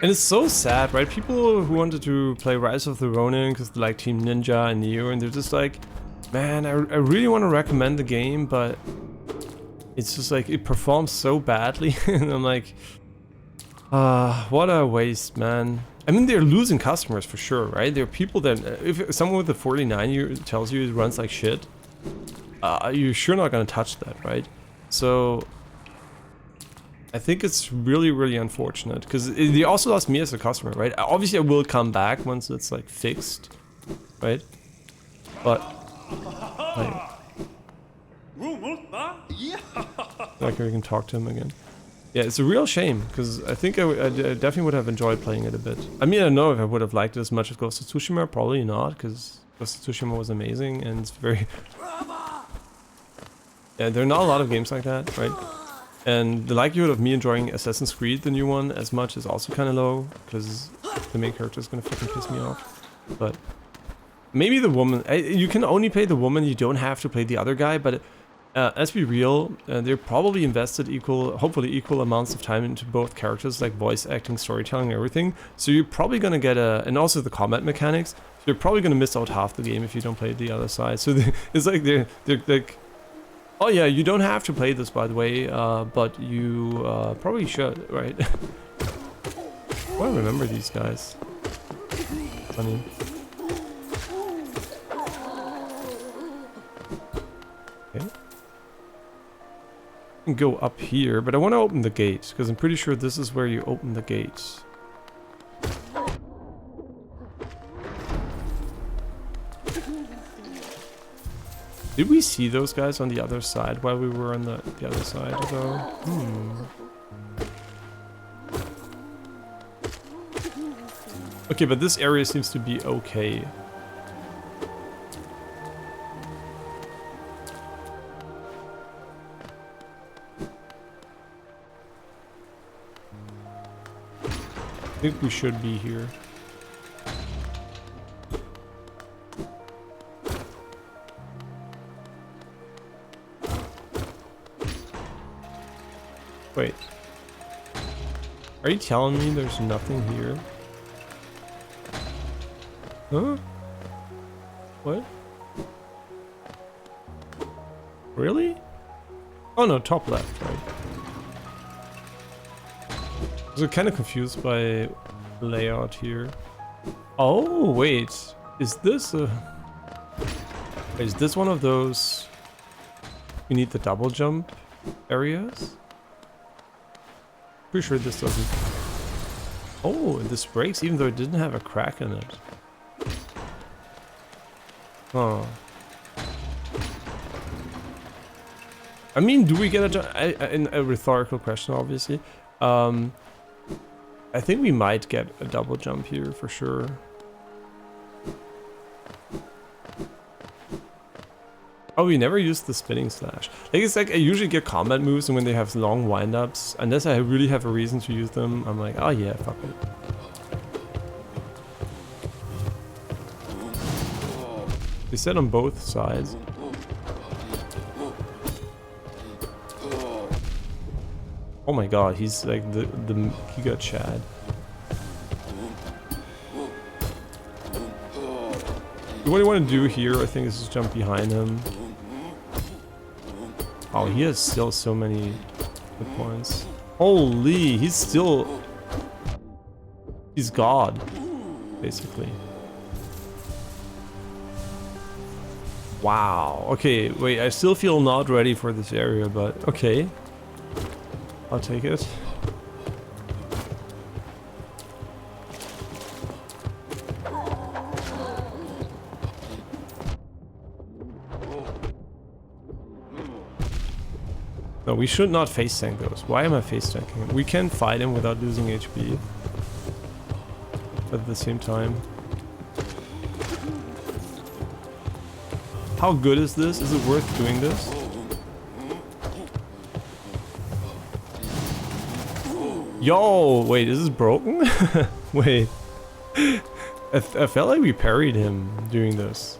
And it's so sad, right? People who wanted to play Rise of the Ronin because they like Team Ninja and Neo, and they're just like, man, I really want to recommend the game, but it's just like, it performs so badly. And I'm like, what a waste, man. I mean, they're losing customers for sure, right? There are people that, if someone with a 49 tells you it runs like shit, you're sure not going to touch that, right? So I think it's really, really unfortunate because they also lost me as a customer, right? Obviously, I will come back once it's like fixed, right? But like we can talk to him again. Yeah, it's a real shame because I think I definitely would have enjoyed playing it a bit. I mean, I don't know if I would have liked it as much as Ghost of Tsushima. Probably not, because Ghost of Tsushima was amazing and it's very... Yeah, there are not a lot of games like that, right? And the likelihood of me enjoying Assassin's Creed, the new one, as much is also kind of low, because the main character is going to fucking piss me off. But maybe the woman... you can only play the woman, you don't have to play the other guy, but let's be real, they're probably invested hopefully equal amounts of time into both characters, like voice acting, storytelling, everything. So you're probably going to get and also the combat mechanics, so you're probably going to miss out half the game if you don't play the other side. So it's like they're like... Oh yeah, you don't have to play this, by the way, but you probably should, right? Oh, I remember these guys. Funny. Okay. I can go up here, but I want to open the gate, because I'm pretty sure this is where you open the gates. Did we see those guys on the other side while we were on the other side, though? Okay, but this area seems to be okay. I think we should be here. Wait. Are you telling me there's nothing here? Huh? What? Really? Oh no, top left, right? I was kind of confused by layout here. Oh, wait. Is this one of those you need the double jump areas? Pretty sure this doesn't. Oh, this breaks even though it didn't have a crack in it. Oh. I mean, do we get a rhetorical question, obviously. I think we might get a double jump here for sure. Oh, we never used the spinning slash. Like, it's like I usually get combat moves, and when they have long wind-ups, unless I really have a reason to use them, I'm like, oh yeah, fuck it. They said on both sides. Oh my god, he's like the Giga Chad. What I want to do here, I think, is just jump behind him. Oh, he has still so many hit points. Holy, he's still... He's God, basically. Wow. Okay, wait, I still feel not ready for this area, but okay. I'll take it. No, we should not face tank those. Why am I face tanking him? We can fight him without losing HP. But at the same time. How good is this? Is it worth doing this? Yo, wait, is this broken? Wait. I felt like we parried him doing this.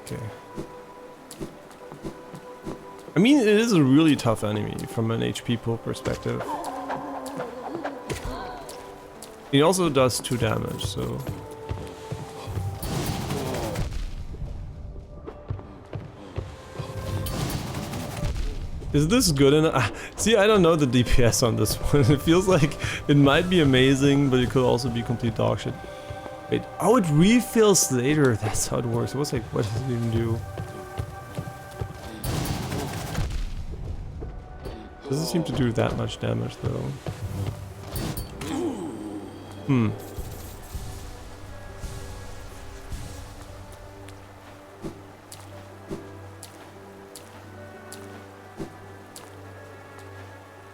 Okay. I mean, it is a really tough enemy from an HP pool perspective. He also does 2 damage, so... Is this good enough? See, I don't know the DPS on this one. It feels like it might be amazing, but it could also be complete dog shit. Wait, oh, it refills later. That's how it works. It was like, what does it even do? Doesn't seem to do that much damage, though. Hmm.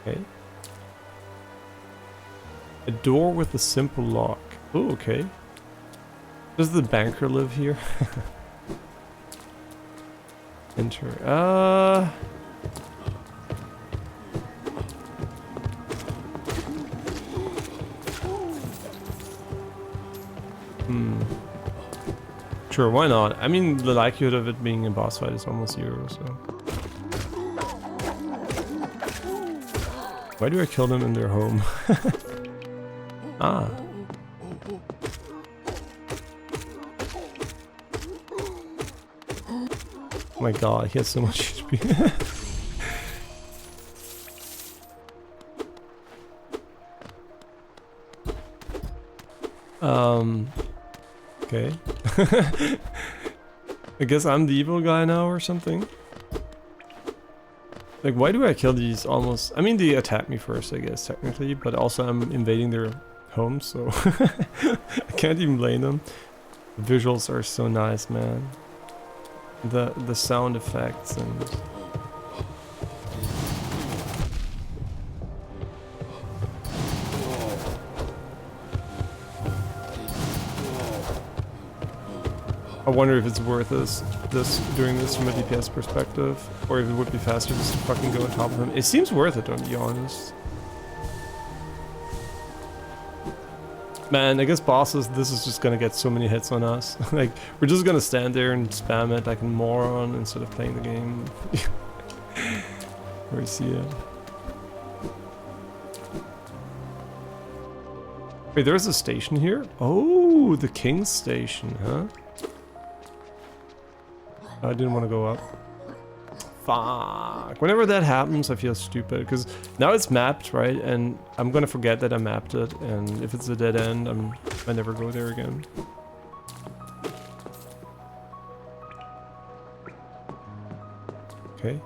Okay. A door with a simple lock. Oh, okay. Does the banker live here? Enter. Sure, why not? I mean, the likelihood of it being a boss fight is almost 0, so... Why do I kill them in their home? Ah. Oh my god, he has so much HP. Okay. I guess I'm the evil guy now or something. Like, why do I kill these almost... I mean, they attack me first, I guess, technically, but also I'm invading their homes, so... I can't even blame them. The visuals are so nice, man. The sound effects and... I wonder if it's worth this doing this from a DPS perspective, or if it would be faster just to fucking go on top of him. It seems worth it, to be honest. Man, I guess bosses, this is just gonna get so many hits on us. Like, we're just gonna stand there and spam it like a moron instead of playing the game. Where you see it. Wait, there's a station here? Oh, the King's Station, huh? I didn't want to go up. Fuck. Whenever that happens, I feel stupid, because now it's mapped, right? And I'm gonna forget that I mapped it, and if it's a dead end, I never go there again. Okay.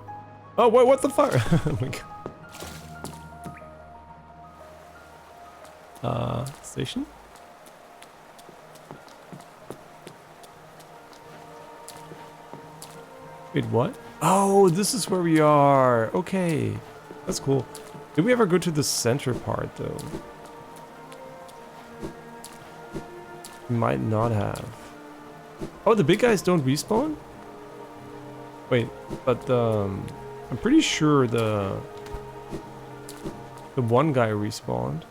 Oh, what the fuck? Oh my god. Station? Wait, what? Oh, this is where we are. Okay. That's cool. Did we ever go to the center part, though? We might not have. Oh, the big guys don't respawn? Wait, but I'm pretty sure the one guy respawned.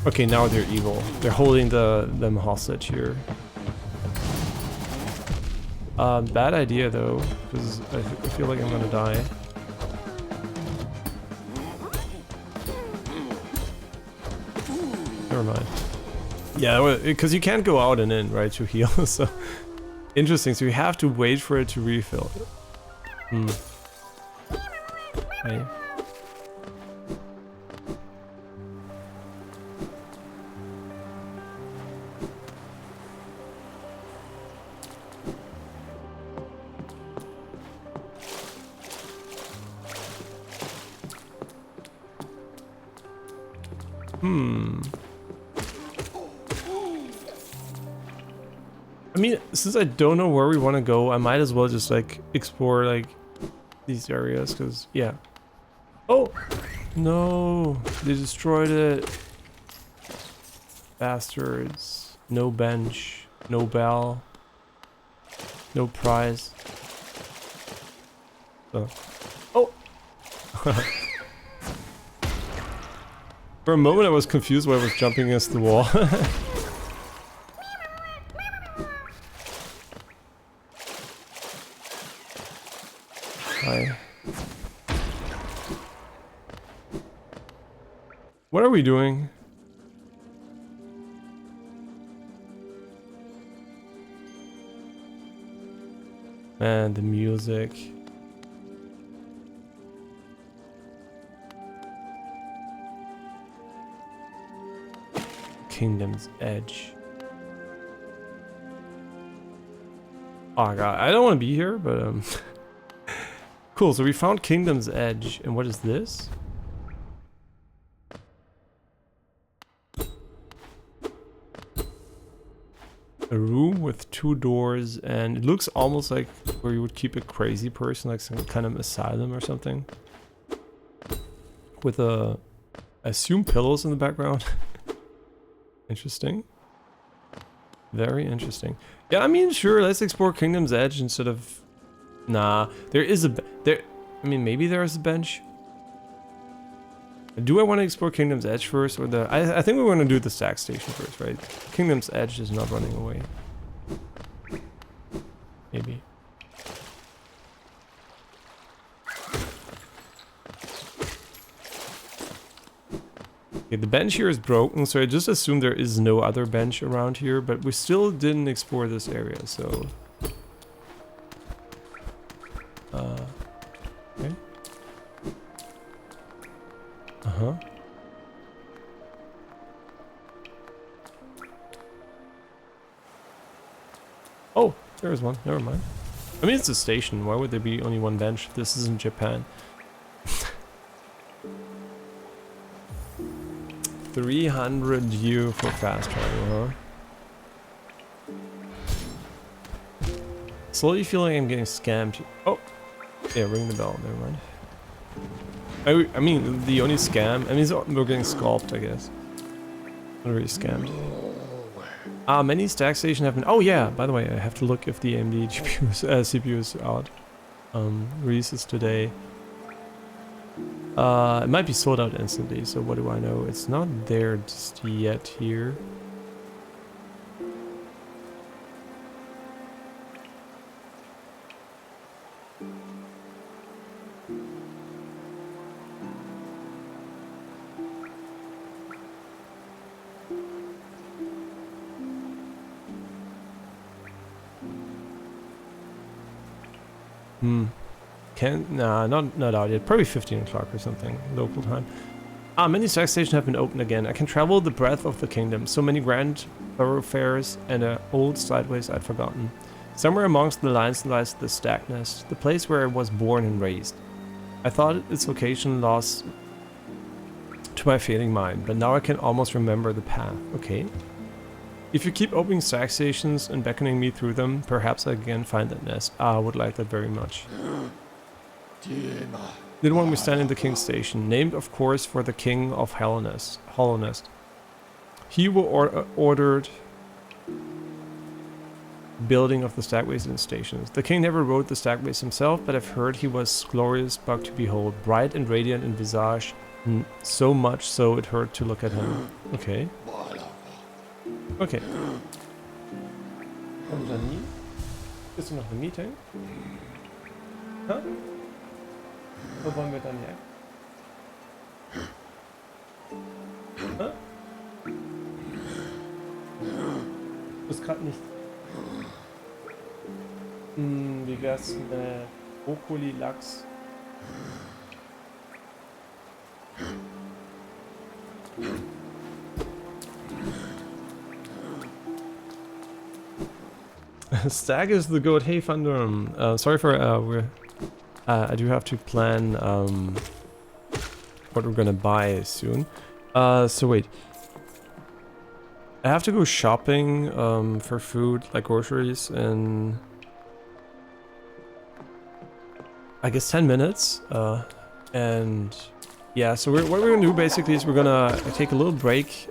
Okay, now they're evil. They're holding them hostage here. Bad idea though, because I feel like I'm gonna die. Never mind. Yeah, because you can't go out and in, right, to heal, so... Interesting, so you have to wait for it to refill. Hmm. Okay. I mean, since I don't know where we want to go, I might as well just like explore like these areas, because yeah. Oh no, they destroyed it. Bastards. No bench, no bell, no prize. Oh. For a moment I was confused why I was jumping against the wall. Hi. What are we doing? Man, the music. Kingdom's Edge. Oh god, I don't want to be here, but cool, so we found Kingdom's Edge, and what is this? A room with 2 doors, and it looks almost like where you would keep a crazy person, like some kind of asylum or something. With I assume pillows in the background. Interesting. Very interesting. Yeah, I mean, sure, let's explore Kingdom's Edge instead of... Nah, there is a... I mean, maybe there is a bench. Do I want to explore Kingdom's Edge first, or the... I think we want to do the stack station first, right? Kingdom's Edge is not running away. Maybe. Okay, the bench here is broken, so I just assume there is no other bench around here, but we still didn't explore this area, so... There is one. Never mind. I mean, it's a station. Why would there be only one bench if this isn't Japan? 300 U for fast travel, huh? Slowly feeling I'm getting scammed. Oh! Yeah, ring the bell. Never mind. I mean, the only scam... I mean, we're getting scalped, I guess. Not really scammed. Many stack stations have been... Oh yeah, by the way, I have to look if the AMD CPU is out. Releases today. It might be sold out instantly, so what do I know? It's not there just yet here. Nah, not out yet. Probably 15 o'clock or something, local time. Many stack stations have been opened again. I can travel the breadth of the kingdom. So many grand thoroughfares and old sideways I'd forgotten. Somewhere amongst the lines lies the Stacknest, the place where I was born and raised. I thought its location lost to my fading mind, but now I can almost remember the path. Okay. If you keep opening stack stations and beckoning me through them, perhaps I can find that nest. I would like that very much. Then when we stand in the King's Station, named of course for the King of Hallownest. He who ordered building of the stackways and stations. The king never rode the stackways himself, but I've heard he was glorious bug to behold, bright and radiant in visage, so much so it hurt to look at him. Okay. Okay. Und Janine? Bist du noch im Meeting? Hä? Wo wollen wir dann her? Hä? Du bist gerade nicht... wie wär's mit Brokkoli, Lachs? Stag is the goat. Hey, Thundrum. Sorry for I do have to plan what we're gonna buy soon. So wait. I have to go shopping for food, like groceries, in I guess 10 minutes. And yeah, so what we're gonna do basically is we're gonna take a little break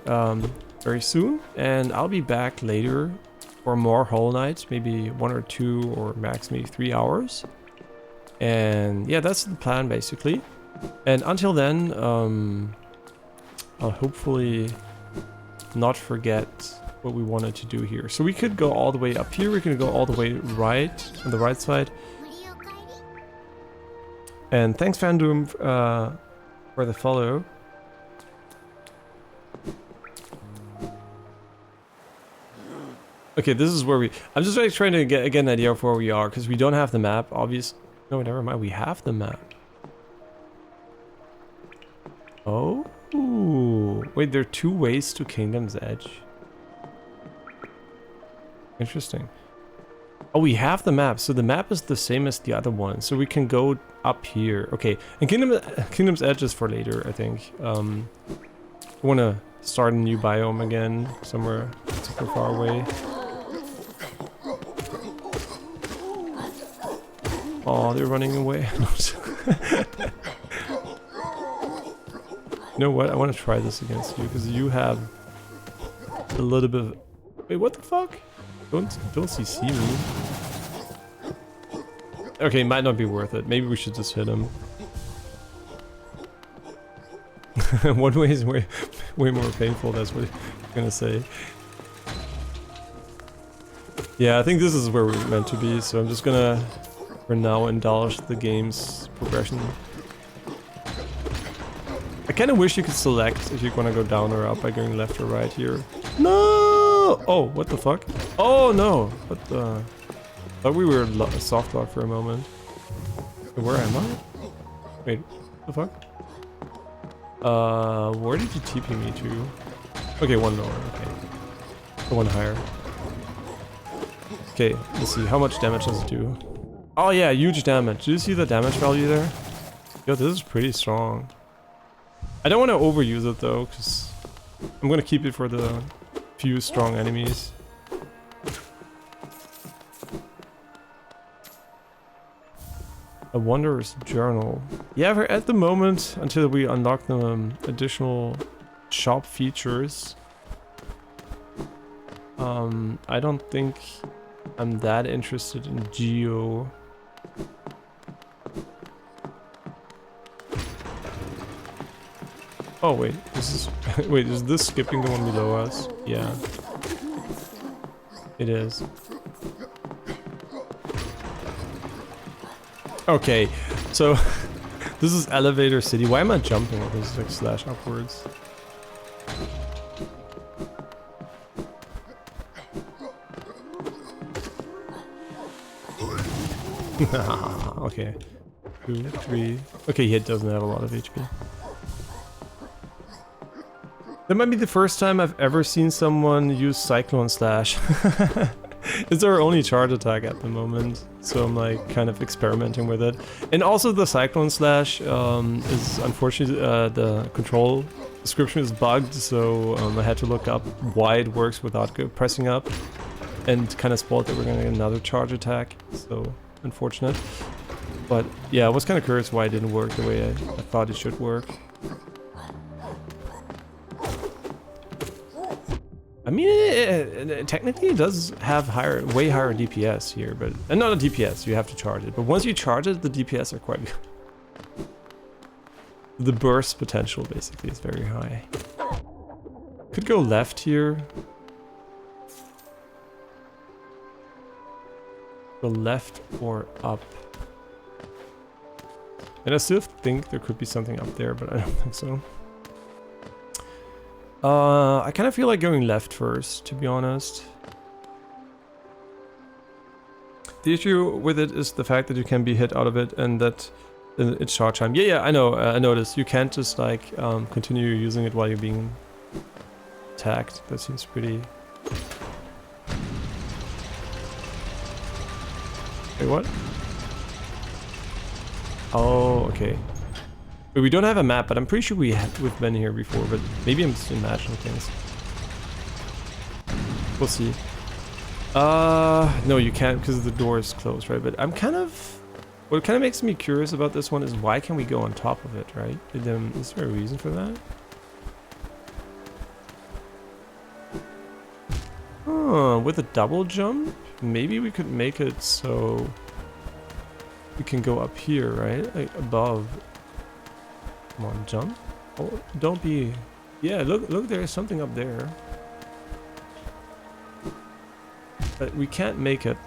very soon, and I'll be back later for more Hollow Knight, maybe 1 or 2 or max maybe 3 hours. And yeah, that's the plan basically. And until then, I'll hopefully not forget what we wanted to do here. So we could go all the way up here, we can go all the way right, on the right side. And thanks Fandom for the follow. Okay, this is where I'm just like trying to get an idea of where we are, because we don't have the map, obviously. No, never mind, we have the map. Oh, wait, there are 2 ways to Kingdom's Edge. Interesting. Oh, we have the map, so the map is the same as the other one, so we can go up here. Okay, and Kingdom's Edge is for later, I think. I want to start a new biome again, somewhere super far away. Oh, they're running away. You know what? I want to try this against you because you have a little bit of... Wait, what the fuck? Don't CC me. Okay, might not be worth it. Maybe we should just hit him. One way is way more painful. That's what I'm gonna say. Yeah, I think this is where we're meant to be. So I'm just gonna, for now, indulge the game's progression. I kind of wish you could select if you want to go down or up by going left or right here. No! Oh, what the fuck? Oh no! What the... Thought we were a soft lock for a moment. Where am I? Wait, what the fuck? Where did you TP me to? Okay, one lower, okay. One higher. Okay, let's see. How much damage does it do? Oh yeah, huge damage. Do you see the damage value there? Yo, this is pretty strong. I don't want to overuse it though, because I'm going to keep it for the few strong enemies. A Wanderer's Journal. Yeah, we're at the moment, until we unlock the additional shop features, I don't think I'm that interested in Geo. Oh wait, this is wait, is this skipping the one below us? Yeah. It is. Okay, so this is Elevator City. Why am I jumping? This is like slash upwards. Okay. 2, 3. Okay, he doesn't have a lot of HP. That might be the first time I've ever seen someone use Cyclone Slash. It's our only charge attack at the moment, so I'm like kind of experimenting with it. And also the Cyclone Slash is unfortunately the control description is bugged, so I had to look up why it works without pressing up, and kind of spoiled that we're gonna get another charge attack, so unfortunate. But yeah, I was kind of curious why it didn't work the way I thought it should work. I mean, technically it does have way higher DPS here, but not a DPS, you have to charge it. But once you charge it, the DPS are quite good. The burst potential basically is very high. Could go left here. Go left or up. And I still think there could be something up there, but I don't think so. I kind of feel like going left first, to be honest. The issue with it is the fact that you can be hit out of it and that it's charge time. Yeah, I know, I noticed. You can't just like continue using it while you're being attacked. That seems pretty... Wait, what? Oh, okay. We don't have a map, but I'm pretty sure we've been here before, but maybe I'm just imagining things. We'll see. No, you can't because the door is closed, right? But I'm kind of... What kind of makes me curious about this one is why can we go on top of it, right? Is there a reason for that? With a double jump? Maybe we could make it so... we can go up here, right? Like above. Come on, jump. Oh, don't be... Yeah, look, there's something up there. But we can't make it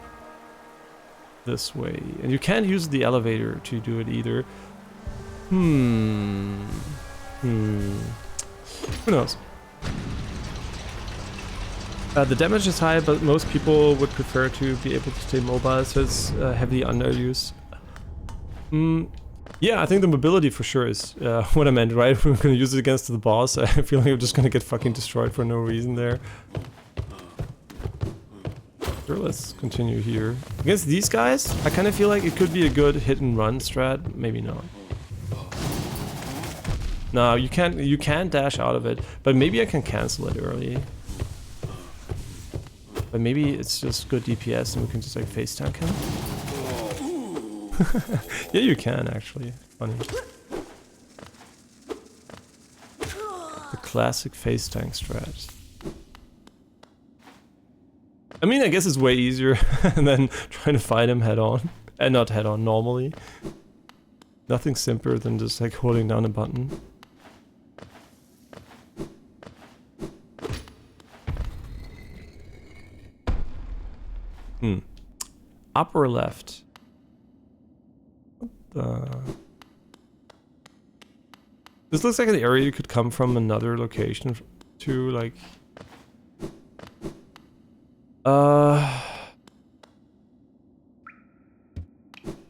this way. And you can't use the elevator to do it either. Who knows? The damage is high, but most people would prefer to be able to stay mobile, so it's heavily underused. Yeah, I think the mobility for sure is what I meant, right? We're gonna use it against the boss. I feel like I'm just gonna get fucking destroyed for no reason there. Sure, let's continue here. Against these guys, I kind of feel like it could be a good hit and run strat. Maybe not. No, you can't dash out of it, but maybe I can cancel it early. But maybe it's just good DPS and we can just like face tank him. Yeah, you can actually. Funny. The classic face tank strat. I mean, I guess it's way easier than trying to fight him head on. And not head on, normally. Nothing simpler than just like holding down a button. Up or left? This looks like an area you could come from another location to, like...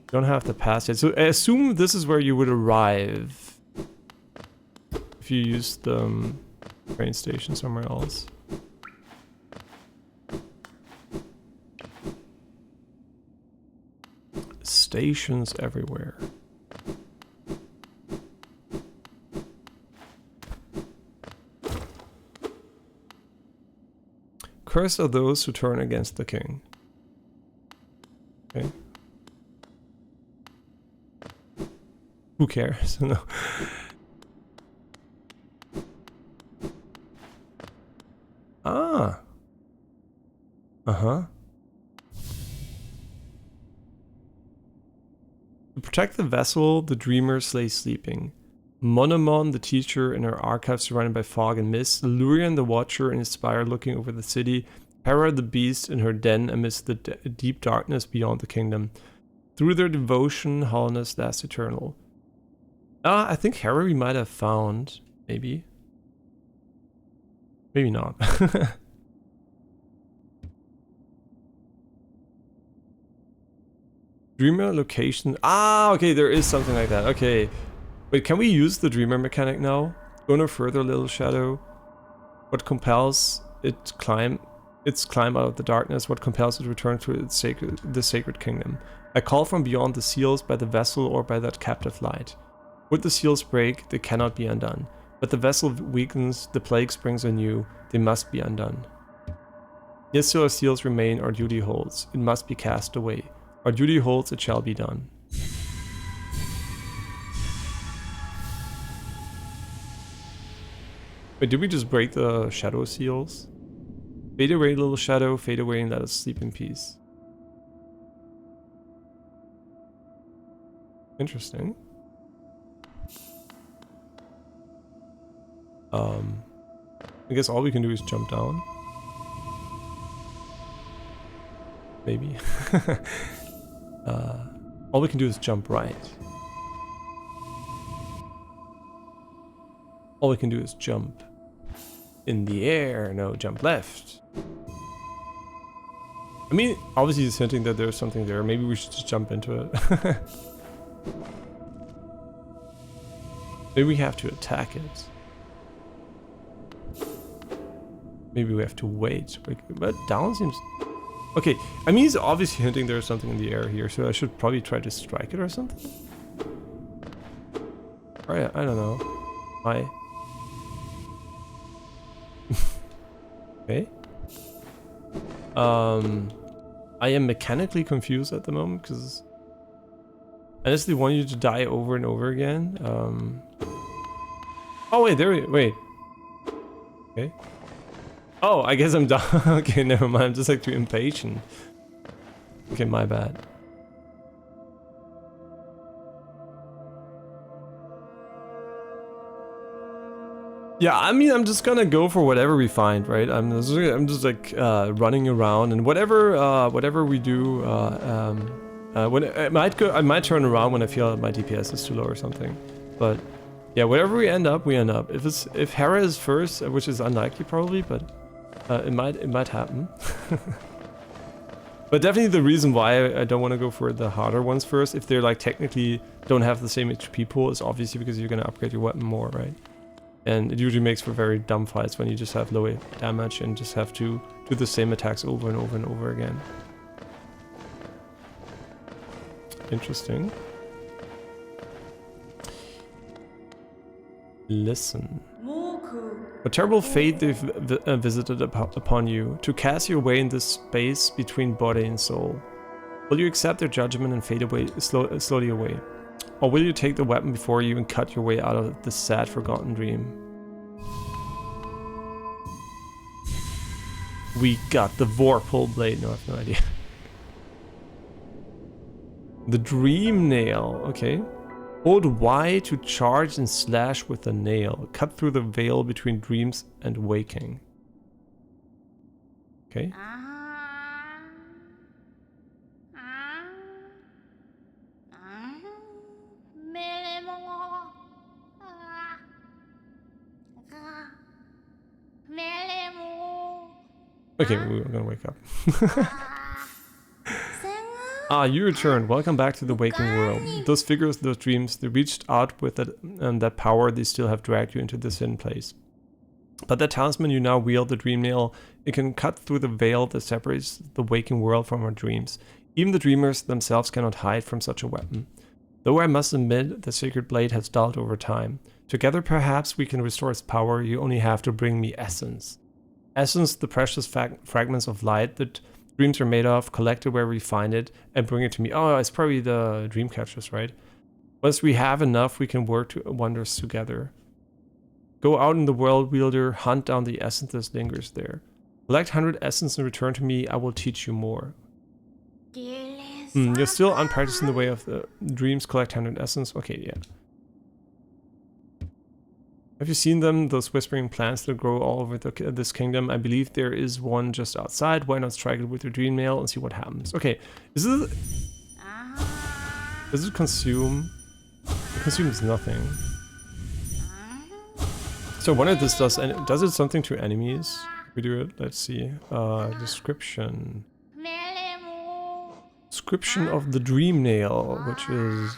Don't have to pass it. So I assume this is where you would arrive if you use the train station somewhere else. stations everywhere. Cursed are those who turn against the king. Okay. Who cares? No. Ah. Uh-huh. To protect the vessel, the dreamers lay sleeping. Monomon, the teacher, in her archive surrounded by fog and mist, Lurian, the watcher, in his spire looking over the city, Hera, the beast, in her den amidst the deep darkness beyond the kingdom. Through their devotion, Hallownest lasts eternal. I think Hera we might have found, maybe. Maybe not. Dreamer location. Ah, okay, there is something like that. Okay. Wait, can we use the dreamer mechanic now? Go no further, little shadow. What compels it climb out of the darkness? What compels it to return to the sacred kingdom? I call from beyond the seals by the vessel or by that captive light. Would the seals break, they cannot be undone. But the vessel weakens, the plague springs anew, they must be undone. Yet still our seals remain, our duty holds. It must be cast away. Our duty holds, it shall be done. Wait, did we just break the shadow seals? Fade away, little shadow, fade away and let us sleep in peace. Interesting. I guess all we can do is jump down. Maybe. All we can do is jump right. All we can do is jump in the air. No, jump left. I mean, obviously he's hinting that there's something there. Maybe we should just jump into it. Maybe we have to attack it. Maybe we have to wait. But down seems... Okay, I mean, he's obviously hinting there's something in the air here, so I should probably try to strike it or something? Alright, I don't know. Hi. Okay. I am mechanically confused at the moment, because... I honestly want you to die over and over again. Oh, wait, wait. Okay. Oh, I guess I'm done. Okay, never mind. I'm just like too impatient. Okay, my bad. Yeah, I mean, I'm just gonna go for whatever we find, right? I'm just like running around, and whatever we do, when I might turn around when I feel that my DPS is too low or something. But yeah, wherever we end up, we end up. If Hera is first, which is unlikely probably, but it might happen. But definitely the reason why I don't want to go for the harder ones first, if they're like technically don't have the same HP pool, is obviously because you're gonna upgrade your weapon more, right? And it usually makes for very dumb fights when you just have low damage and just have to do the same attacks over and over and over again. Interesting. Listen. What terrible fate they've visited upon you, to cast your way in this space between body and soul. Will you accept their judgment and fade away, slowly away? Or will you take the weapon before you and cut your way out of this sad, forgotten dream? We got the Vorpal blade. No, I have no idea. The Dream Nail. Okay. Hold Y to charge and slash with the nail. Cut through the veil between dreams and waking. Okay. Okay, we're gonna wake up. Ah, you returned. Welcome back to the waking world. Those figures, those dreams, they reached out with that power. They still have dragged you into this hidden place. But that talisman you now wield, the Dream Nail, it can cut through the veil that separates the waking world from our dreams. Even the dreamers themselves cannot hide from such a weapon. Though I must admit, the sacred blade has dulled over time. Together perhaps we can restore its power, you only have to bring me essence. Essence, the precious fragments of light that dreams are made of, collect it where we find it, and bring it to me. Oh, it's probably the dream catchers, right? Once we have enough, we can work wonders together. Go out in the world, wielder, hunt down the essence that lingers there. Collect 100 essence and return to me, I will teach you more. You're still unpracticed in the way of the dreams, collect 100 essence. Okay, yeah. Have you seen them, those whispering plants that grow all over this kingdom? I believe there is one just outside. Why not strike it with your dream nail and see what happens? Okay, does it consume? It consumes nothing. So I wonder if this does it something to enemies? We do it, let's see. Description. Description of the dream nail, which is...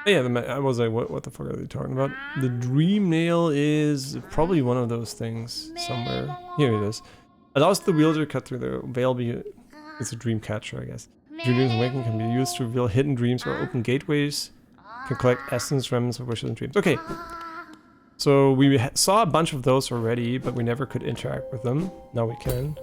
Yeah, I was like, what the fuck are they talking about? The dream nail is probably one of those things somewhere. Here it is. Allows the wielder to cut through the veil. It's a dream catcher, I guess. Dreams awakening can be used to reveal hidden dreams or open gateways. Can collect essence, remnants of wishes and dreams. Okay. So we saw a bunch of those already, but we never could interact with them. Now we can.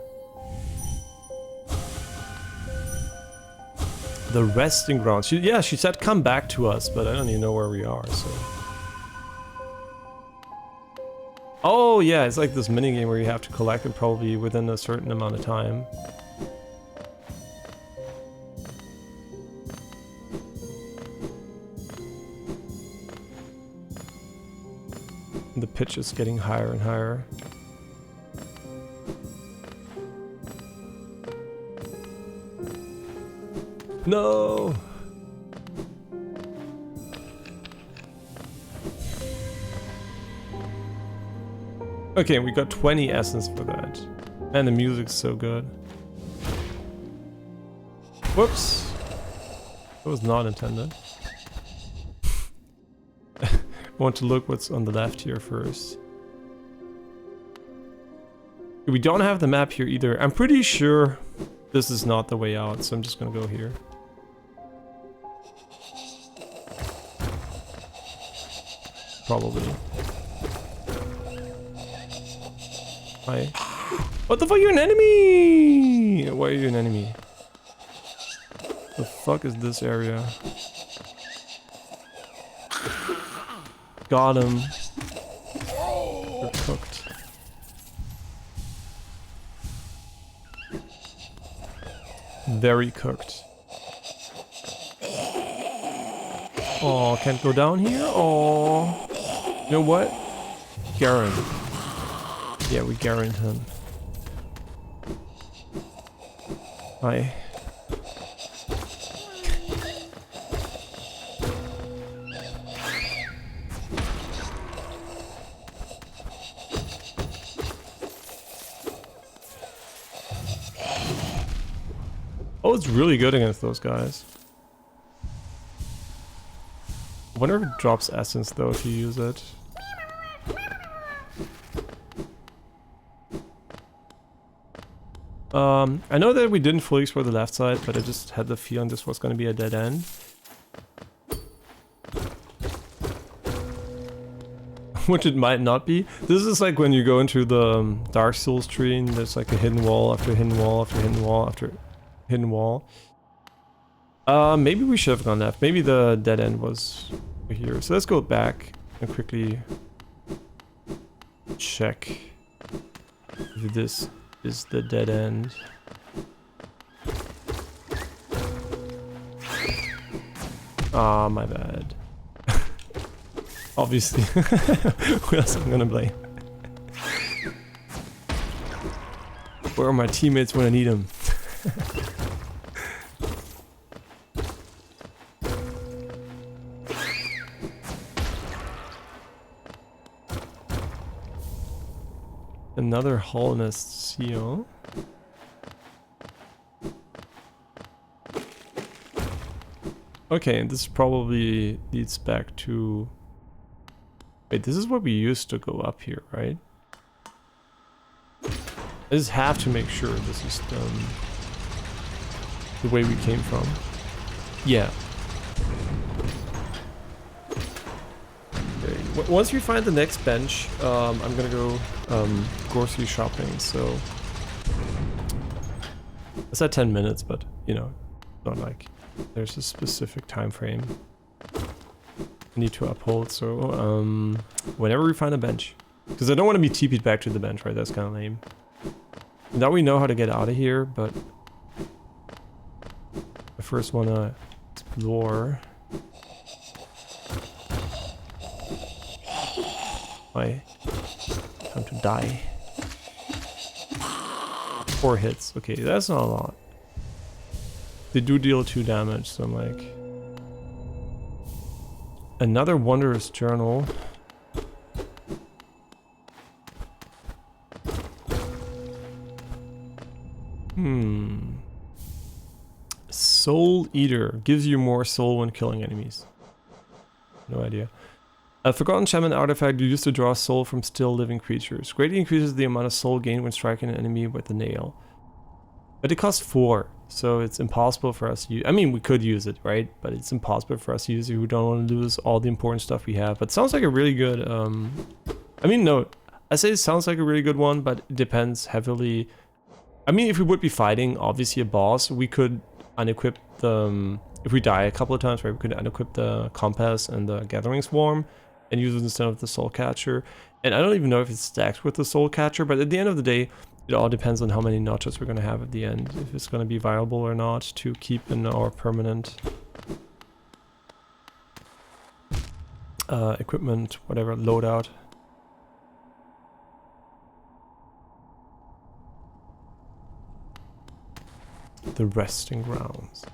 The resting ground. She said come back to us, but I don't even know where we are, so... Oh yeah, it's like this minigame where you have to collect it probably within a certain amount of time. The pitch is getting higher and higher. No! Okay, we got 20 essence for that. And the music's so good. Whoops! That was not intended. I want to look what's on the left here first. We don't have the map here either. I'm pretty sure this is not the way out, so I'm just gonna go here. Probably. Hi. What the fuck? You're an enemy! Why are you an enemy? The fuck is this area? Got him. They're cooked. Very cooked. Oh, can't go down here? Oh. You know what? Garen. Yeah, we Garen him. Hi. Oh, it's really good against those guys. I wonder if it drops essence though if you use it. I know that we didn't fully explore the left side, but I just had the feeling this was going to be a dead end. Which it might not be. This is like when you go into the Dark Souls tree and there's like a hidden wall after hidden wall after hidden wall after hidden wall. Maybe we should have gone left. Maybe the dead end was over here. So let's go back and quickly check if this is the dead end. Ah, my bad. Obviously. Who else am I gonna blame? Where are my teammates when I need them? Another Hallownest seal. Okay, and this probably leads back to... Wait, this is where we used to go up here, right? I just have to make sure this is the way we came from. Yeah. Okay. Once we find the next bench, I'm gonna go grocery shopping. So I said 10 minutes, but you know, not like there's a specific time frame I need to uphold. So whenever we find a bench, because I don't want to be TP'd back to the bench, right? That's kind of lame. Now we know how to get out of here, but I first want to explore. My time to die. 4 hits. Okay, that's not a lot. They do deal 2 damage, so I'm like... Another wondrous journal. Soul Eater. Gives you more soul when killing enemies. No idea. A forgotten shaman artifact used to draw soul from still living creatures. Greatly increases the amount of soul gained when striking an enemy with the nail. But it costs 4, so it's impossible for us to use. I mean, we could use it, right? But it's impossible for us to use it. We don't want to lose all the important stuff we have. But it sounds like a really good... I mean, no. I say it sounds like a really good one, but it depends heavily... I mean, if we would be fighting, obviously, a boss, we could unequip the... if we die a couple of times, right, we could unequip the compass and the gathering swarm and use it instead of the soul catcher. And I don't even know if it stacks with the soul catcher, but at the end of the day, it all depends on how many notches we're going to have at the end, if it's going to be viable or not to keep in our permanent equipment, whatever, loadout. The resting grounds.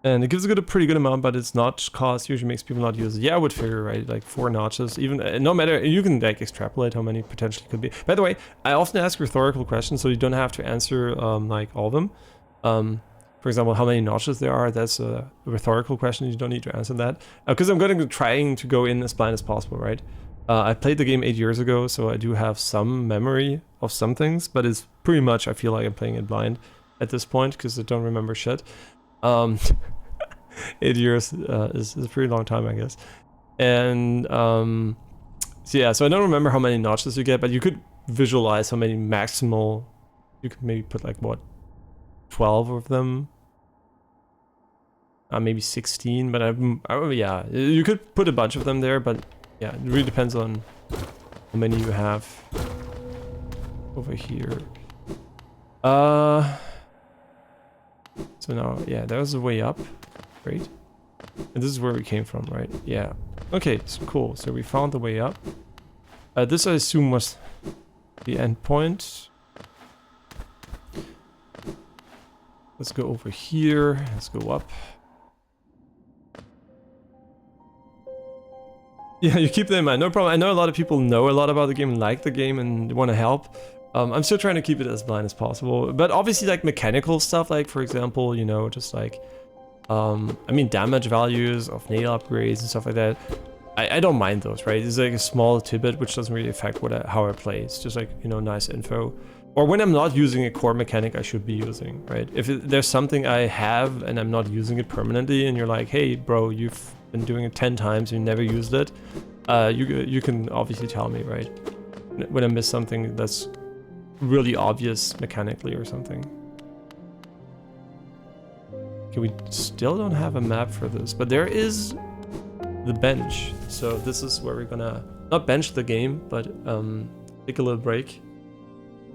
And it gives a pretty good amount, but its notch cost usually makes people not use it. Yeah, I would figure, right? Like 4 notches, even no matter, you can like extrapolate how many potentially could be. By the way, I often ask rhetorical questions, so you don't have to answer like all of them. For example, how many notches there are, that's a rhetorical question. You don't need to answer that. Because I'm going to trying to go in as blind as possible, right? I played the game 8 years ago, so I do have some memory of some things, but it's pretty much, I feel like I'm playing it blind at this point, because I don't remember shit. 8 years is a pretty long time, I guess. And so yeah, so I don't remember how many notches you get, but you could visualize how many maximal. You could maybe put like what, 12 of them, maybe 16. But yeah, you could put a bunch of them there, but yeah, it really depends on how many you have over here. So now, yeah, that was the way up. Great. And this is where we came from, right? Yeah. Okay, so cool. So we found the way up. This, I assume, was the end point. Let's go over here. Let's go up. Yeah, you keep that in mind. No problem. I know a lot of people know a lot about the game and like the game and want to help. I'm still trying to keep it as blind as possible. But obviously, like mechanical stuff, like for example, you know, just like, I mean, damage values of nail upgrades and stuff like that. I don't mind those, right? It's like a small tidbit which doesn't really affect how I play. It's just like, you know, nice info. Or when I'm not using a core mechanic I should be using, right? If there's something I have and I'm not using it permanently and you're like, hey, bro, you've been doing it 10 times, you never used it, you can obviously tell me, right? When I miss something that's really obvious mechanically or something. Okay, we still don't have a map for this, but there is the bench. So this is where we're gonna not bench the game, but take a little break.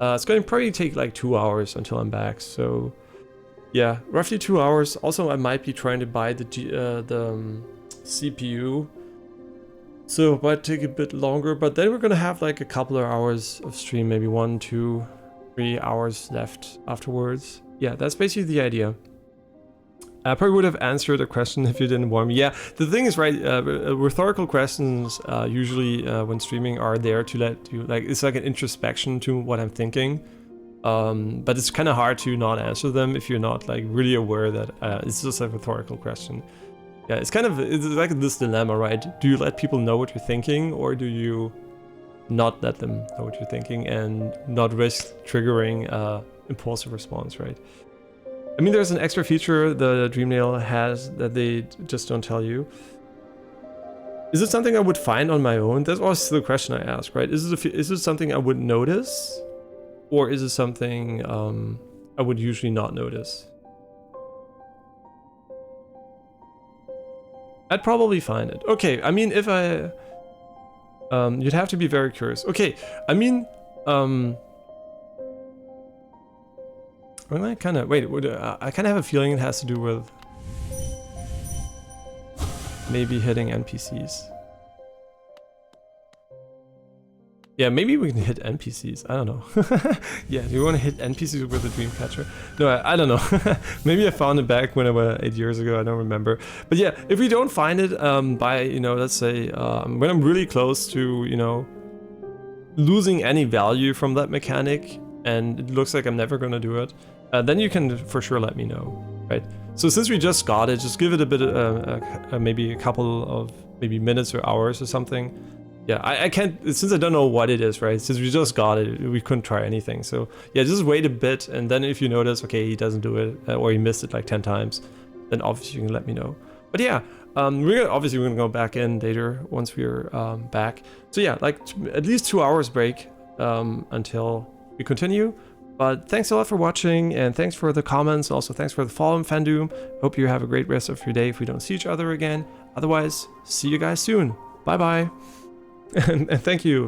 It's going to probably take like 2 hours until I'm back. So yeah, roughly 2 hours. Also, I might be trying to buy the CPU, so it might take a bit longer. But then we're gonna have like a couple of hours of stream, maybe 1, 2, 3 hours left afterwards. Yeah, that's basically the idea. I probably would have answered a question if you didn't warn me. Yeah, the thing is, right, rhetorical questions usually when streaming are there to let you, like, it's like an introspection to what I'm thinking. But it's kind of hard to not answer them if you're not like really aware that it's just a rhetorical question. Yeah, it's like this dilemma, right? Do you let people know what you're thinking, or do you not let them know what you're thinking and not risk triggering impulsive response, right? I mean, there's an extra feature the Dreamnail has that they just don't tell you. Is it something I would find on my own? That's also the question I ask, right? Is it something I would notice, or is it something I would usually not notice? I'd probably find it. Okay, I mean, if I... you'd have to be very curious. Okay, I mean... I kind of... Wait, I kind of have a feeling it has to do with... maybe hitting NPCs. Yeah, maybe we can hit NPCs. I don't know. Yeah, do you want to hit NPCs with a Dreamcatcher? No, I don't know. Maybe I found it back when I was 8 years ago. I don't remember. But yeah, if we don't find it by, you know, let's say when I'm really close to, you know, losing any value from that mechanic, and it looks like I'm never gonna do it, then you can for sure let me know, right? So since we just got it, just give it a bit, maybe a couple of maybe minutes or hours or something. Yeah, I can't, since I don't know what it is, right? Since we just got it, we couldn't try anything. So yeah, just wait a bit, and then if you notice, okay, he doesn't do it, or he missed it like 10 times, then obviously you can let me know. But yeah, we're gonna go back in later once we're back. So yeah, like at least 2 hours break until we continue. But thanks a lot for watching, and thanks for the comments. Also, thanks for the follow and fandom. Hope you have a great rest of your day if we don't see each other again. Otherwise, see you guys soon. Bye bye. And thank you